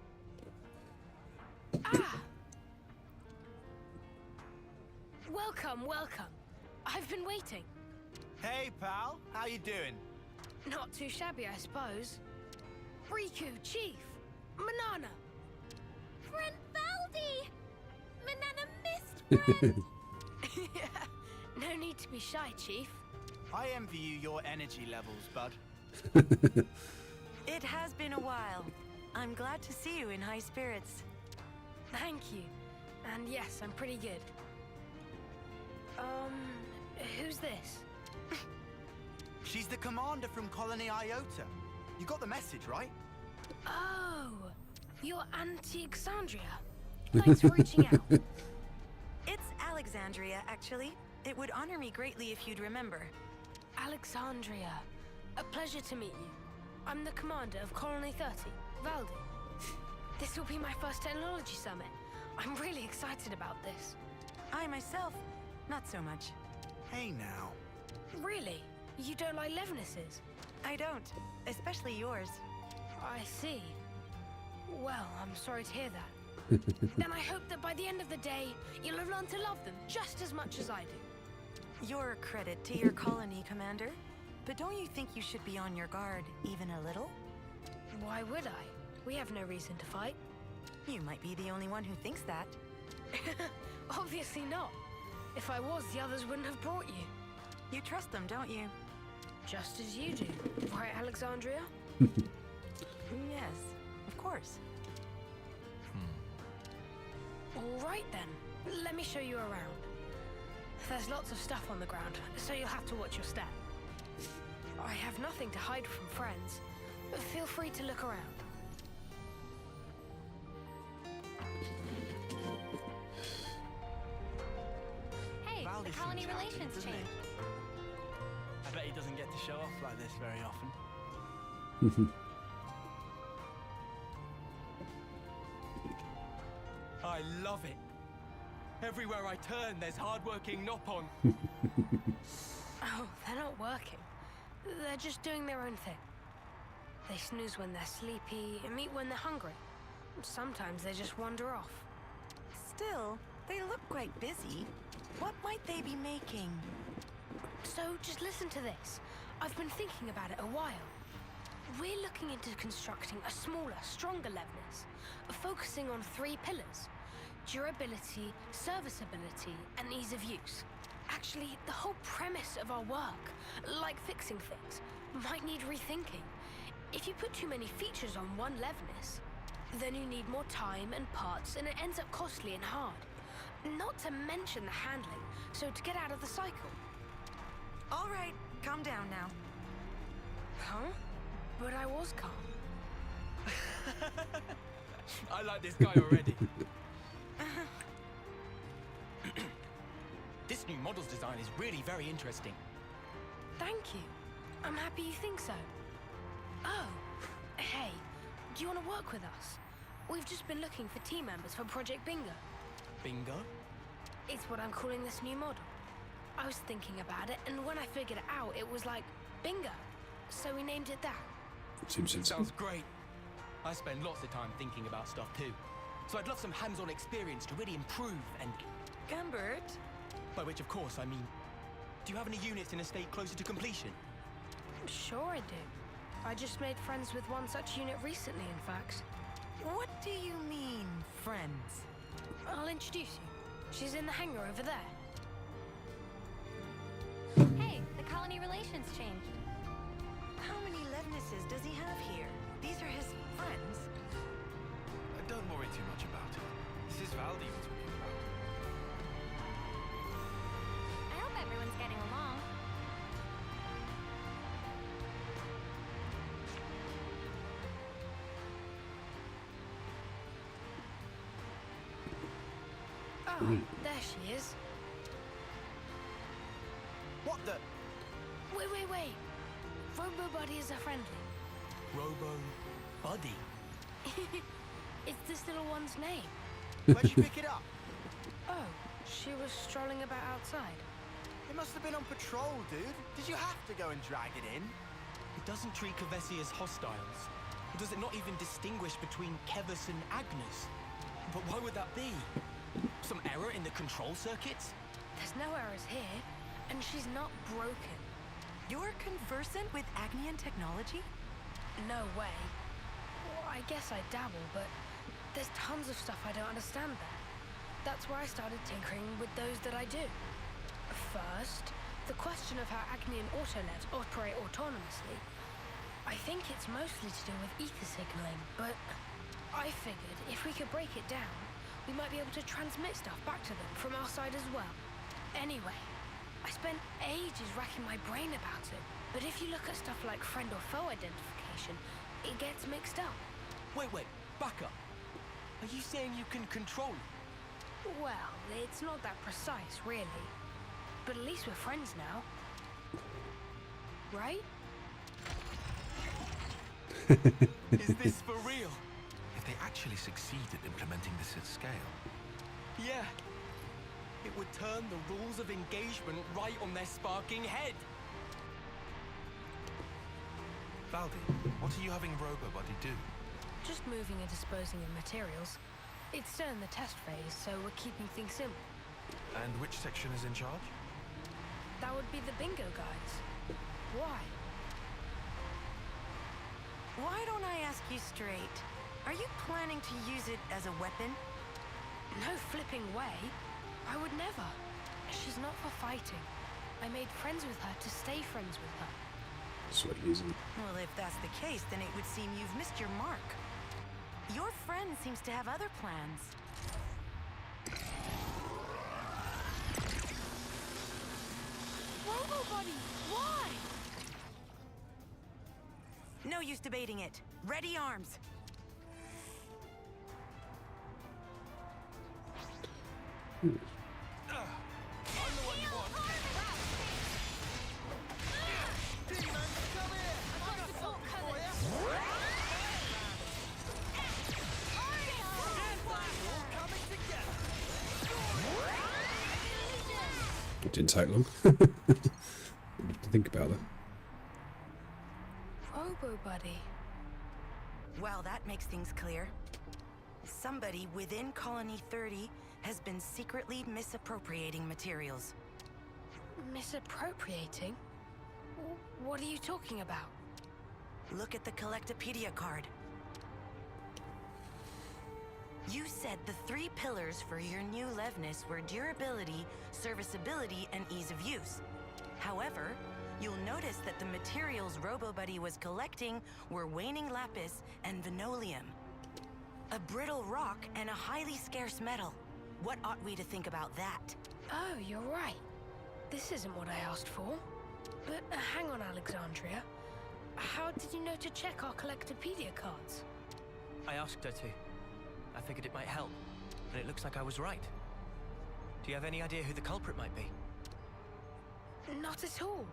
Ah! Welcome, welcome. I've been waiting. Hey, pal. How you doing? Not too shabby, I suppose. Riku, Chief, Manana. Friend Valdi! Manana missed friend! Yeah, no need to be shy, Chief. I envy you your energy levels, bud. It has been a while. I'm glad to see you in high spirits. Thank you. And yes, I'm pretty good. Who's this? She's the commander from Colony Iota. You got the message, right? Oh, you're Alexandria. Thanks for reaching out. It's Alexandria, actually. It would honor me greatly if you'd remember. Alexandria, a pleasure to meet you. I'm the commander of Colony 30, Valdi. This will be my first technology summit. I'm really excited about this. I myself, not so much. Hey now. Really? You don't like Levinuses? I don't, especially yours. I see. Well, I'm sorry to hear that. Then I hope that by the end of the day, you'll have learned to love them just as much as I do. You're a credit to your colony, Commander. But don't you think you should be on your guard even a little? Why would I? We have no reason to fight. You might be the only one who thinks that. Obviously not. If I was, the others wouldn't have brought you. You trust them, don't you? Just as you do. Right, Alexandria? Yes, of course. All right then. Let me show you around. There's lots of stuff on the ground, so you'll have to watch your step. I have nothing to hide from friends. Feel free to look around. Hey, Valdi the colony seems happy, relations doesn't he? changed. I bet he doesn't get to show off like this very often. I love it. Everywhere I turn, there's hardworking Nopon. Oh, they're not working. They're just doing their own thing. They snooze when they're sleepy and eat when they're hungry. Sometimes they just wander off. Still, they look quite busy. What might they be making? So just listen to this. I've been thinking about it a while. We're looking into constructing a smaller, stronger Levinas, focusing on 3 pillars: durability, serviceability, and ease of use. Actually, the whole premise of our work, like fixing things, might need rethinking. If you put too many features on one Levinas, then you need more time and parts, and it ends up costly and hard. Not to mention the handling, so to get out of the cycle. All right, calm down now. Huh? But I was calm. I like this guy already. This new model's design is really very interesting. Thank you. I'm happy you think so. Oh, hey, do you want to work with us? We've just been looking for team members for Project Bingo. Bingo? It's what I'm calling this new model. I was thinking about it, and when I figured it out, it was like, bingo. So we named it that. Seems sensible. Sounds great. I spend lots of time thinking about stuff too. So I'd love some hands-on experience to really improve and... Gumbert? By which, of course, I mean... Do you have any units in a state closer to completion? Sure I do. I just made friends with one such unit recently, in fact. What do you mean, friends? I'll introduce you. She's in the hangar over there. Hey, The colony relations changed. How many Levnesses does he have here? These are his friends. Don't worry too much about it. This is Valdi we're talking about. I hope everyone's getting along. Oh, there she is. What the? Wait. Robo Buddy is a friendly. Robo Buddy. It's this little one's name. Where'd you pick it up? Oh, she was strolling about outside. It must have been on patrol, dude. Did you have to go and drag it in? It doesn't treat Kevesi as hostiles. Does it not even distinguish between Kevis and Agnes? But why would that be? Some error in the control circuits? There's no errors here, and she's not broken. You're conversant with Agnian technology? No way. Well, I guess I dabble, but there's tons of stuff I don't understand there. That's where I started tinkering with those that I do. First, the question of how Agnian Autolet operate autonomously. I think it's mostly to do with ether signaling, but I figured if we could break it down, we might be able to transmit stuff back to them from our side as well. Anyway, I spent ages racking my brain about it, but if you look at stuff like friend or foe identification, it gets mixed up. Wait, back up. Are you saying you can control it? Well, it's not that precise, really. But at least we're friends now. Right? Is this for real? If they actually succeed at implementing this at scale, Yeah. It would turn the rules of engagement right on their sparking head. Valdi, what are you having RoboBuddy do? Just moving and disposing of materials. It's still in the test phase, so we're keeping things simple. And which section is in charge? That would be the bingo guides. Why? Why don't I ask you straight? Are you planning to use it as a weapon? No flipping way. I would never. She's not for fighting. I made friends with her to stay friends with her. Sweet, isn't it? Well, if that's the case, then it would seem you've missed your mark. Your friend seems to have other plans. Robo Buddy, why? No use debating it. Ready arms. It didn't take long. To think about that. Robo Buddy. Well, that makes things clear. Somebody within Colony 30 has been secretly misappropriating materials. Misappropriating? What are you talking about? Look at the Collectopedia card. You said the 3 pillars for your new Levnis were durability, serviceability, and ease of use. However, you'll notice that the materials RoboBuddy was collecting were waning lapis and venolium. A brittle rock and a highly scarce metal. What ought we to think about that? Oh, you're right. This isn't what I asked for. But hang on, Alexandria. How did you know to check our Collectopedia cards? I asked her to. I figured it might help, and it looks like I was right. Do you have any idea who the culprit might be? Not at all.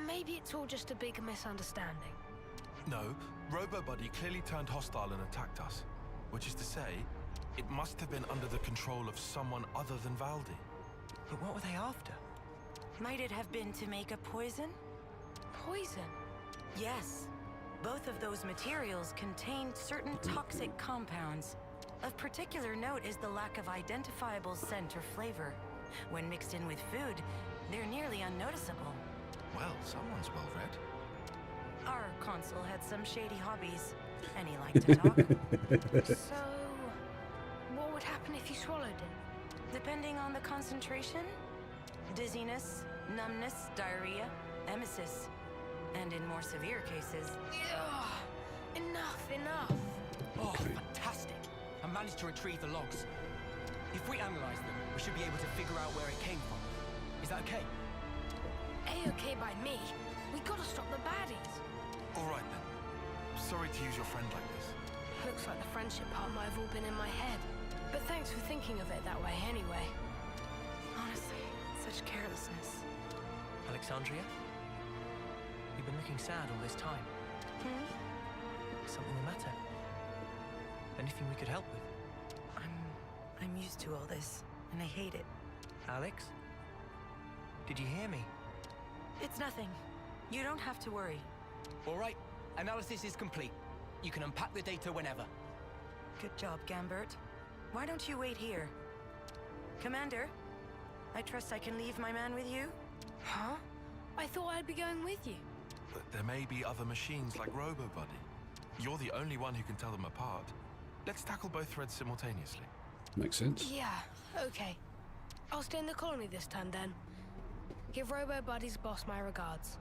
Maybe it's all just a big misunderstanding. No, RoboBuddy clearly turned hostile and attacked us. Which is to say, it must have been under the control of someone other than Valdi. But what were they after? Might it have been to make a poison? Poison? Yes. Both of those materials contained certain toxic compounds. Of particular note is the lack of identifiable scent or flavor. When mixed in with food, they're nearly unnoticeable. Well, someone's well read. Our consul had some shady hobbies, and he liked to talk. So, what would happen if you swallowed it? Depending on the concentration, dizziness, numbness, diarrhea, emesis, and in more severe cases... Ugh, enough. Oh, fantastic. I managed to retrieve the logs. If we analyze them, we should be able to figure out where it came from. Is that okay? A-okay by me. We gotta stop the baddies. All right then. Sorry to use your friend like this. Looks like the friendship part might have all been in my head. But thanks for thinking of it that way anyway. Honestly, such carelessness. Alexandria? You've been looking sad all this time. Something the matter? Anything we could help with? I'm used to all this, and I hate it. Alex? Did you hear me? It's nothing. You don't have to worry. All right, analysis is complete. You can unpack the data whenever. Good job, Gambert. Why don't you wait here? Commander, I trust I can leave my man with you? Huh? I thought I'd be going with you. But there may be other machines like RoboBuddy. You're the only one who can tell them apart. Let's tackle both threads simultaneously. Makes sense. Yeah, okay. I'll stay in the colony this time then. Give RoboBuddy's boss my regards.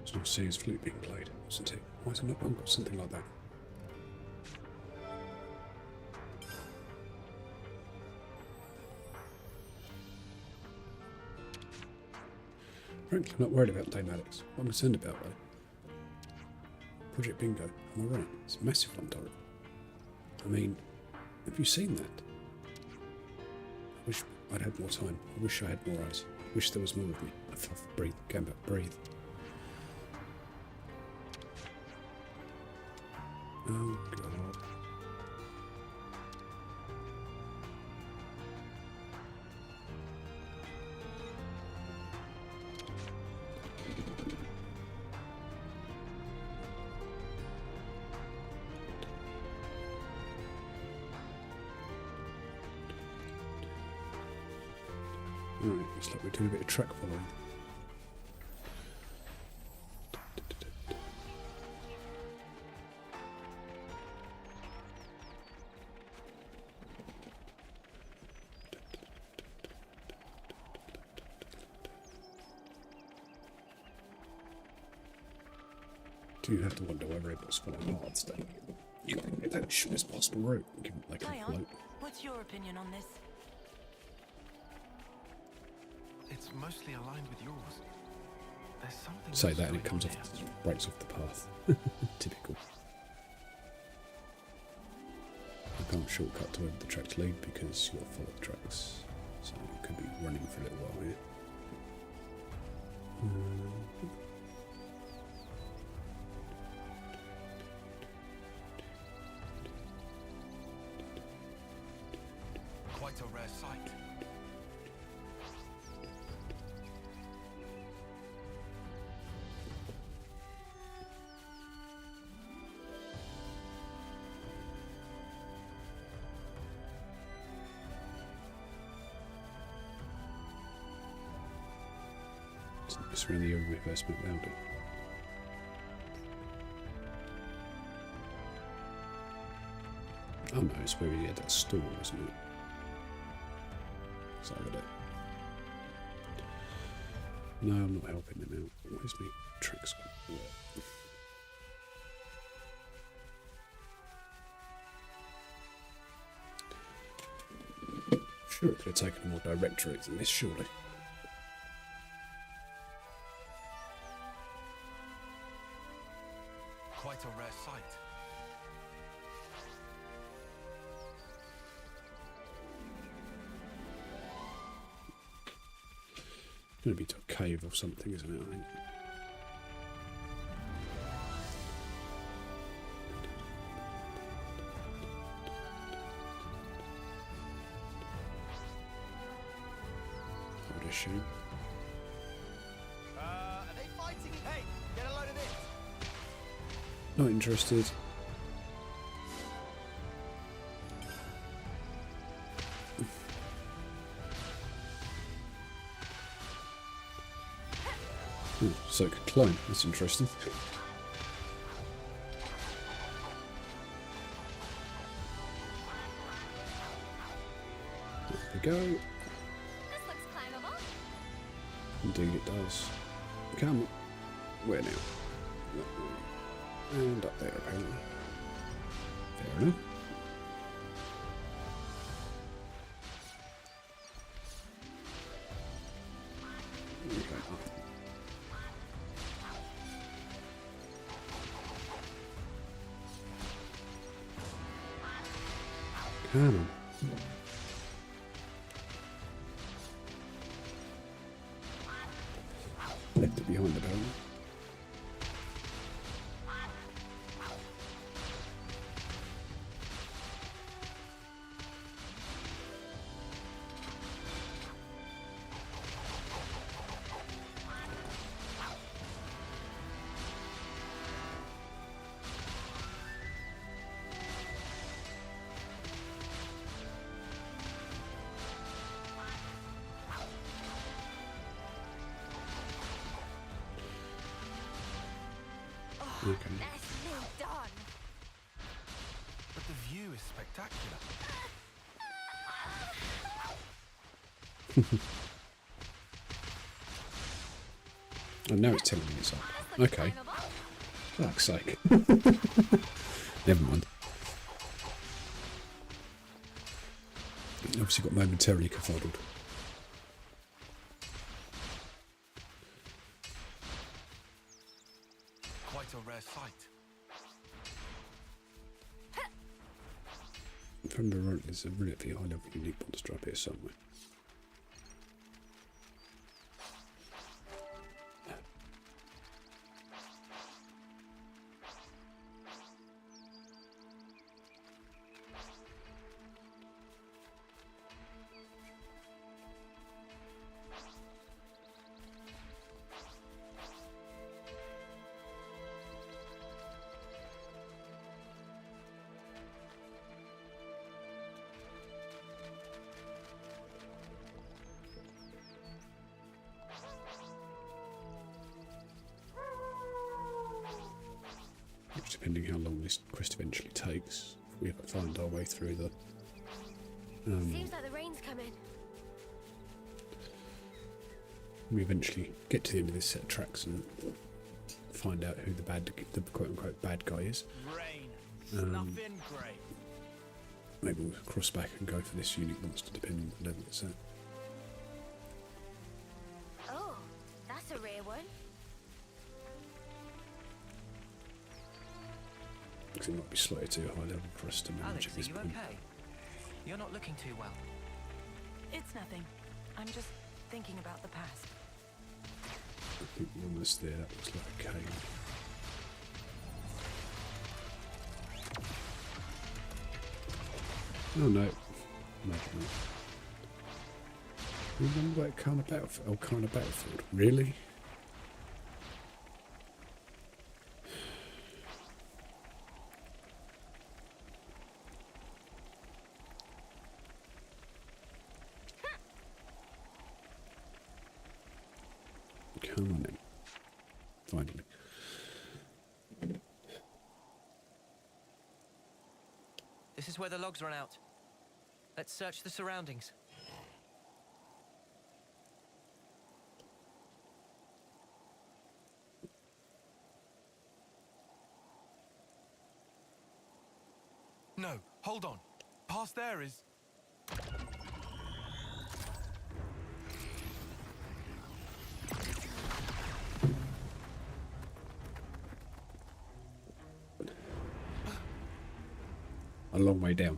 It's not Sears flute being played, isn't it? Why has not one got something like that? Frankly, I'm not worried about Dame Alex. What I'm concerned about, though, Project Bingo. Am I right? It's a massive one, Dorrit. I mean, have you seen that? I wish I'd had more time. I wish I had more eyes. I wish there was more of me. Breathe, Gambit, breathe. Oh, God. Alright, looks like we're doing a bit of track following. Do you have to wonder whether it was following paths then? You can get that shortest possible route and give it like a Zion, float. what's your opinion on this? It's mostly aligned with yours. There's something Say else that and it going comes on off, here. breaks off the path. Typical. I can't shortcut to where the tracks lead because you've got to follow the tracks. So you could be running for a little while here. Quite a rare sight. It's around the investment boundary. Oh no, it's where he had that stool, isn't it? It's over there. No, I'm not helping him out. Where's my tricks? Sure, it could have taken a more direct route than this, surely. Quite a rare sight. It's going to be to a cave or something, isn't it? I think. I would assume. Are they fighting? Hey, get a load of this. Not interested. so it could climb. That's interesting. There we go. This looks climbable. Indeed it does. Come. Where now? And up there apparently. Fair enough. Come on. Left it behind the barrel. Okay. Nicely done. But the view is spectacular. Oh, now it's 10 minutes up. Okay. Fuck's sake. Never mind. Obviously got momentarily confuddled. Quite a rare sight. From the right, there's a relatively high level unique monster up here somewhere. Depending how long this quest eventually takes, we have to find our way through the. Seems like the rain's coming. We eventually get to the end of this set of tracks and find out who the quote-unquote bad guy is. Rain. Nothing great. Maybe we'll cross back and go for this unique monster depending on the level it's at. Oh, that's a rare one. Because it might be slightly too high level for us to manage Alex, at are this you point. okay? You're not looking too well. It's nothing. I'm just thinking about the past. I think we're almost there. That looks like a cave. Oh no. No, no. Remember that kind of battlefield? Oh, kind of battlefield. Really? Come on in. Finally. This is where the logs run out. Let's search the surroundings. No, hold on. Past there is... A long way down.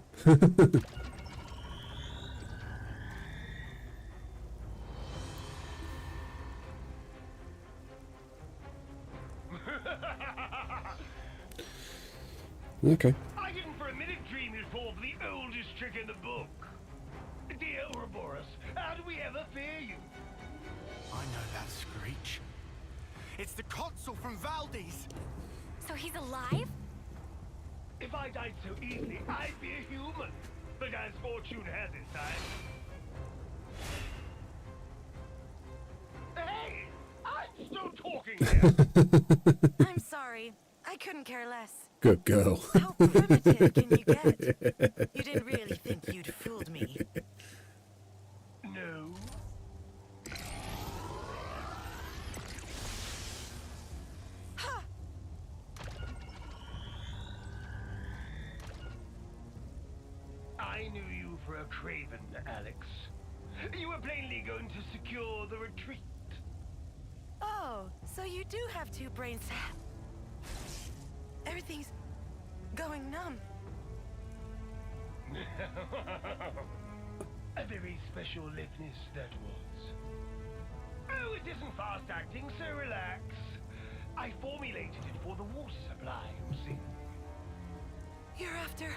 Okay. I didn't for a minute dream you'd fall for the oldest trick in the book. Dear Ouroboros, how do we ever fear you? I know that screech. It's the consul from Valdez. So he's alive? If I died so easily, I'd be a human. But as fortune has it, Hey! I'm still talking here? I'm sorry. I couldn't care less. Good girl. How primitive can you get? You didn't really think you'd fooled me. No. I knew you for a craven, Alex. You were plainly going to secure the retreat. Oh, so you do have two brains. Everything's going numb. A very special liveness that was. Oh, it isn't fast acting, so relax. I formulated it for the water supply, you see. You're after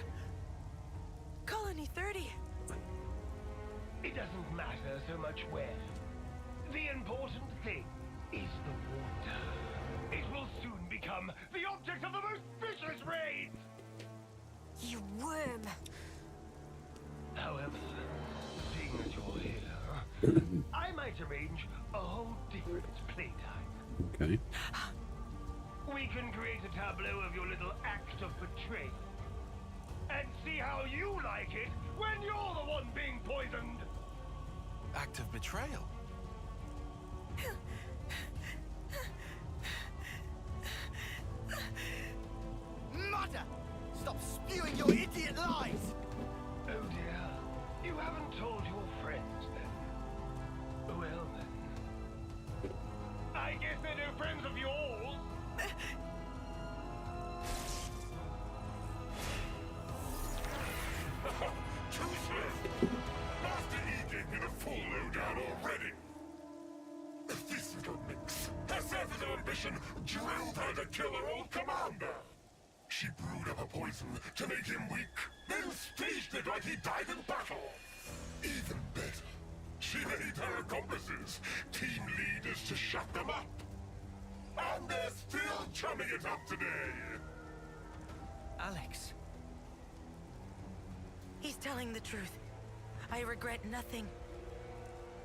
Colony 30. It doesn't matter so much where. The important thing is the water. It will soon become the object of the most vicious raids! You worm! However, seeing as you're here, I might arrange a whole different playtime. Okay. We can create a tableau of your little act of betrayal. And see how you like it when you're the one being poisoned! Act of betrayal? Mother! Stop spewing your idiot lies! Oh dear, you haven't told your friends then. Well then. I guess they're no friends of yours. Too slow! Master E gave me the full lowdown already! This little minx has set as an ambition drilled her to kill her old commander! She brewed up a poison to make him weak, then staged it like he died in battle! Even better, she made her accomplices team leaders to shut them up! And they're still chumming it up today! Alex. He's telling the truth. I regret nothing.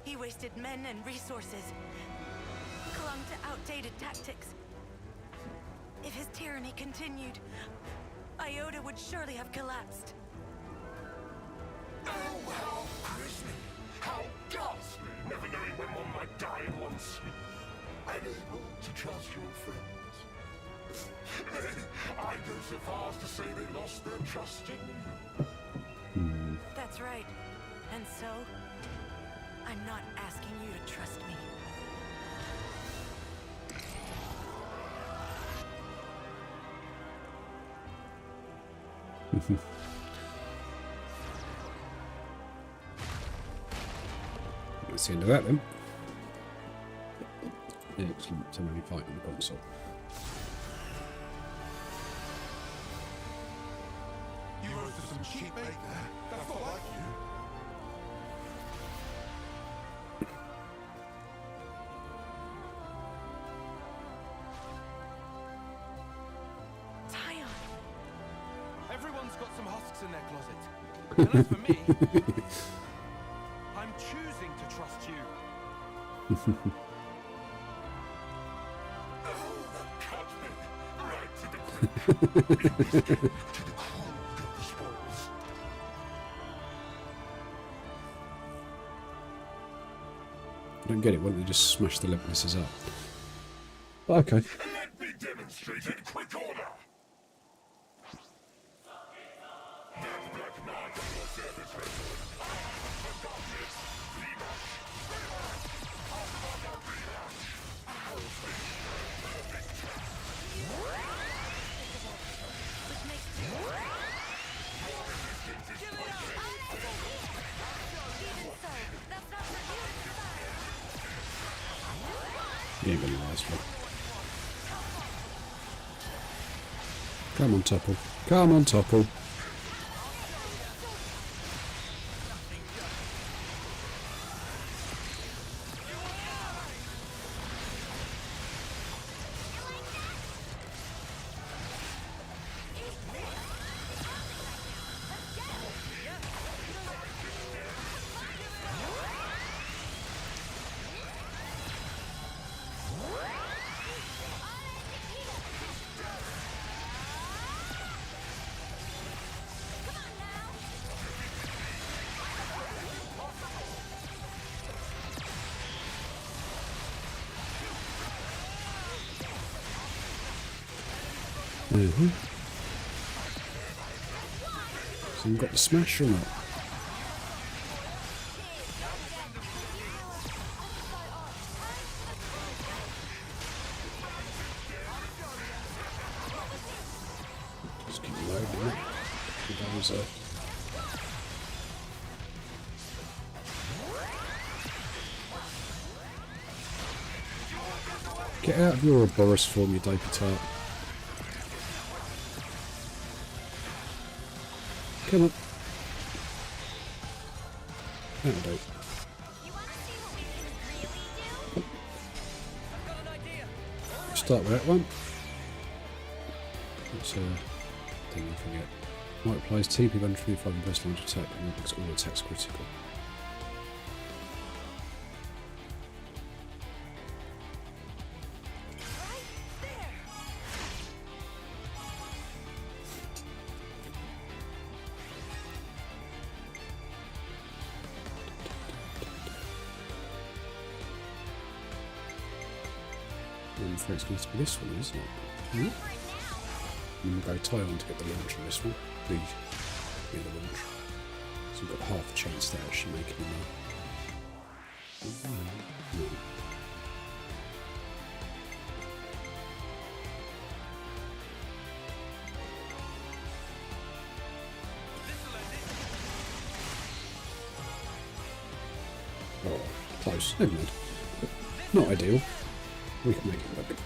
He wasted men and resources, clung to outdated tactics. If his tyranny continued, Iota would surely have collapsed. Oh, how grisly! How ghastly! Never knowing when one might die in one's sleep. Unable to trust your friends. Nay, I go so far as to say they lost their trust in you. That's right. And so, I'm not asking you to trust me. That's the end of that then. Excellent. So many fight on the console. You roasted some cheap bait there. That's not like you. Everyone's got some husks in their closet. And as for me, I'm choosing to trust you. Oh, cut me right to the quick. In this game, to the cruel get the spoils. I don't get it. Why don't they just smash the likenesses up? But okay. Let me demonstrate in quick order. That black mark on your service record. I forgot this. Rematch. Another rematch. I'll finish your perfect test. Which makes two. Your resistance is pointless. Even so, that's not what you decide. You ain't gonna last long. Come on, Topple. Come on, Topple. So you've got the smash or not? Just keep loading it. Those, get out of your Boris form, you dopey tart. Come on. That'll do. Start with that one. It's thing I forget. Might applies TP 125 in first line of attack and makes all attacks critical. I'm afraid it's going to be this one, isn't it? And we'll go tie on to get the launch on this one. The launch. So we've got half a chance there of actually making them no. Oh, close. Never mind. Not ideal. We can make it work.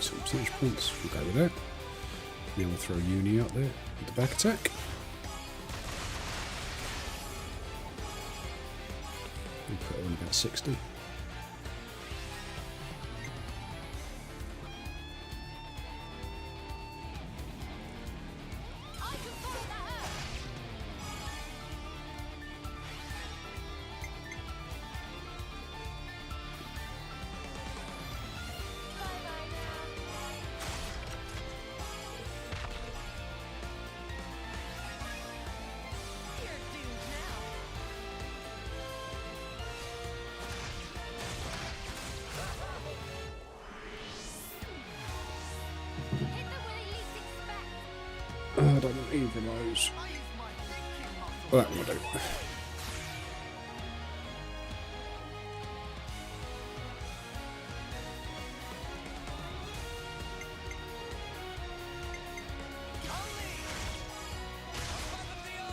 Some percentage points, we'll go with that. Now we'll throw Uni out there with the back attack. We'll put her on about 60. I don't want either of those. Well, that one will do.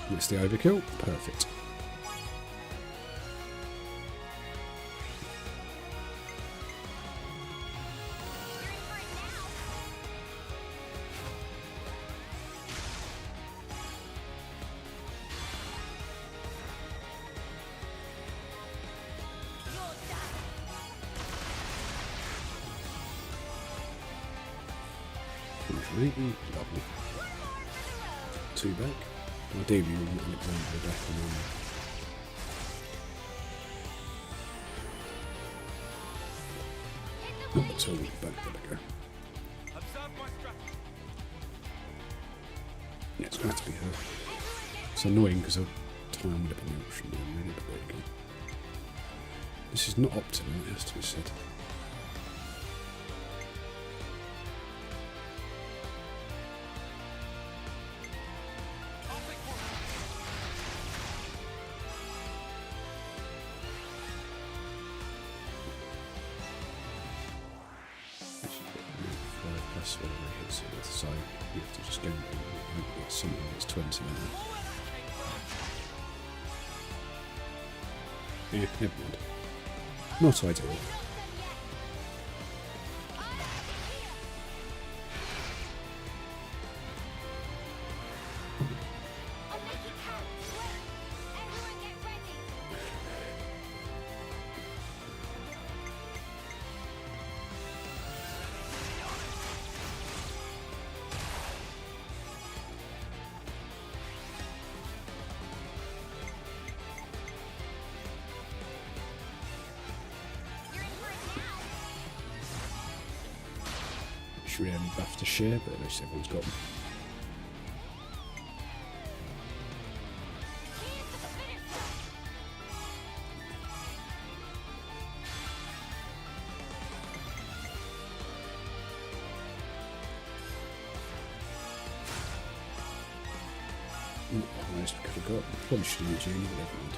That's the overkill. Perfect. Lovely. Two back. Ideally, we want Alexandria back on Not at all. Back. There we go. Yeah, it's going to have to be her. It's annoying because I'll tie on with an option there, really, but there we go. This is not optimal, it has to be said. That's whatever it hits it with, so you have to just go and get something that's 20 now. Yeah, never mind. Not ideal. Should we only buff to share, but at least everyone's got them. highest we could have got. Probably should have used uni, but never mind.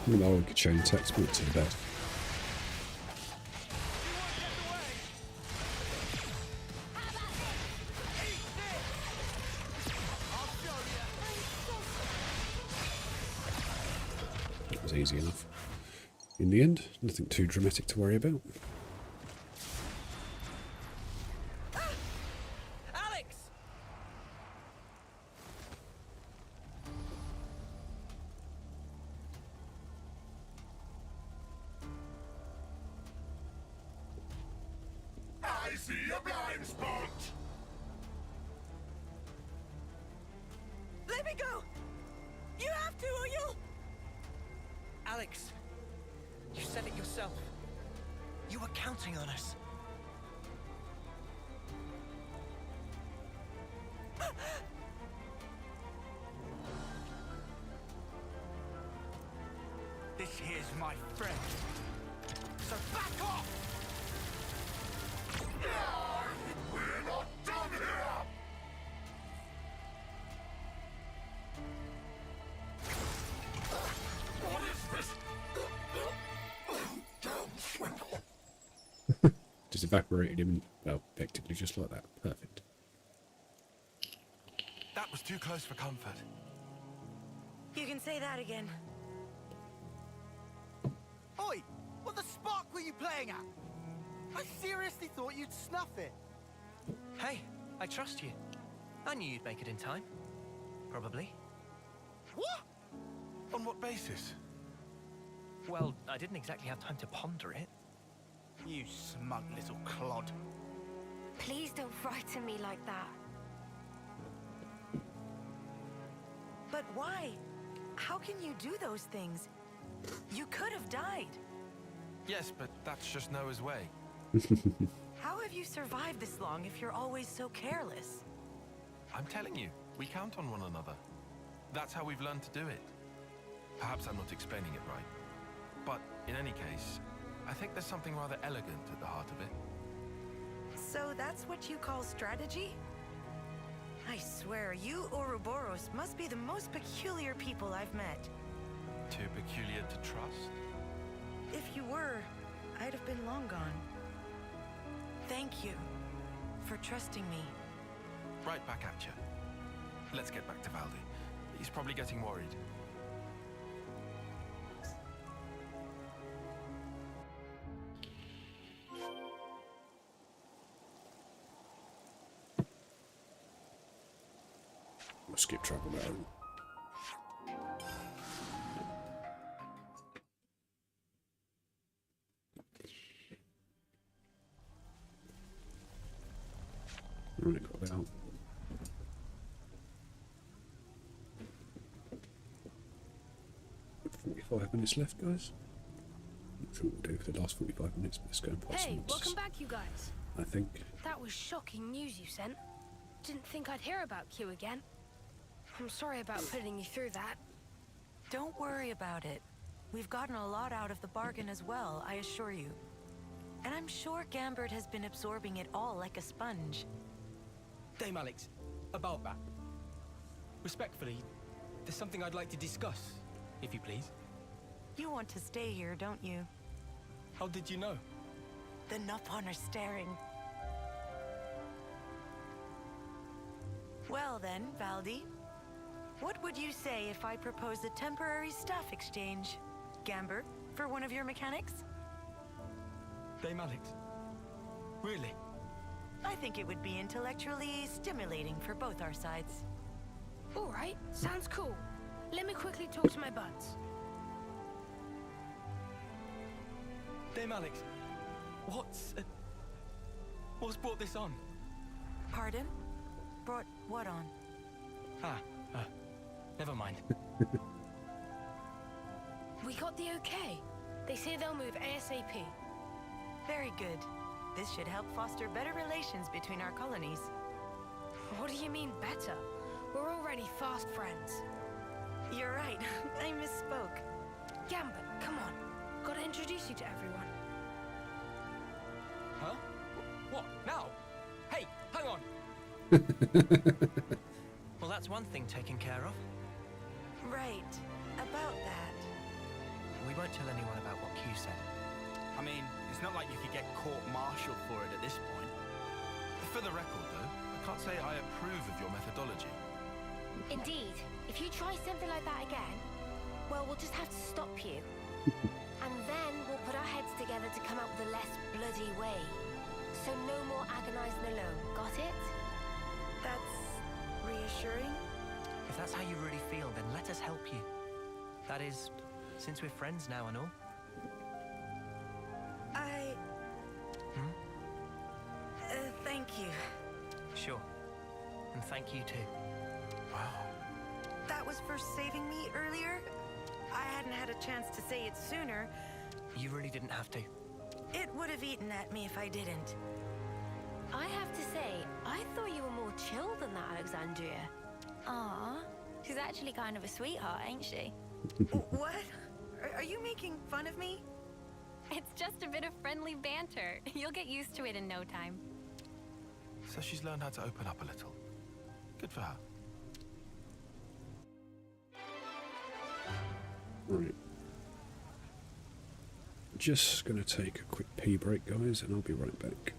I mean, I could chain attacks, but to the best. That was easy enough. In the end, nothing too dramatic to worry about. I see a blind spot! Let me go! You have to, or you'll... Alex, you said it yourself. You were counting on us. This here's my friend. So back off! We're not done here! What is this? Just evaporated him, well, effectively just like that. Perfect. That was too close for comfort. You can say that again. Oi! What the spark were you playing at? I seriously thought you'd snuff it. Hey, I trust you. I knew you'd make it in time. Probably. What? On what basis? Well, I didn't exactly have time to ponder it. You smug little clod. Please don't frighten me like that. But why? How can you do those things? You could have died. Yes, but that's just Noah's way. How have you survived this long if you're always so careless? I'm telling you, we count on one another. That's how we've learned to do it. Perhaps I'm not explaining it right. But in any case, I think there's something rather elegant at the heart of it. So that's what you call strategy? I swear, you Ouroboros must be the most peculiar people I've met. Too peculiar to trust? If you were, I'd have been long gone. Thank you for trusting me. Right back at you. Let's get back to Valdi. He's probably getting worried. We'll skip trouble now. Right, got that out. .45 minutes left, guys. Not sure what we'll do for the last 45 minutes, but let's go and put Hey, some welcome back, you guys. I think. That was shocking news you sent. Didn't think I'd hear about Q again. I'm sorry about putting you through that. Don't worry about it. We've gotten a lot out of the bargain as well, I assure you. And I'm sure Gambert has been absorbing it all like a sponge. Dame Alex, about that. Respectfully, there's something I'd like to discuss, if you please. You want to stay here, don't you? How did you know? The Nopon are staring. Well then, Valdi. What would you say if I proposed a temporary staff exchange? Gambert, for one of your mechanics? Dame Alex, really? I think it would be intellectually stimulating for both our sides. All right, sounds cool. Let me quickly talk to my buds. Dame Alex, what's brought this on? Pardon? Brought what on? Never mind. We got the okay. They say they'll move ASAP. Very good. This should help foster better relations between our colonies. What do you mean better? We're already fast friends. You're right. I misspoke. Gambit, come on. Gotta introduce you to everyone. Huh? What? Now? Hey, hang on! Well, that's one thing taken care of. Right. About that. We won't tell anyone about what Q said. I mean, it's not like you could get court-martialed for it at this point. For the record, though, I can't say I approve of your methodology. Indeed, if you try something like that again, well, we'll just have to stop you. And then we'll put our heads together to come up with a less bloody way. So no more agonizing alone, got it? That's reassuring. If that's how you really feel, then let us help you. That is, since we're friends now and all. Thank you. Sure. And thank you too. Wow. That was for saving me earlier? I hadn't had a chance to say it sooner. You really didn't have to. It would have eaten at me if I didn't. I have to say, I thought you were more chill than that, Alexandria. Aw, she's actually kind of a sweetheart, ain't she? What? Are you making fun of me? It's just a bit of friendly banter. You'll get used to it in no time. So she's learned how to open up a little. Good for her. Right. Just gonna take a quick pee break, guys, and I'll be right back.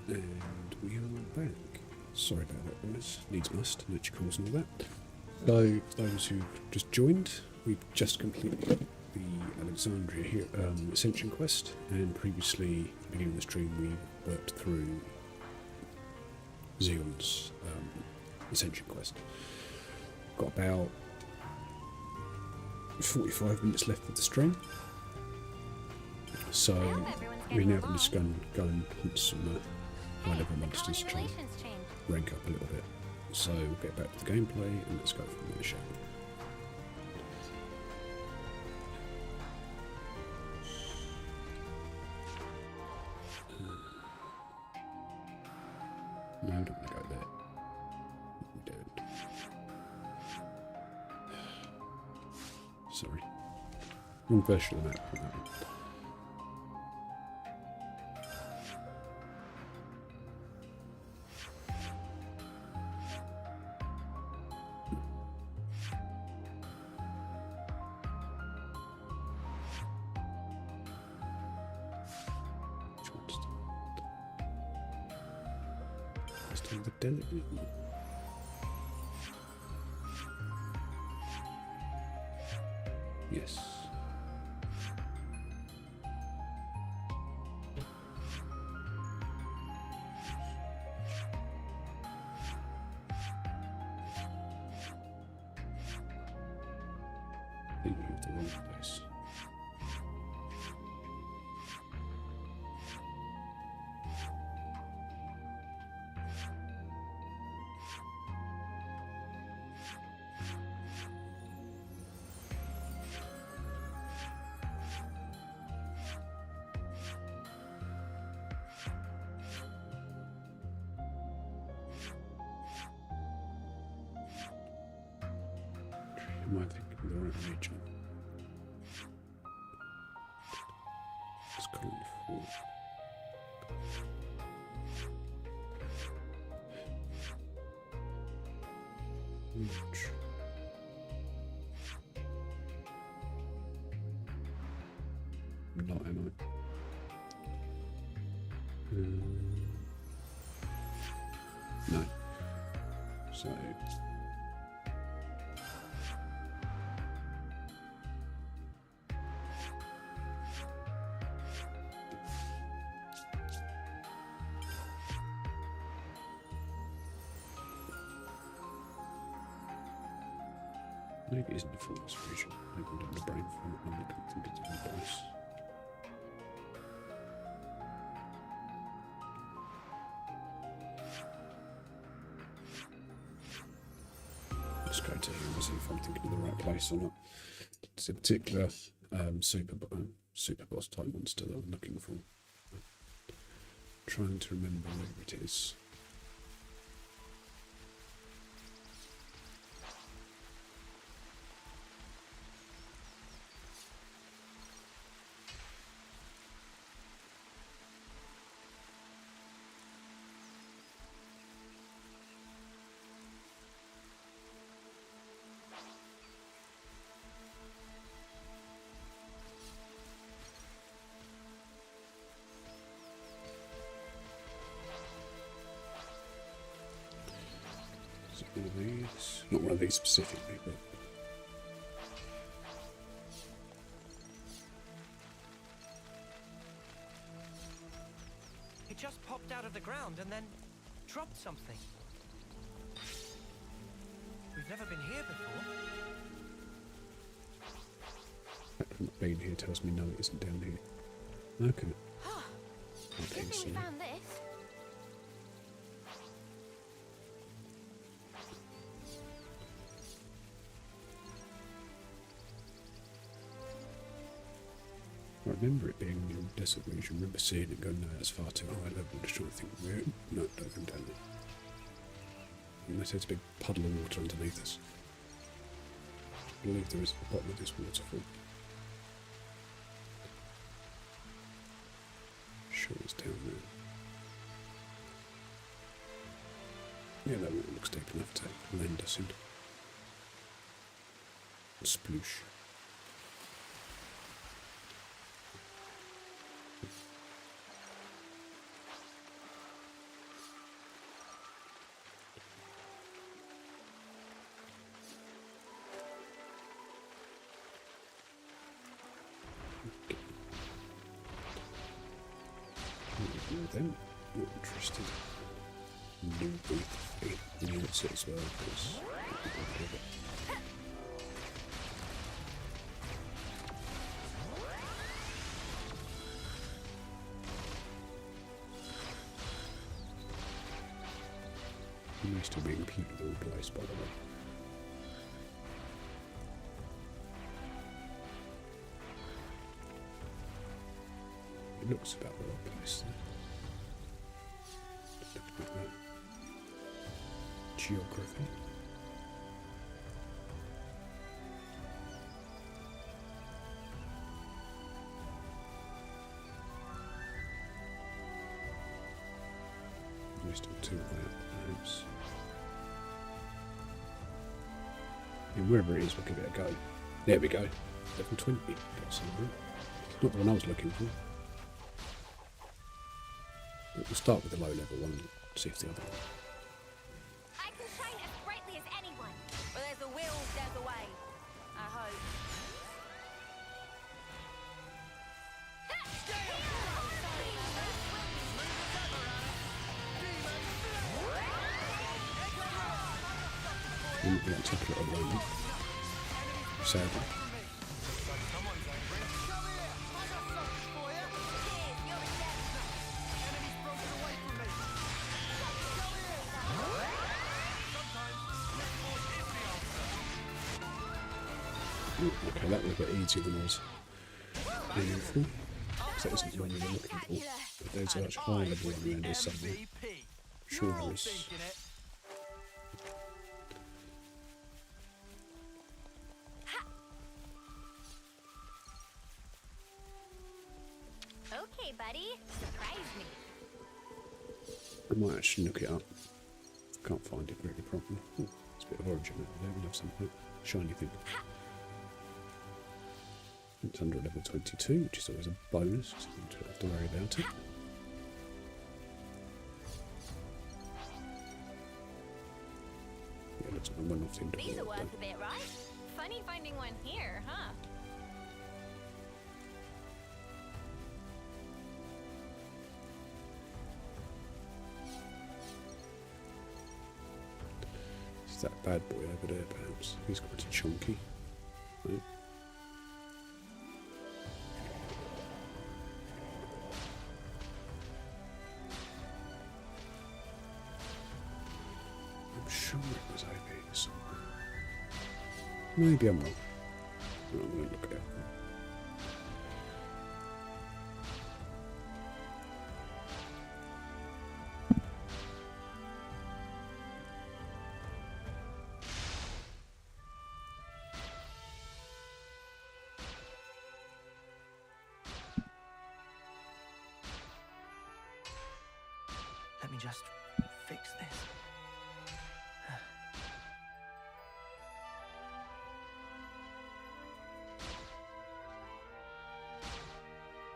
And we are back. Sorry about that, guys. Needs must, nature calls and all that. So, for those who just joined, we've just completed the Alexandria here, Ascension quest, and previously, at the beginning of the stream, we worked through Zeon's Ascension quest. Got about 45 minutes left of the stream, so we're now going to go and hunt some high-level monsters to try and rank up a little bit. So we'll get back to the gameplay and let's go from there, shall we? No, I don't want to go there. We don't. Sorry. Wrong version of the map. The delegate. Yes. Thinking of the wrong place. Am I thinking of the right region? It's colony 4. Ouch. Not, am I? No. So... Maybe it isn't a full restoration. Maybe I'm doing the brain for it. I don't think it's very nice. Let's go to here and see if I'm thinking of the right place or not. It's a particular super boss type monster that I'm looking for. Trying to remember where it is. One of these, not one of these specifically, but it just popped out of the ground and then dropped something. We've never been here before. the fact of not being here tells me no, it isn't down here. Okay. Good thing we found this. I remember it being in the desert region. I remember seeing it going, no, that's far too high level. Just trying to think, where? No, don't go down there. Unless there's a big puddle of water underneath us. I believe there is at the bottom of this waterfall. Sure it's down there. Yeah, that one looks deep enough to land us in. Sploosh. with them. Not interested. Maybe. And you sit as well, because... You may still be completely the wrong place, by the way. It looks about the right place then. Looking at the geography. We're still too high up, perhaps. And wherever it is, we'll give it a go. There we go. Level 20. Got somewhere. Not the one I was looking for. We'll start with the low level one and see if the other one. I can shine as brightly as anyone. Where there's a will, there's a way. I hope. I'm not going to take it at the moment. Sadly. Okay, that was a bit easier than I was aiming for. Because that isn't the one you were looking for. But there's a much higher level one around here somewhere. Sure there is. Okay, buddy. Surprise me. I might actually look it up. Can't find it really properly. Ooh, it's a bit of origin over there. We'll have something. Shiny thing. It's under level 22, which is always a bonus, so you don't have to worry about it. Yeah, let's run off into These the are water. worth a bit, right? Funny finding one here, huh? It's that bad boy over there, perhaps. He's quite chunky. Right? I'm sure it was over here somewhere. Maybe I'm wrong. I'm going to look it up. Let me just fix this.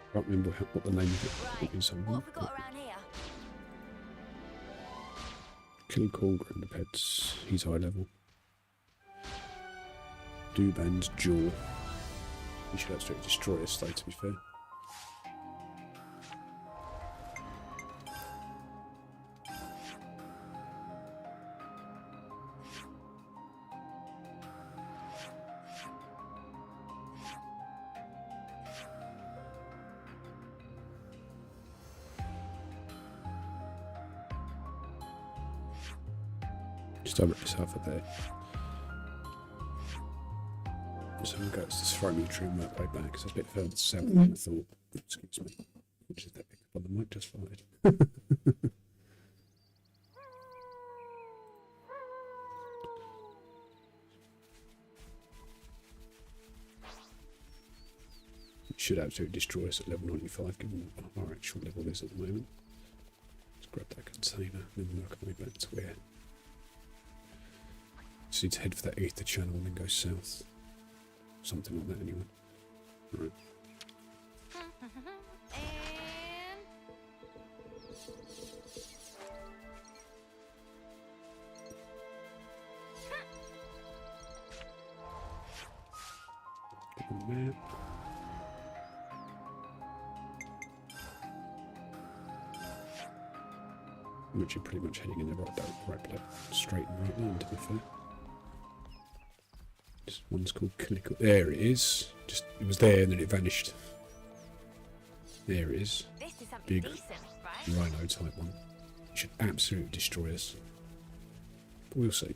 I can't remember what the name of it Right. is. What have we got around here? Kill Corgrim, the pets. He's high level. Duban's jaw. He should absolutely destroy us, though, to be fair. Just directly south of there. So we'll go to this throwing tree and work way back, because it's a bit further south than I thought. Excuse me. Which is that pick up on the mic just fired. It should absolutely destroy us at level 95, given what our actual level is at the moment. Let's grab that container and then work our way back to where. Just need to head for that ether channel and then go south. Something like that anyway. Right. Get the map. I'm actually pretty much heading in the straight and right line, to be fair. This one's called Clinical. There it is. Just it was there and then it vanished. There it is. Big rhino type one. It should absolutely destroy us. But we'll see.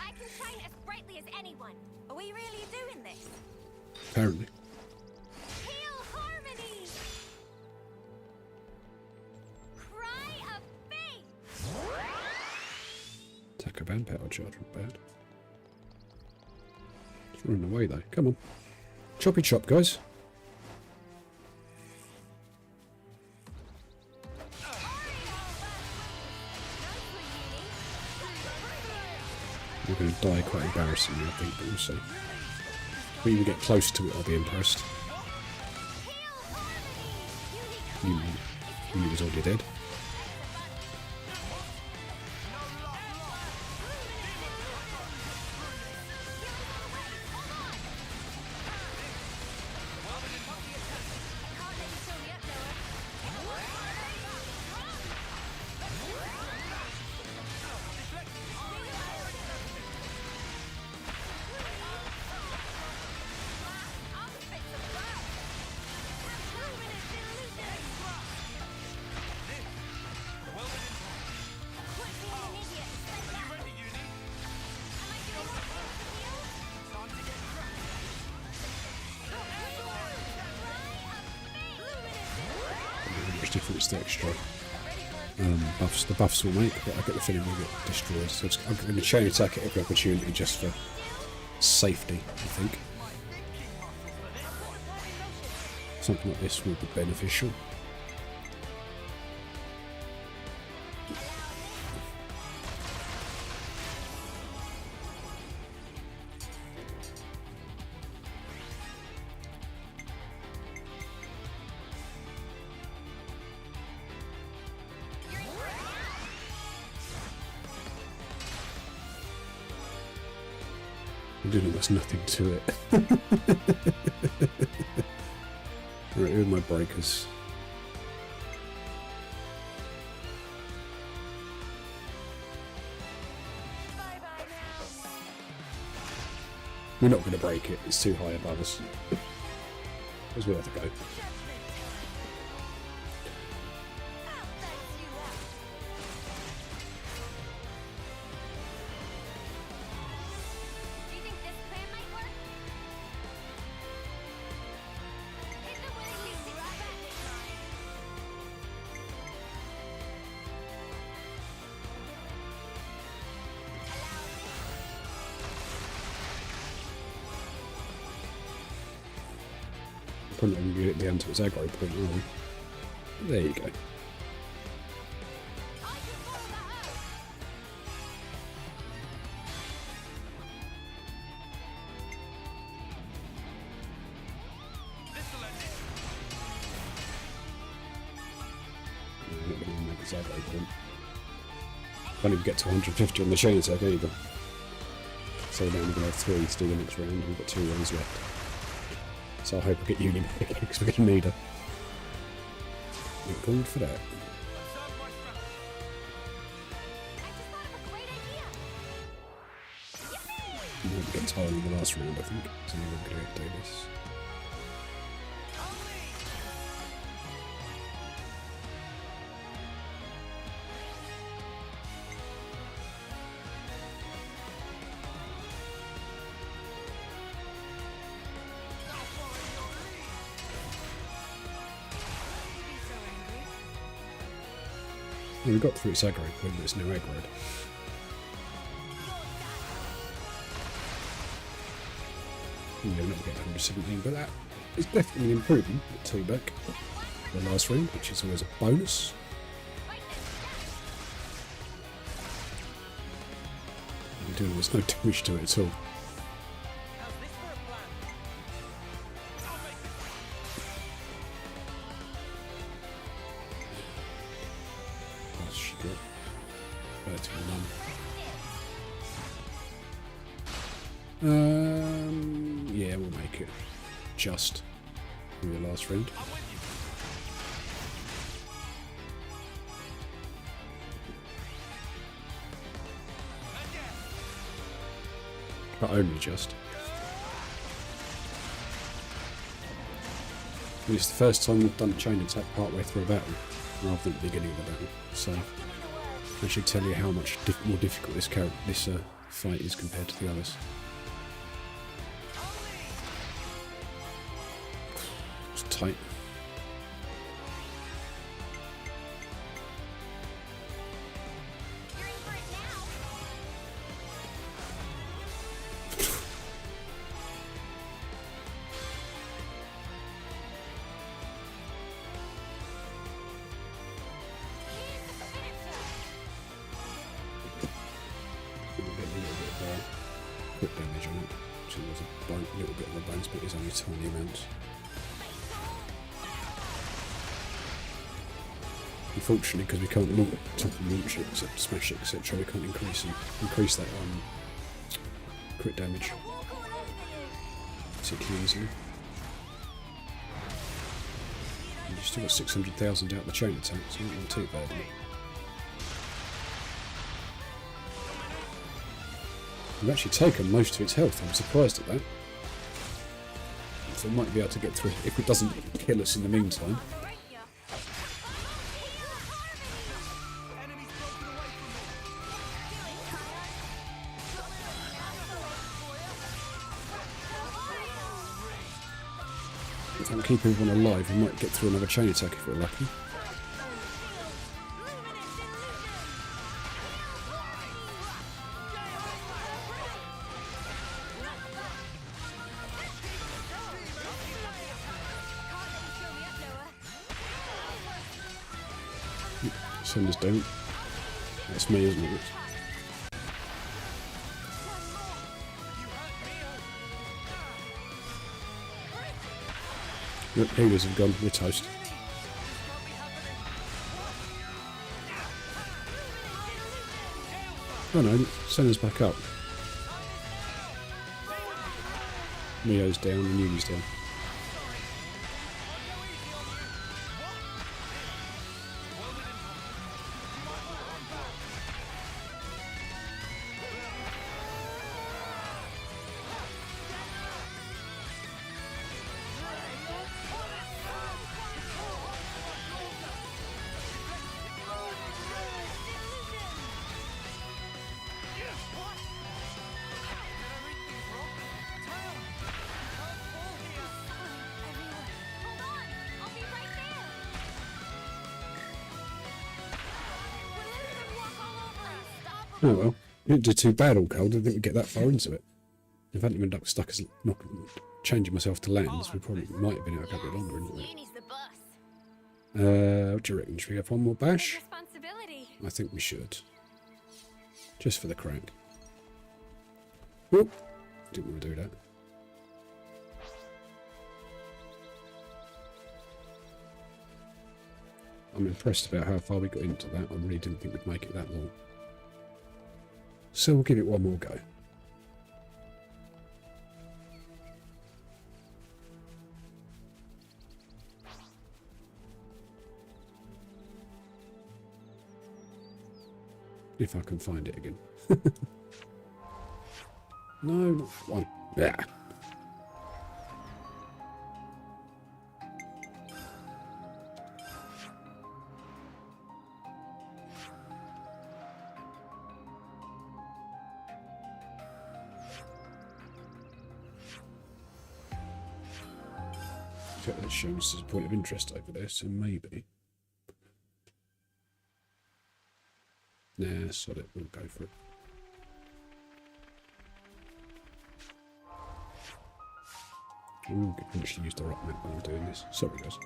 I can shine as brightly as anyone. Are we really doing this? Apparently. Hail harmony! Cry of faith! Taco Van power charge not bad. It's running away though. Come on. Choppy chop, guys. We're going to die quite embarrassingly, I think, but we'll see. If we even get close to it, I'll be impressed. You was already dead. Difference the extra buffs the buffs will make, but I get the feeling we'll get destroyed. So I'm going to chain attack at every opportunity just for safety, I think. Something like this will be beneficial. I'm doing almost nothing to it. Right, here are my breakers. We're not going to break it, it's too high above us. There's where to go. Probably not going to get it down to its aggro point, are we? There you go. Not going to make its aggro point. Can't even get to 150 on the chain attack either. So now we're going to have 3 to do the next round. We've got 2 rounds left. So I hope I get Uni back because we're going to need her. We're going for that. We might get tired in the last round, I think. So we're going to do this. We got through its aggro point, but it's now aggroed. Yeah, we're not going to get 117, but that is definitely an improvement. 2 back the last round, which is always a bonus. We're doing almost no damage to it at all. Yeah, we'll make it just through the last round. But only just. And it's the first time we've done a chain attack partway through a battle, rather than the beginning of the battle. So that should tell you how much more difficult this fight is compared to the others. It's tight. Quick damage on it. So there's a little bit of a bounce, but it's only tiny amounts. Unfortunately, because we can't launch it, smash it, etc., we can't increase that crit damage particularly easily. And you've still got 600,000 out of the chain attack, so it won't too bad. We've actually taken most of its health. I'm surprised at that. So we might be able to get through if it doesn't kill us in the meantime. If I can keep everyone alive, we might get through another chain attack if we're lucky. Senders don't. That's me, isn't it? Look, healers have gone. We're toast. Oh no, send us back up. Mio's down and Yumi's down. Oh well, we didn't do too bad all cold. I didn't think we'd get that far into it. If I hadn't been stuck as changing myself to lands, we probably might have been out a bit longer, isn't it? What do you reckon? Should we have one more bash? I think we should. Just for the crack. Whoop! Didn't want to do that. I'm impressed about how far we got into that. I really didn't think we'd make it that long. So we'll give it one more go. If I can find it again. No, not one. Yeah. That shows a point of interest over there, so maybe. Nah, sod it, we'll go for it. We'll eventually use the rock map while I'm doing this. Sorry, guys.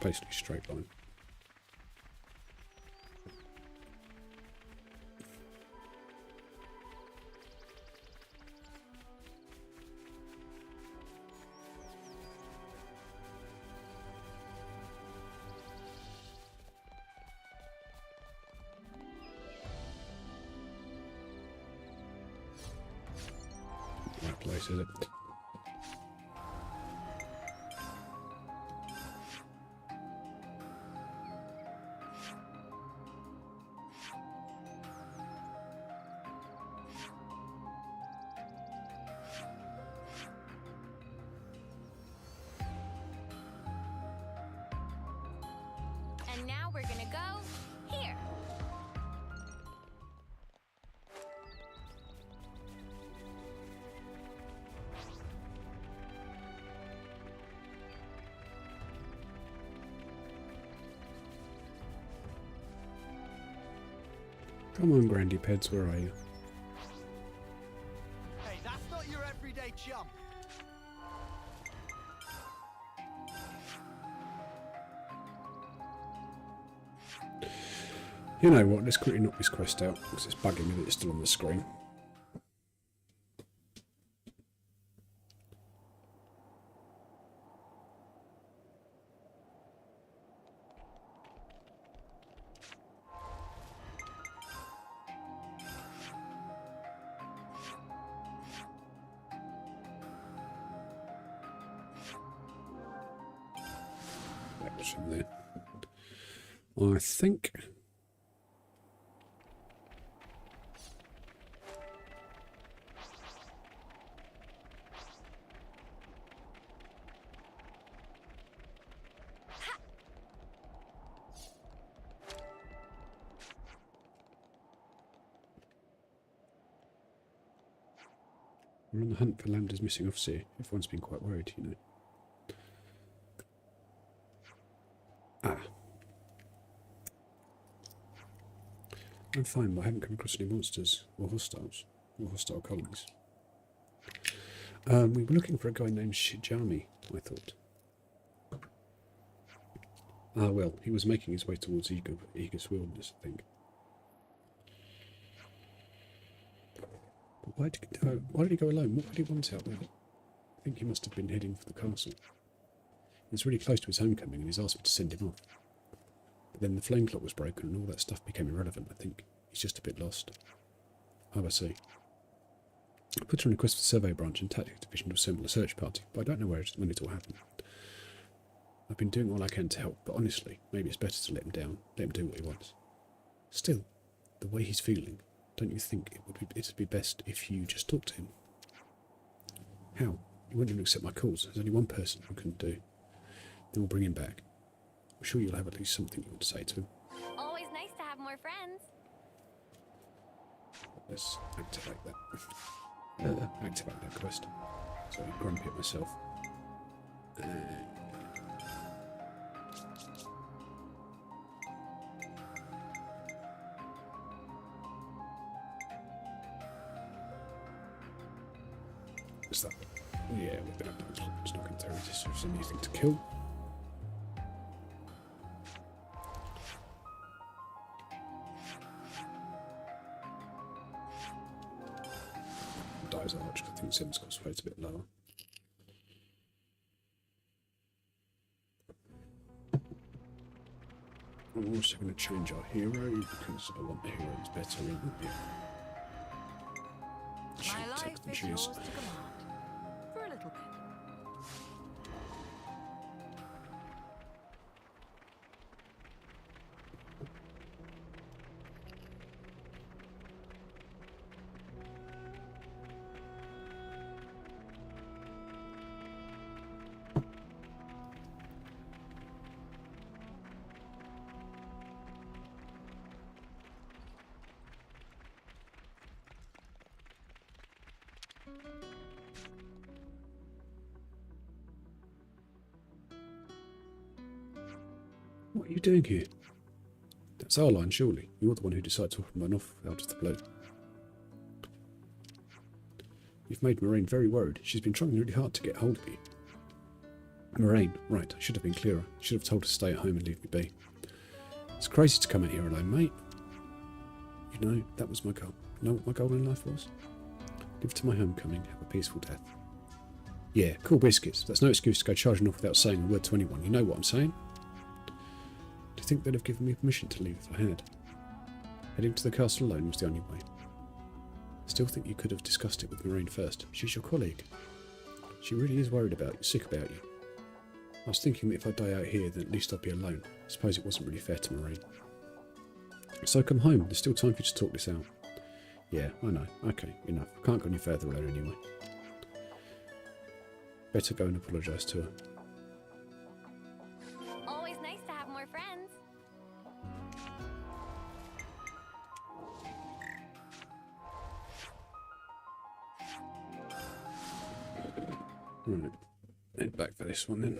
Basically straight line. Right place, is it? And now we're gonna go here. Come on, Grandy Peds, where are you? Hey, that's not your everyday jump. You know what, let's quickly knock this quest out, because it's bugging me that it's still on the screen. That was from there. I think... We're on the hunt for Lambda's missing officer. Everyone's been quite worried, you know. Ah. I'm fine, but I haven't come across any monsters or hostiles or hostile colonies. We were looking for a guy named Shijami, I thought. Ah, well, he was making his way towards Aegis Wilderness, I think. But why did he go alone? What did he want out there? I think he must have been heading for the castle. He was really close to his homecoming and he's asked me to send him off. But then the flame clock was broken and all that stuff became irrelevant, I think. He's just a bit lost. Oh, I see. I put in a request for the survey branch and tactics division to assemble a search party, but I don't know when it all happened. I've been doing all I can to help, but honestly, maybe it's better to let him down, let him do what he wants. Still, the way he's feeling, don't you think it'd be best if you just talk to him? How? He wouldn't even accept my calls. There's only one person who can do. Then we'll bring him back. I'm sure you'll have at least something you want to say to him. Always nice to have more friends. Let's activate that. Activate that quest. So I'm grumpy at myself. Is that? Yeah, we've been up to it's not going to tell us if there's anything to kill. Dies Arch, I think Sim's cost rate's a bit lower. I'm also going to change our hero because I want the heroes better in the My life is yours to command. For a little bit. What are you doing here? That's our line, surely. You're the one who decided to run off out of the blue. You've made Moraine very worried. She's been trying really hard to get hold of you. Moraine, right, I should have been clearer. Should have told her to stay at home and leave me be. It's crazy to come out here alone, mate. You know, that was my goal. You know what my goal in life was? Live to my homecoming, have a peaceful death. Yeah, cool biscuits. That's no excuse to go charging off without saying a word to anyone. You know what I'm saying? Do you think they'd have given me permission to leave if I had? Heading to the castle alone was the only way. Still think you could have discussed it with Moraine first. She's your colleague. She really is worried about you, sick about you. I was thinking that if I die out here, then at least I'd be alone. I suppose it wasn't really fair to Moraine. So come home. There's still time for you to talk this out. Yeah, I know. Okay, enough. I can't go any further alone anyway. Better go and apologise to her. Always nice to have more friends. Right, head back for this one then.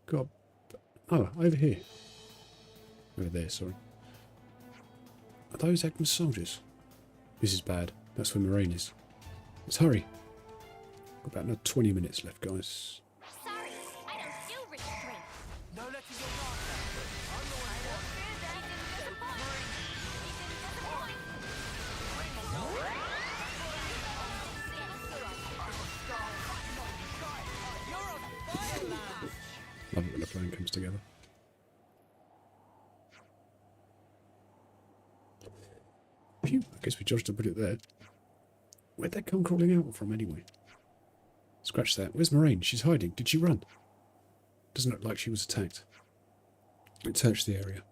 God. Oh, over here. Over there, sorry. Are those Agnes soldiers? This is bad. That's where Moraine is. Let's hurry. Got about another 20 minutes left, guys. Sorry, I don't do restraint. No letting your guard down. I'm the one who wants He didn't disappoint. Love it when the plan comes together. Phew, I guess we judged to put it there. Where'd they come crawling out from anyway? Scratch that. Where's Moraine? She's hiding. Did she run? Doesn't look like she was attacked. Let's search the area.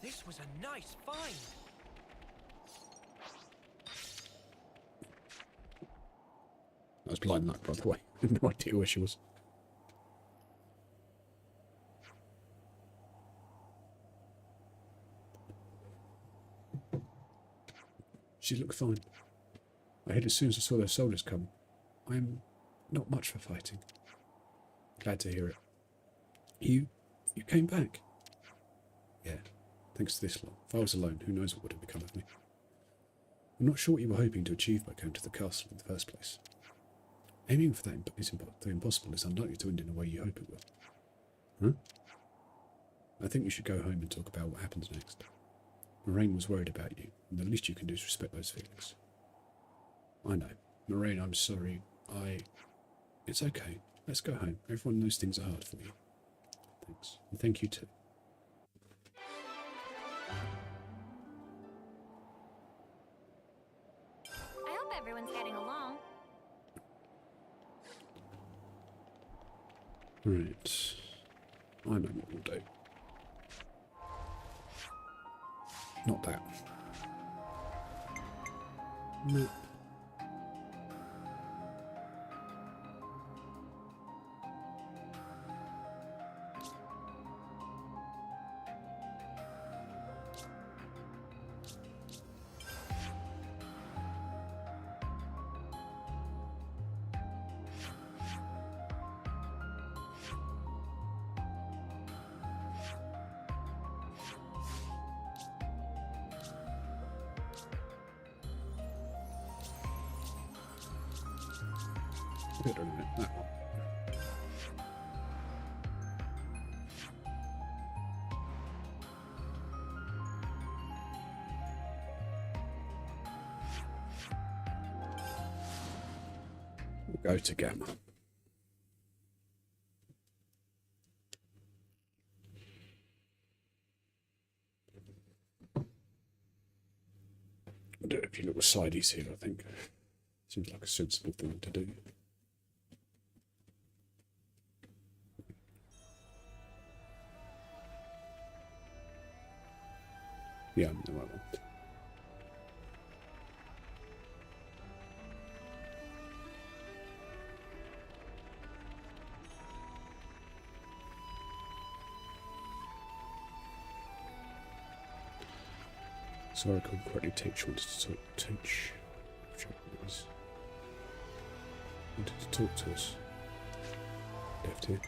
This was a nice find. That was blind luck, by the way. I had no idea where she was. She looked fine. I hid as soon as I saw those soldiers come. I am not much for fighting. Glad to hear it. You came back? Yeah, thanks to this lot. If I was alone, who knows what would have become of me. I'm not sure what you were hoping to achieve by going to the castle in the first place. Aiming for the impossible is unlikely to end in the way you hope it will. Huh? I think we should go home and talk about what happens next. Moraine was worried about you, and the least you can do is respect those feelings. I know. Moraine, I'm sorry. It's okay. Let's go home. Everyone knows things are hard for you. Thanks. And thank you too. I hope everyone's getting along. Right. I know what we'll do. Not that. No. That one. We'll go to Gamma. I'll do a few little sideys here, I think. Seems like a sensible thing to do. Yeah, I'm the right one. So I recall correctly, Teach wanted to talk. Teach. Wanted to talk to us. Left here.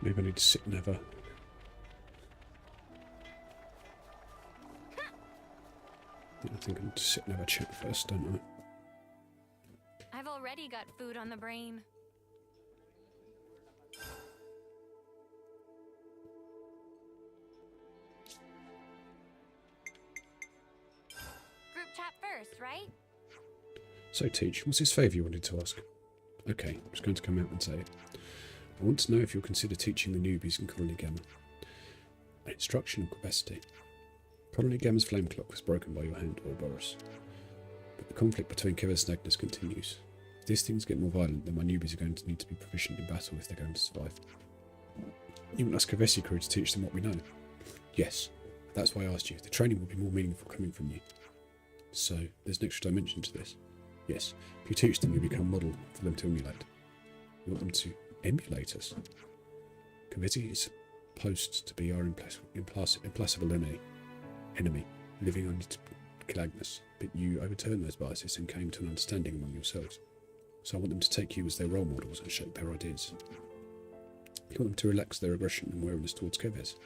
Maybe I need to sit and have a Yeah, I think I need to sit and have a chat first, don't I? I've already got food on the brain. Group chat first, right? So, Teach, what's this favour you wanted to ask? Okay, I'm just going to come out and say it. I want to know if you'll consider teaching the newbies in Colony Gamma an instructional capacity. Colony Gamma's flame clock was broken by your hand, Ouroboros. But the conflict between Keves and Agnes continues. If these things get more violent, then my newbies are going to need to be proficient in battle if they're going to survive. You want us Kevesi crew to teach them what we know? Yes, that's why I asked you. The training will be more meaningful coming from you. So, there's an extra dimension to this. Yes, if you teach them, you become a model for them to emulate. You want them to emulate us? Kevesi is supposed to be our implacable enemy, living on to kill Agnes, but you overturned those biases and came to an understanding among yourselves. So I want them to take you as their role models and shape their ideas. You want them to relax their aggression and wariness towards Keves.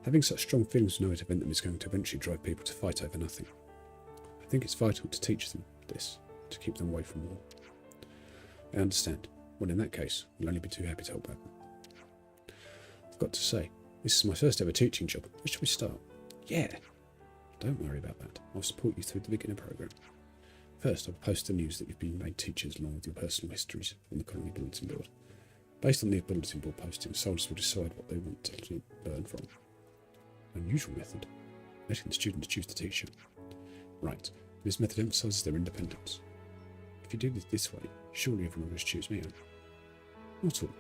Having such strong feelings with no event them is going to eventually drive people to fight over nothing. I think it's vital to teach them this, to keep them away from war. I understand. Well, in that case, we'll only be too happy to help out. I've got to say, this is my first ever teaching job. Where should we start? Yeah. Don't worry about that. I'll support you through the beginner program. First, I'll post the news that you've been made teachers along with your personal histories on the colony bulletin board. Based on the bulletin board postings, soldiers will decide what they want to learn from. Unusual method. Letting the students choose the teacher. Right. This method emphasises their independence. If you do this way, surely everyone will just choose me. Not all.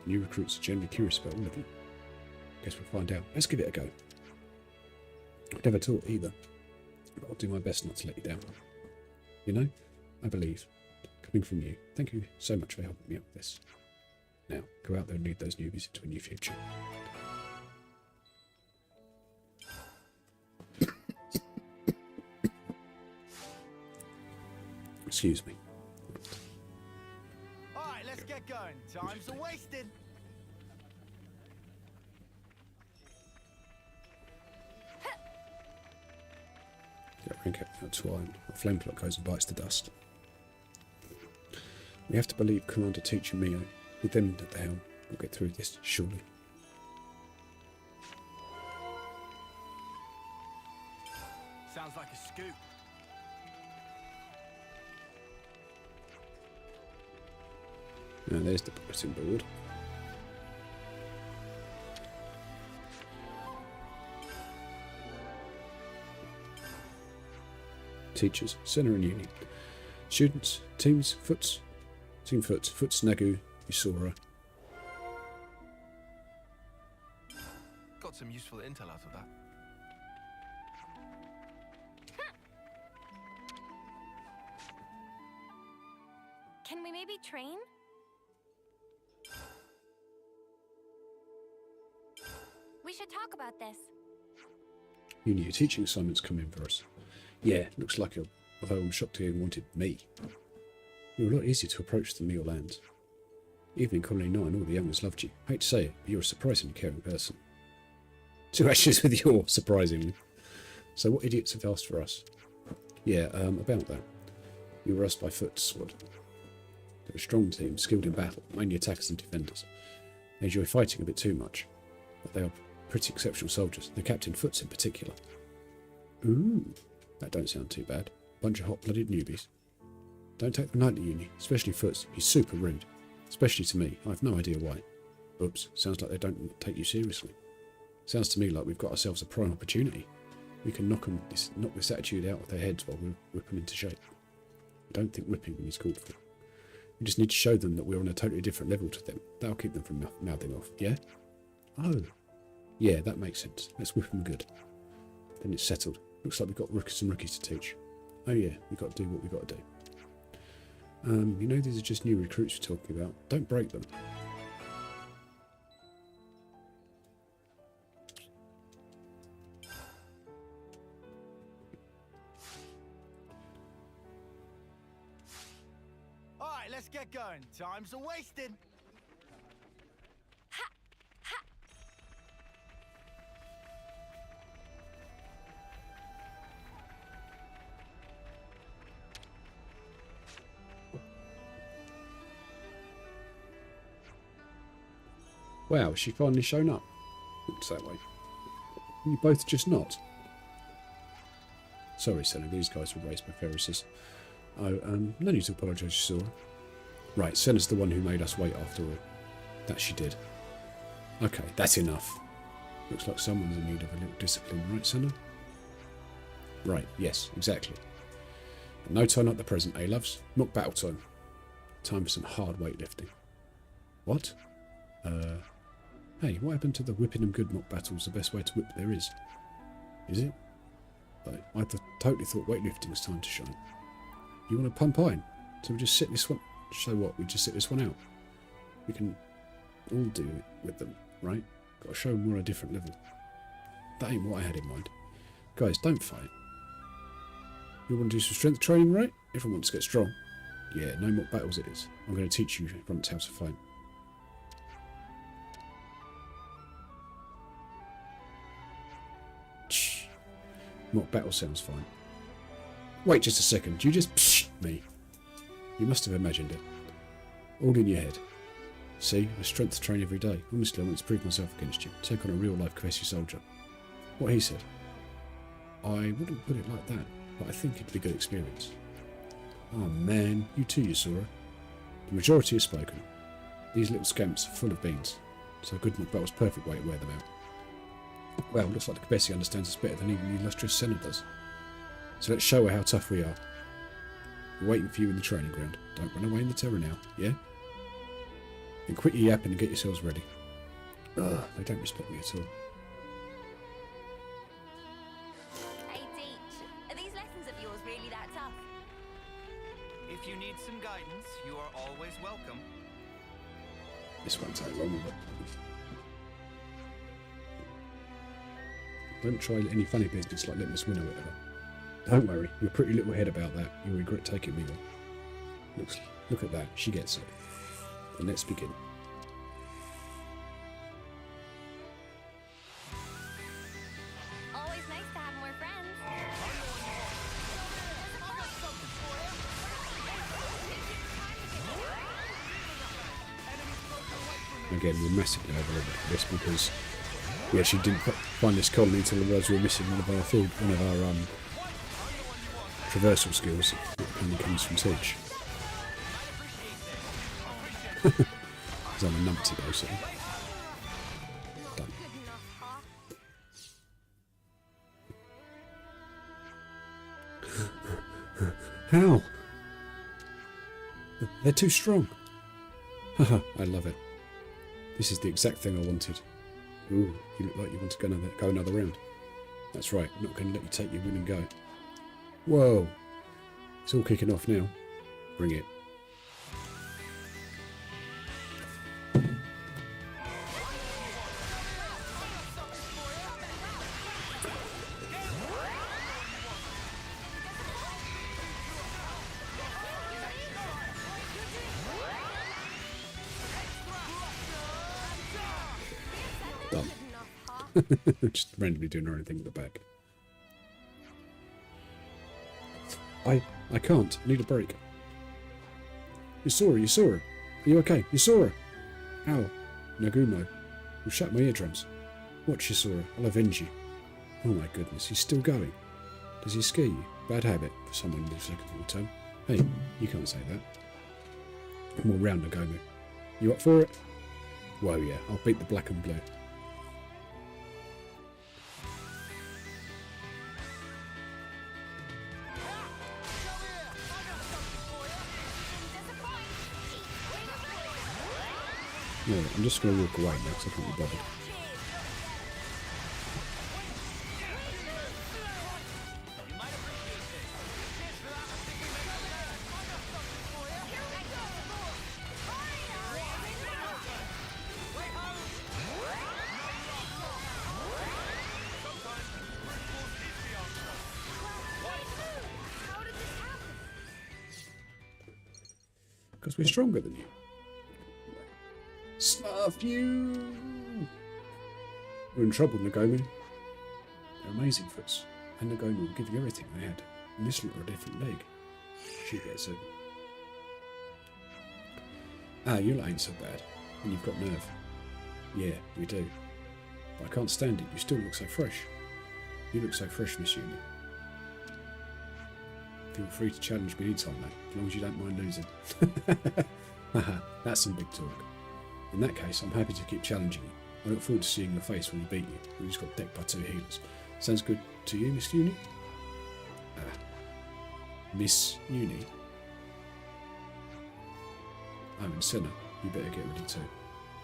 The new recruits are generally curious about all of you. Guess we'll find out. Let's give it a go. I've never taught either, but I'll do my best not to let you down. You know, I believe, coming from you, thank you so much for helping me out with this. Now, go out there and lead those newbies into a new future. Excuse me. Alright, let's get going. Time's a wasted. Get a rank out twine. A flame clock goes and bites the dust. We have to believe Commander Teacher Mio. With them at the helm, we'll get through this, surely. Sounds like a scoop. Now there's the bulletin board. Teachers, Senna and Uni. Students, teams, Foots, Team Foots, Nagu, Usura. Got some useful intel out of that. Can we maybe train? We should talk about this. Uni, your teaching assignments come in for us. Yeah, looks like it, although I'm shocked to hear you wanted me. You're a lot easier to approach than me or Land. Even in Colony 9, all the youngers loved you. I hate to say it, but you're a surprisingly caring person. 2 ashes with your, surprisingly. So what idiots have asked for us? Yeah, about that. You were asked by Foot's squad. They're a strong team, skilled in battle, mainly attackers and defenders. They enjoy fighting a bit too much, but they are pretty exceptional soldiers, the Captain Foots in particular. Ooh, that don't sound too bad. Bunch of hot-blooded newbies. Don't take them lightly, Uni, especially Foots. He's super rude. Especially to me. I've no idea why. Oops, sounds like they don't take you seriously. Sounds to me like we've got ourselves a prime opportunity. We can knock this attitude out of their heads while we whip them into shape. I don't think whipping them is called for. We just need to show them that we're on a totally different level to them. That'll keep them from mouthing off, yeah? Oh. Yeah, that makes sense. Let's whip them good. Then it's settled. Looks like we've got some rookies to teach. Oh yeah, we've got to do what we've got to do. You know these are just new recruits we're talking about. Don't break them. Alright, let's get going. Time's a wasted. Wow, she finally shown up. Looks that way. You both just not. Sorry, Senna, these guys were raised by Ferrises. Oh, no need to apologise, Sora. Right, Senna's the one who made us wait after all. That she did. Okay, that's enough. Looks like someone's in need of a little discipline, right, Senna? Right, yes, exactly. But no time like the present, eh, loves? Not battle time. Time for some hard weightlifting. What? Hey, what happened to the whipping them good mock battles the best way to whip there is? Is it? I totally thought weightlifting's time to shine. You want to pump iron? So we just sit this one... So what, we just sit this one out? We can all do it with them, right? Got to show them we're on a different level. That ain't what I had in mind. Guys, don't fight. You want to do some strength training, right? Everyone wants to get strong. Yeah, no more battles it is. I'm going to teach you once how to fight. Shh. Mock battle sounds fine. Wait just a second. You just psh me. You must have imagined it. All in your head. See, I strength train every day. Honestly, I want to prove myself against you. Take on a real-life Kvesi soldier. What he said. I wouldn't put it like that, but I think it'd be a good experience. Oh man, you too, Yasura. The majority has spoken. These little scamps are full of beans, so a good mock battle's perfect way to wear them out. Well, looks like the Kvesi understands us better than even the illustrious Senna does. So let's show her how tough we are. We're waiting for you in the training ground. Don't run away in the terror now, yeah? Then quit your yapping and get yourselves ready. Ugh, they don't respect me at all. Hey, Teach, are these lessons of yours really that tough? If you need some guidance, you are always welcome. This won't take long, but... Don't try any funny business like letting us win or whatever. Don't worry, you're a pretty little head about that. You'll regret taking me on. Look at that, she gets it. And let's begin. Always nice to have more friends. Again, we're massively overlooked for this because we actually didn't find this colony until we realised we were missing one of our traversal skills. That only comes from Teach. Because I'm a numpty basically. Done. How? They're too strong. Haha, I love it. This is the exact thing I wanted. Ooh, you look like you want to go another round. That's right, I'm not going to let you take your win and go. Whoa. It's all kicking off now. Bring it. Done. Just randomly doing her own thing at the back. I can't. I need a break. Yasura. Are you okay? Yasura! Ow. Nagumo. You shut my eardrums. Watch, Yasura. I'll avenge you. Oh my goodness, he's still going. Does he scare you? Bad habit for someone in the second full term. Hey, you can't say that. More round, Nagumo. You up for it? Whoa, yeah. I'll beat the black and blue. No, I'm just going to walk away now because I can't be bothered. Because we're stronger than you. Snuff you! We're in trouble, Nagomi. They're amazing for us. And Nagomi will give you everything they had. And this look a different leg. She gets it. Ah, you ain't so bad. And you've got nerve. Yeah, we do. But I can't stand it. You still look so fresh. You look so fresh, Miss Uni. Feel free to challenge me anytime, mate, as long as you don't mind losing. Haha, that's some big talk. In that case, I'm happy to keep challenging you. I look forward to seeing your face when we beat you. We just got decked by 2 healers. Sounds good to you, Miss Uni? Miss Uni? I'm in Senna. You better get ready too.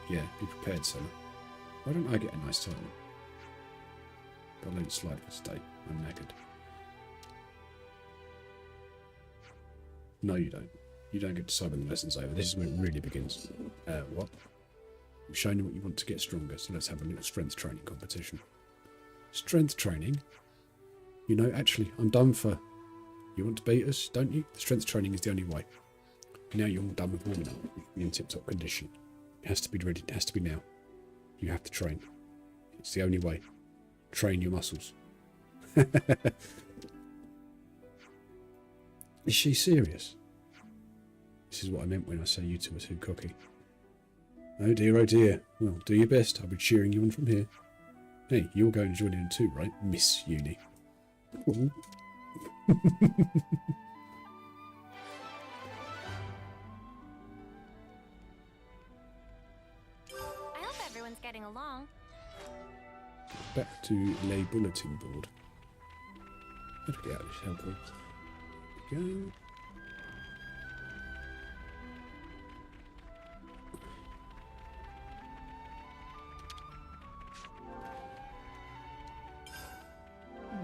Yeah, be prepared, Senna. Why don't I get a nice title? Gotta let it slide for today. I'm knackered. No, you don't. You don't get to decide when the lesson's over. This is when it really begins. What? You've shown you what you want to get stronger, so let's have a little strength training competition. Strength training? You know, actually, I'm done for... You want to beat us, don't you? The strength training is the only way. Now you're all done with warming up. You're in tip-top condition. It has to be ready. It has to be now. You have to train. It's the only way. Train your muscles. Is she serious? This is what I meant when I say you two are too cocky. Oh dear, oh dear. Well, do your best. I'll be cheering you on from here. Hey, you're going to join in too, right, Miss Uni? Ooh. I hope everyone's getting along. Back to Le Bulletin Board. How do we get out of this hellhole? There we go.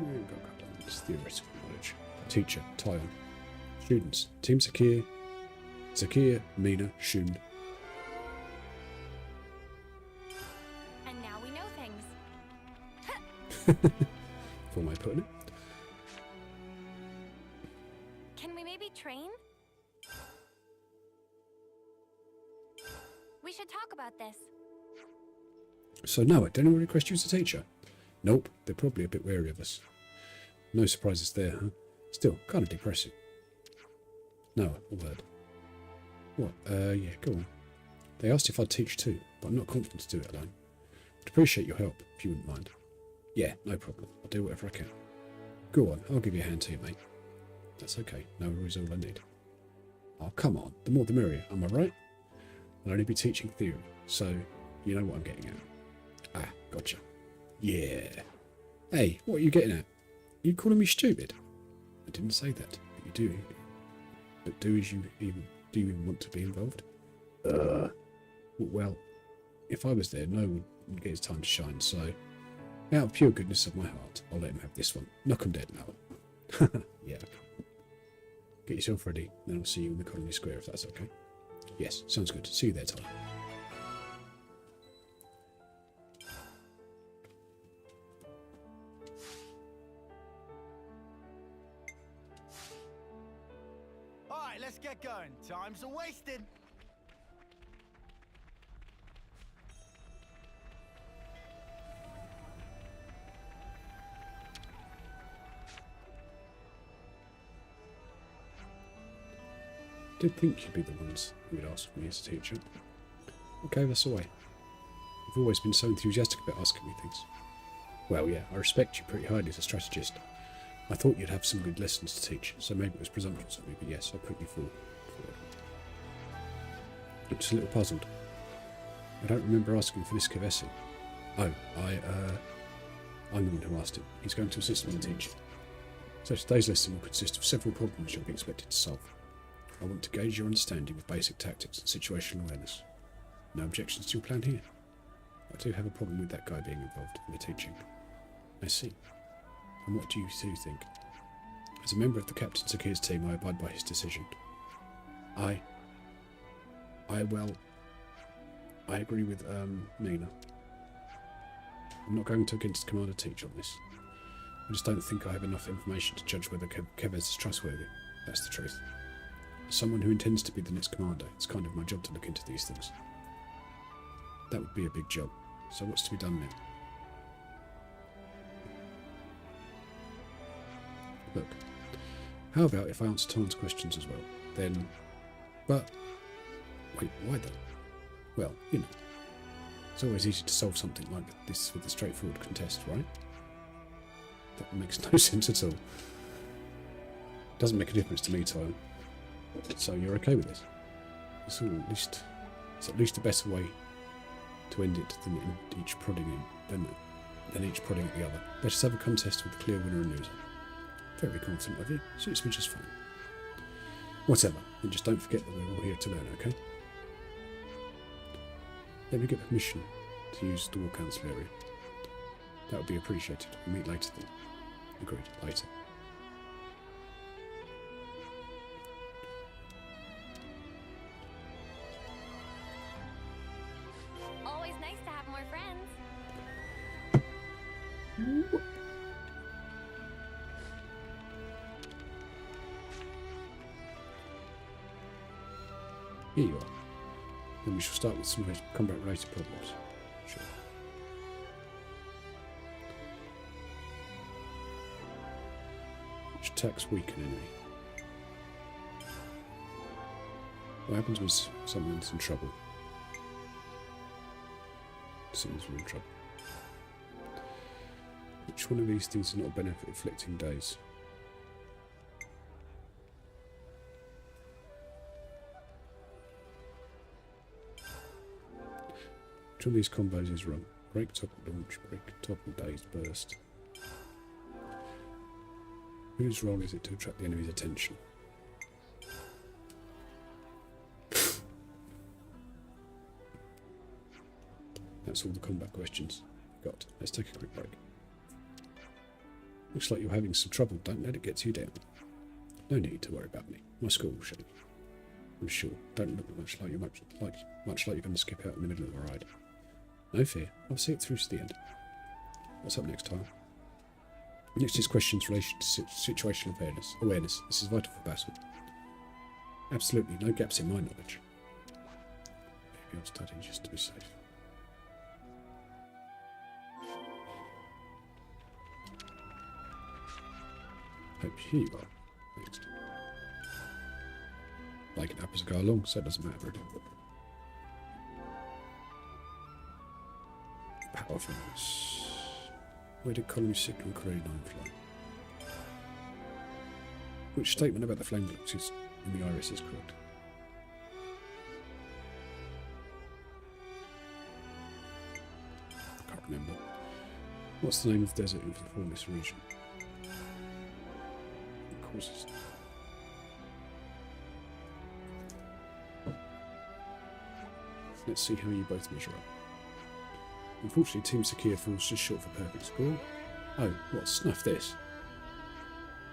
We've got a couple of minutes. Theoretical knowledge. Teacher, Tyon. Students, Team Zakir, Mina, Shun. And now we know things. Full way of putting it. Can we maybe train? We should talk about this. So Noah, did anyone request you as a teacher? Nope, they're probably a bit wary of us. No surprises there, huh? Still, kind of depressing. Noah, a word. What? Yeah, go on. They asked if I'd teach too, but I'm not confident to do it alone. I'd appreciate your help, if you wouldn't mind. Yeah, no problem. I'll do whatever I can. Go on, I'll give you a hand too, mate. That's okay. Noah is all I need. Oh, come on. The more the merrier, am I right? I'll only be teaching theory, so you know what I'm getting at. Ah, gotcha. Yeah. Hey, what are you getting at? Are you calling me stupid? I didn't say that, but you do. But do you even want to be involved? Well, if I was there, no one would get his time to shine, so out of pure goodness of my heart, I'll let him have this one. Knock 'em dead now. Yeah. Get yourself ready, then I'll see you in the Colony Square if that's okay. Yes, sounds good. See you there, Tom. Alright, let's get going. Time's a-wasting. Did think you'd be the ones who would ask me as a teacher. Okay, that's the way. You've always been so enthusiastic about asking me things. Well, yeah, I respect you pretty highly as a strategist. I thought you'd have some good lessons to teach, so maybe it was presumptuous of me, but yes, I put you forward. I'm just a little puzzled. I don't remember asking for this Kevesi. Oh, I'm the one who asked him. He's going to assist me in teaching. So today's lesson will consist of several problems you'll be expected to solve. I want to gauge your understanding of basic tactics and situational awareness. No objections to your plan here. I do have a problem with that guy being involved in the teaching. I see. And what do you two think? As a member of the Captain Zakir's team, I abide by his decision. I agree with, Nina. I'm not going to against Commander Teach on this. I just don't think I have enough information to judge whether Kevez is trustworthy. That's the truth. As someone who intends to be the next commander, it's kind of my job to look into these things. That would be a big job. So what's to be done now? Look, how about if I answer Tom's questions as well? Then... But... Wait, why then? Well, you know. It's always easy to solve something like this with a straightforward contest, right? That makes no sense at all. Doesn't make a difference to me, Tyler. So you're okay with this? It's at least a better way to end it than each prodding than each prodding at the other. Let us have a contest with a clear winner and loser. Very confident of you. Suits me just fine. Whatever. And just don't forget that we're all here to learn, okay? Let me get permission to use the War Council area. That would be appreciated. We'll meet later then. Agreed. Later. Always nice to have more friends. Here you are. Then we shall start with some combat-related problems. Sure. Which attacks weaken enemy? What happens when someone's in trouble? Someone's in trouble. Which one of these things is not a benefit inflicting days? Which one of these combos is wrong? Break, topple, launch, break, topple, dazed, burst. Whose role is it to attract the enemy's attention? That's all the combat questions we've got. Let's take a quick break. Looks like you're having some trouble. Don't let it get you down. No need to worry about me. My score will show you. I'm sure. Don't look much like you're going to skip out in the middle of the ride. No fear. I'll see it through to the end. What's up next time? Next is questions relation to situational awareness. This is vital for battle. Absolutely no gaps in my knowledge. Maybe I'll study just to be safe. Hope here you are. Next. Like it up as I go along, so it doesn't matter really. Power furnace. Where did column signal Grey 9 fly? Which statement about the flame blocks is in the iris is correct? I can't remember. What's the name of the desert in the Formless region? It causes. Let's see how you both measure up. Unfortunately, Team Sakia falls just short of a perfect score. Oh, what? Snuff this?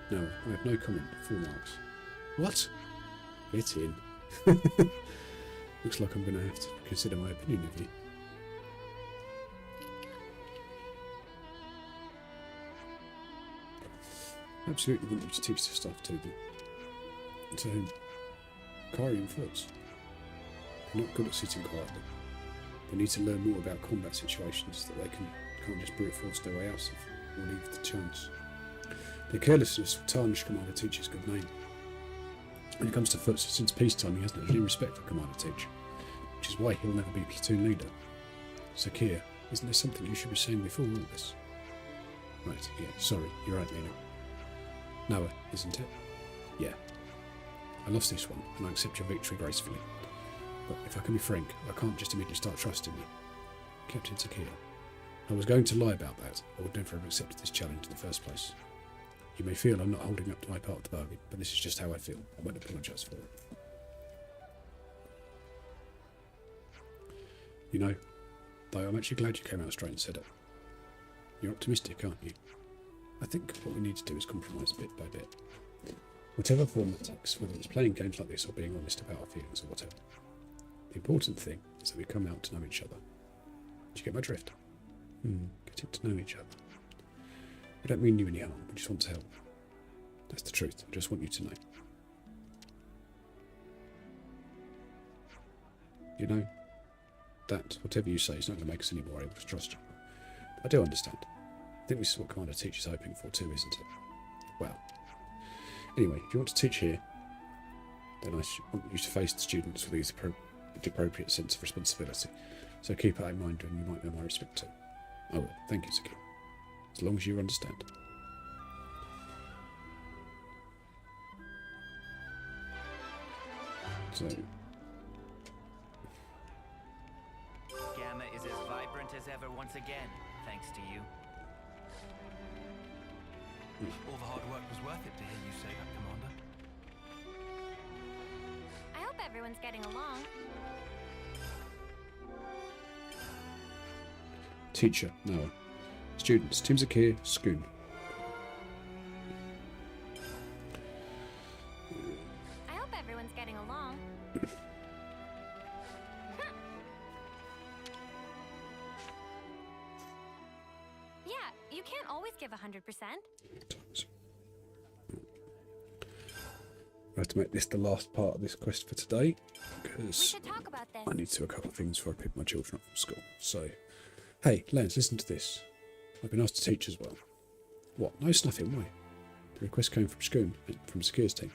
No, I have no comment. 4 marks. What? Get in. Looks like I'm going to have to consider my opinion of you. Absolutely want you to teach this stuff to them. To whom? Kari and Foots. They're not good at sitting quietly. They need to learn more about combat situations that they can't just brute force their way out of or leave the chance. Their carelessness will tarnish Commander Teach's good name. When it comes to Foots, since peacetime he hasn't had any respect for Commander Teach, which is why he'll never be platoon leader. Sakia, isn't there something you should be saying before all this? Right, yeah, sorry, you're right, Lena. Noah, isn't it? Yeah. I lost this one, and I accept your victory gracefully. But if I can be frank, I can't just immediately start trusting you. Captain Sakia, I was going to lie about that. I would never have accepted this challenge in the first place. You may feel I'm not holding up to my part of the bargain, but this is just how I feel. I won't apologise for it. You know, though, I'm actually glad you came out straight and said it. You're optimistic, aren't you? I think what we need to do is compromise bit by bit. Whatever form it takes, whether it's playing games like this or being honest about our feelings or whatever. The important thing is that we come out to know each other. Do you get my drift? Getting to know each other. We don't mean you any harm, we just want to help. That's the truth, I just want you to know. You know, that, whatever you say, is not going to make us any more able to trust you. I do understand. I think this is what Commander Teach is hoping for too, isn't it? Well, anyway, if you want to teach here, then I want you to face the students with the appropriate sense of responsibility. So keep that in mind and you might know my respect too. I will. Thank you, Zaki. As long as you understand. So... Gamma is as vibrant as ever once again, thanks to you. All the hard work was worth it to hear you say that, Commander. I hope everyone's getting along. Teacher, Noah. Students, Team Zakir, Schoon. I hope everyone's getting along. Yeah, you can't always give 100%. I have to make this the last part of this quest for today because We should talk about this. I need to do a couple of things before I pick my children up from school. So, hey, Lance, listen to this. I've been asked to teach as well. What? No snuffing, why? The request came from Schoon, from Zakir's team.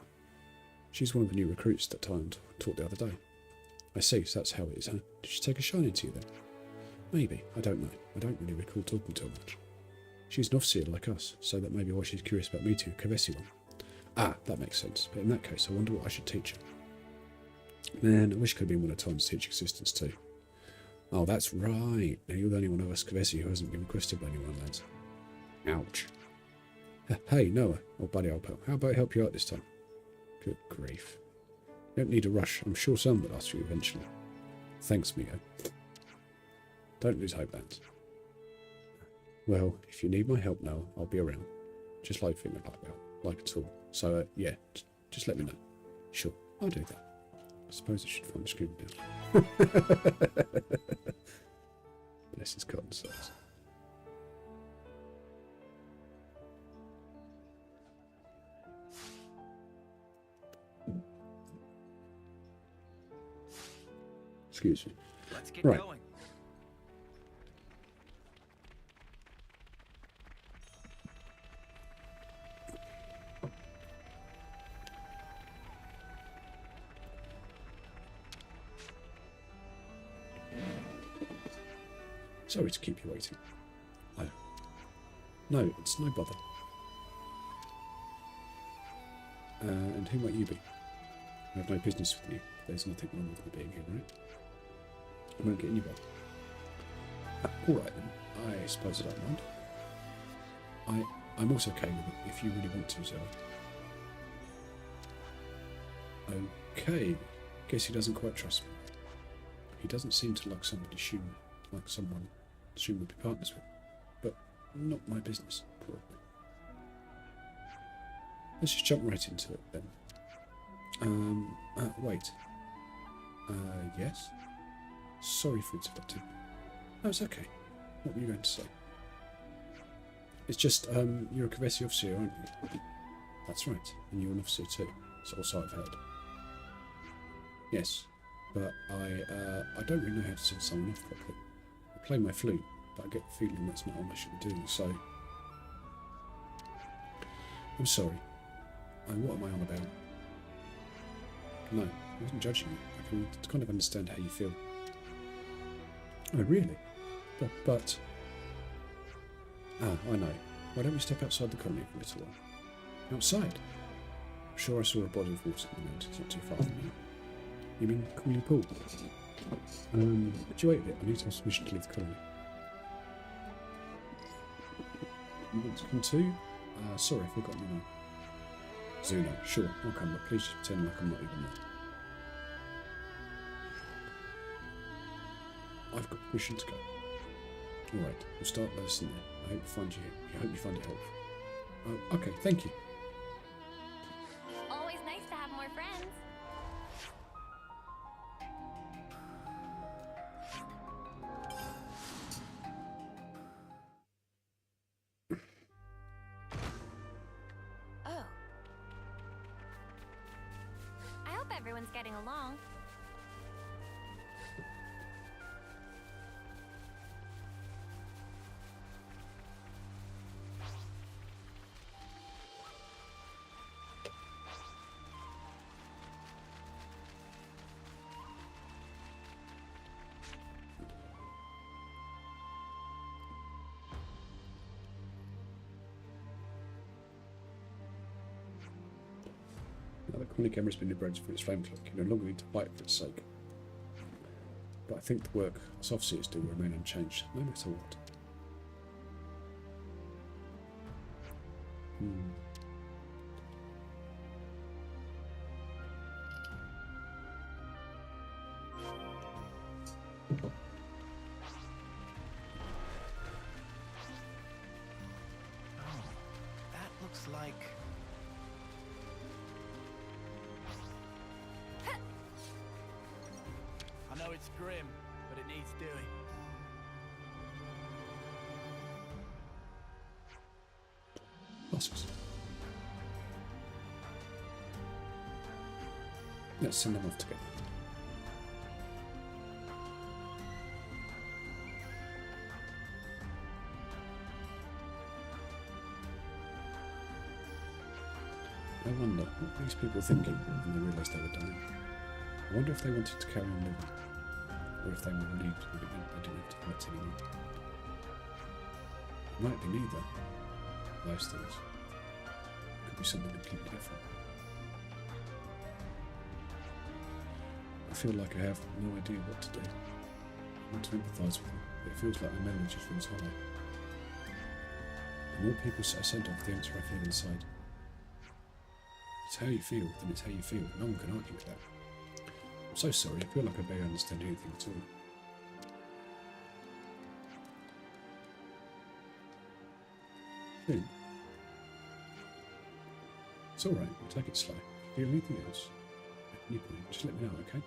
She's one of the new recruits that Tyne taught the other day. I see, so that's how it is, huh? Did she take a shining to you then? Maybe, I don't know. I don't really recall talking to her much. She's an officer like us, so that may be why she's curious about me too, Kavesi one. Ah, that makes sense. But in that case, I wonder what I should teach her. Man, I wish I could have been one of Tyne's teaching assistants too. Oh, that's right. Now you're the only one of us Kavesi who hasn't been requested by anyone, lads. Ouch. Hey, Noah. Oh, buddy, old pal. How about I help you out this time? Good grief. You don't need a rush. I'm sure someone will ask you eventually. Thanks, Mio. Don't lose hope, lads. Well, if you need my help, Noah, I'll be around. Just like thing like at all. So, yeah, just let me know. Sure, I'll do that. I suppose I should find the screen down. Bless his cotton socks. Excuse me. Let's get right. going. Sorry to keep you waiting. No, it's no bother. And who might you be? I have no business with you. There's nothing wrong with me being here, right? I won't get any bother. Alright then, I suppose I don't mind. I'm also okay with it if you really want to, Zoe. Okay, guess he doesn't quite trust me. He doesn't seem to like someone Shun would be partners with, but not my business, probably. Let's just jump right into it then. Wait. Yes? Sorry for interrupting. No, it's okay. What were you going to say? It's just, you're a Kavesi officer, aren't you? That's right, and you're an officer too, so I've heard. Yes, but I don't really know how to send someone off properly. I play my flute, but I get the feeling that's not all I should be doing, so... I'm sorry. What am I on about? No, I wasn't judging you. I can kind of understand how you feel. Oh, really? But... Ah, I know. Why don't we step outside the colony for a little while? Outside? I'm sure I saw a body of water in the mountains not too far from here. You mean Cooling Pool? Would you wait a bit? I need to ask permission to leave the colony. You want to come too? Sorry, I forgot your name. Zuno, sure, I'll come, but please just pretend like I'm not even there. I've got permission to go. Alright, we'll start the lesson then. I hope you find it helpful. Okay, thank you. Always nice to have more friends. Oh. I hope everyone's getting along. the chronic ember has been liberated from its flame cloak, you no longer need to fight for its sake. But I think the work Softseers do will remain unchanged, no matter what. That looks like... I know it's grim, but it needs doing. Husks. Let's send them off together. I wonder what these people were thinking when they realised they were dying. I wonder if they wanted to carry on living, or if they were relieved when it meant they didn't have to fight anymore. It might be neither. Those things. It could be something completely different. I feel like I have no idea what to do. I want to empathise with them, but it feels like my memory just feels hollow. The more people are sent off, the emptier I feel inside. It's how you feel, then it's how you feel. No one can argue with that. I'm so sorry, I feel like I barely understand anything at all. Finn. It's alright, we'll take it slow. Do you have anything else? At any point, just let me know, okay?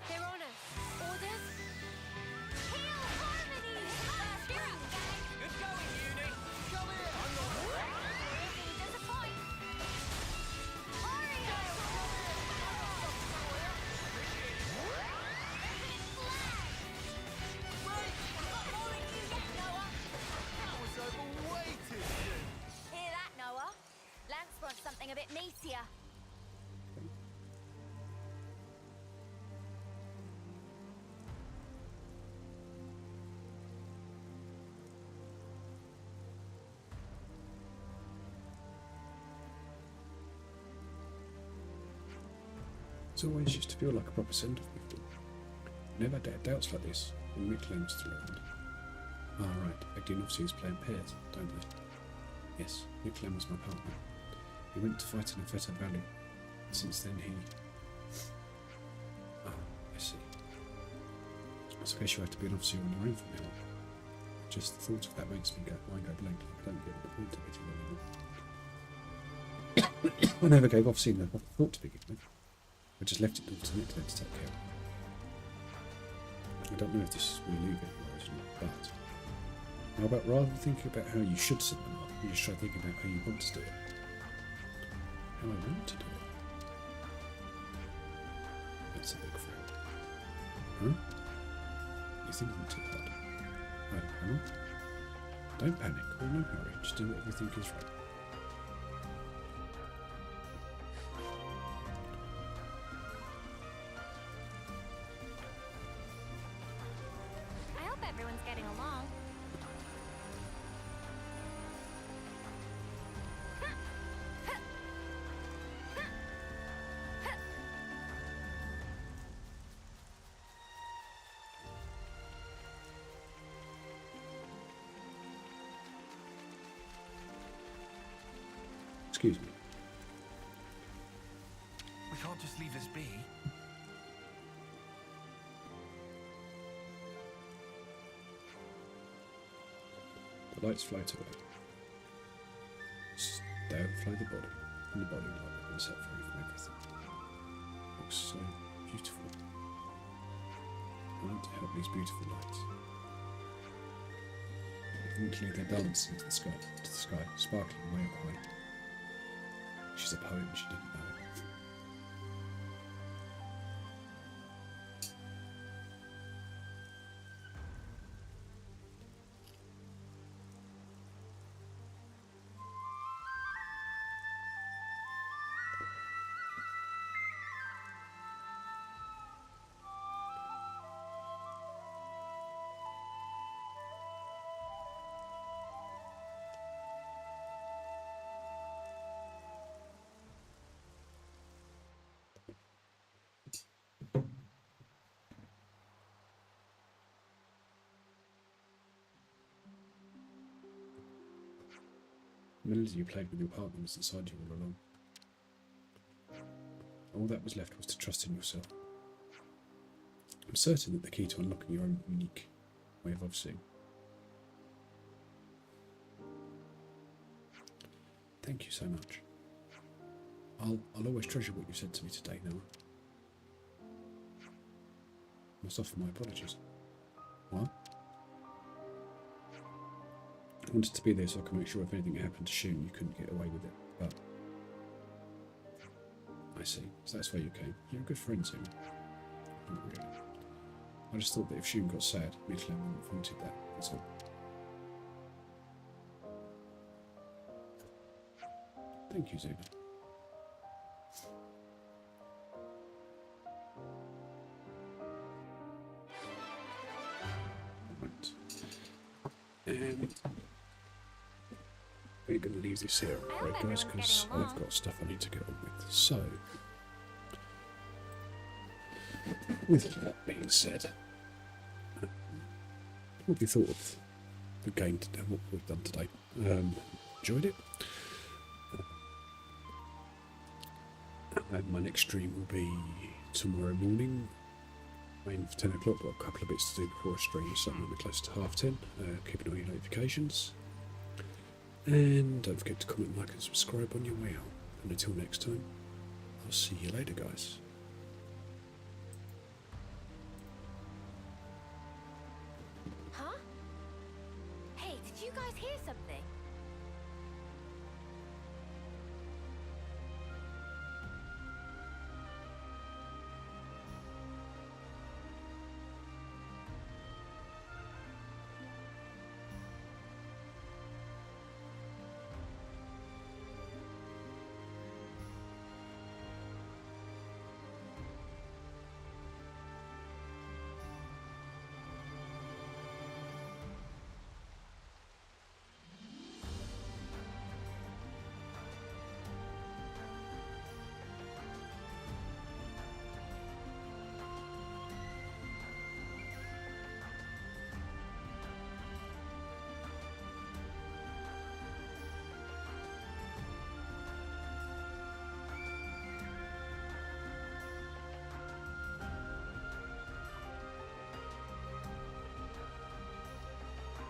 They're on us. Orders? Heal harmony! Cheer up, gang! Good going, Uni! Come here! I'm not Easy, disappoint! Ariel! Break! Not calling you yet, Noah. That was over way too soon. Hear that, Noah? Lance wants something a bit meatier. It's always used to feel like a proper send-off before. Never had doubts like this when Mick was still around. Ah, right. Again, obviously he's playing pairs, don't they? Yes, Mick was my partner. He went to fight in the Feta Valley. And since then he... Oh, I see. I suppose you have to be an officer on your own from now on. Just the thought of that makes me mind go blank. I don't get the point of it anymore. I never gave officering a thought to begin with. I just left it all to Nick to take care of. I don't know if this is where you leave it originally, but how about rather than thinking about how you should set them up, you just try thinking about how you want to do it. How I want to do it. That's a big threat. Huh? You're thinking too hard. Oh, am I? Don't panic, or no hurry, just do what you think is right. I hope everyone's getting along. Excuse me. We can't just leave this be. The lights float away. They overflow the body, and the body like they've been set free from everything. Looks so beautiful. I want to help these beautiful lights. Eventually they balance into the sky, sparkling way up high. She's a poet and she didn't know it. The melody you played with your partner was inside you all along. All that was left was to trust in yourself. I'm certain that the key to unlocking your own unique way of seeing. Thank you so much. I'll always treasure what you said to me today, Noah. I must offer my apologies. What? I wanted to be there so I could make sure if anything happened to Shun, you couldn't get away with it, but... I see. So that's why you came. You're a good friend, Zim. Not really. I just thought that if Shun got sad, Midland wouldn't have wanted that, that's all. Thank you, Zima. Right. And we're going to leave this here, right, guys, because I've got stuff I need to get on with. So, with that being said, what have you thought of the game today, what we've done today? Enjoyed it? And my next stream will be tomorrow morning. I aim for 10 o'clock, got a couple of bits to do before I stream, something close to 10:30. Keep an eye on your notifications. And don't forget to comment, like and subscribe on your way out. And until next time, I'll see you later, guys. Huh? Hey, did you guys hear something?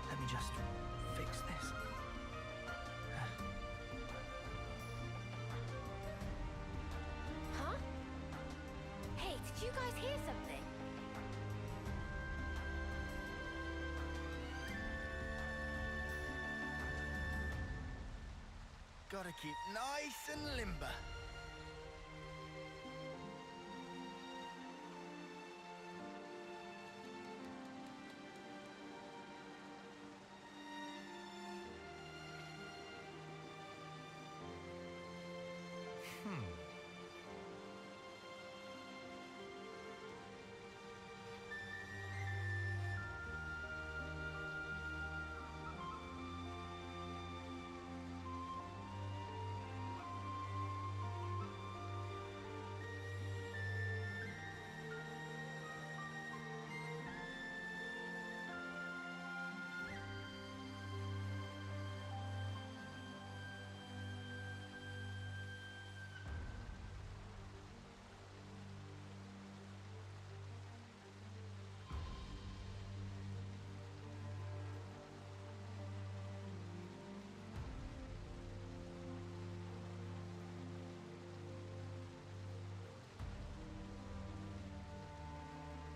Let me just fix this. Huh? Hey, did you guys hear something? Gotta keep nice and limber.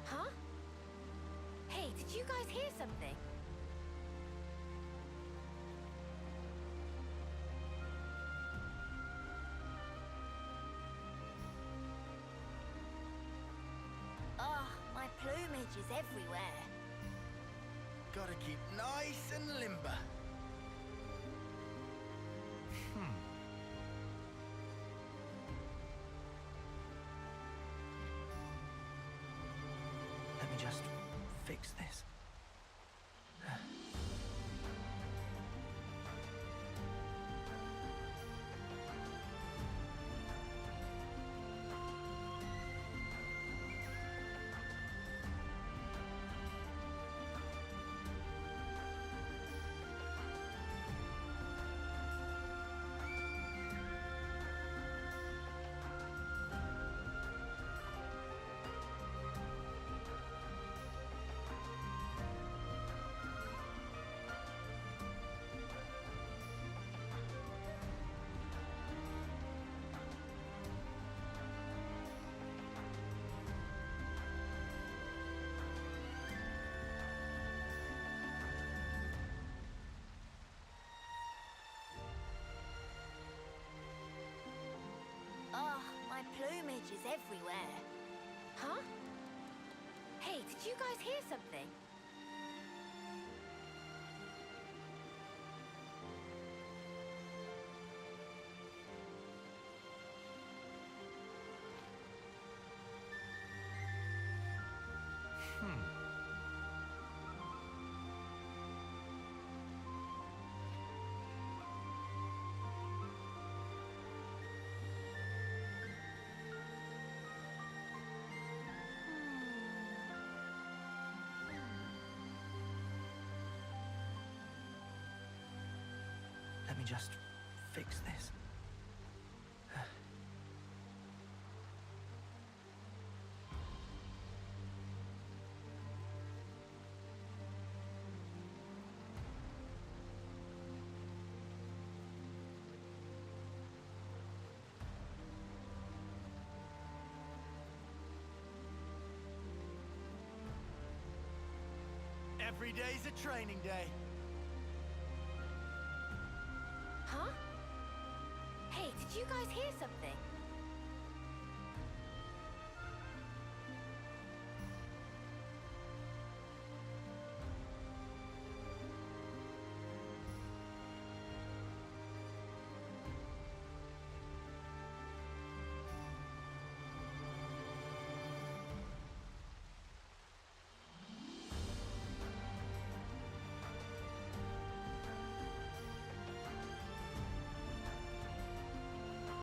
Huh? Hey, did you guys hear something? plumage is everywhere. Gotta keep nice and limber. Let me just fix this. Oh, my plumage is everywhere. Huh? Hey, did you guys hear something? Let me just fix this. Every day's a training day. Huh? Hey, did you guys hear something?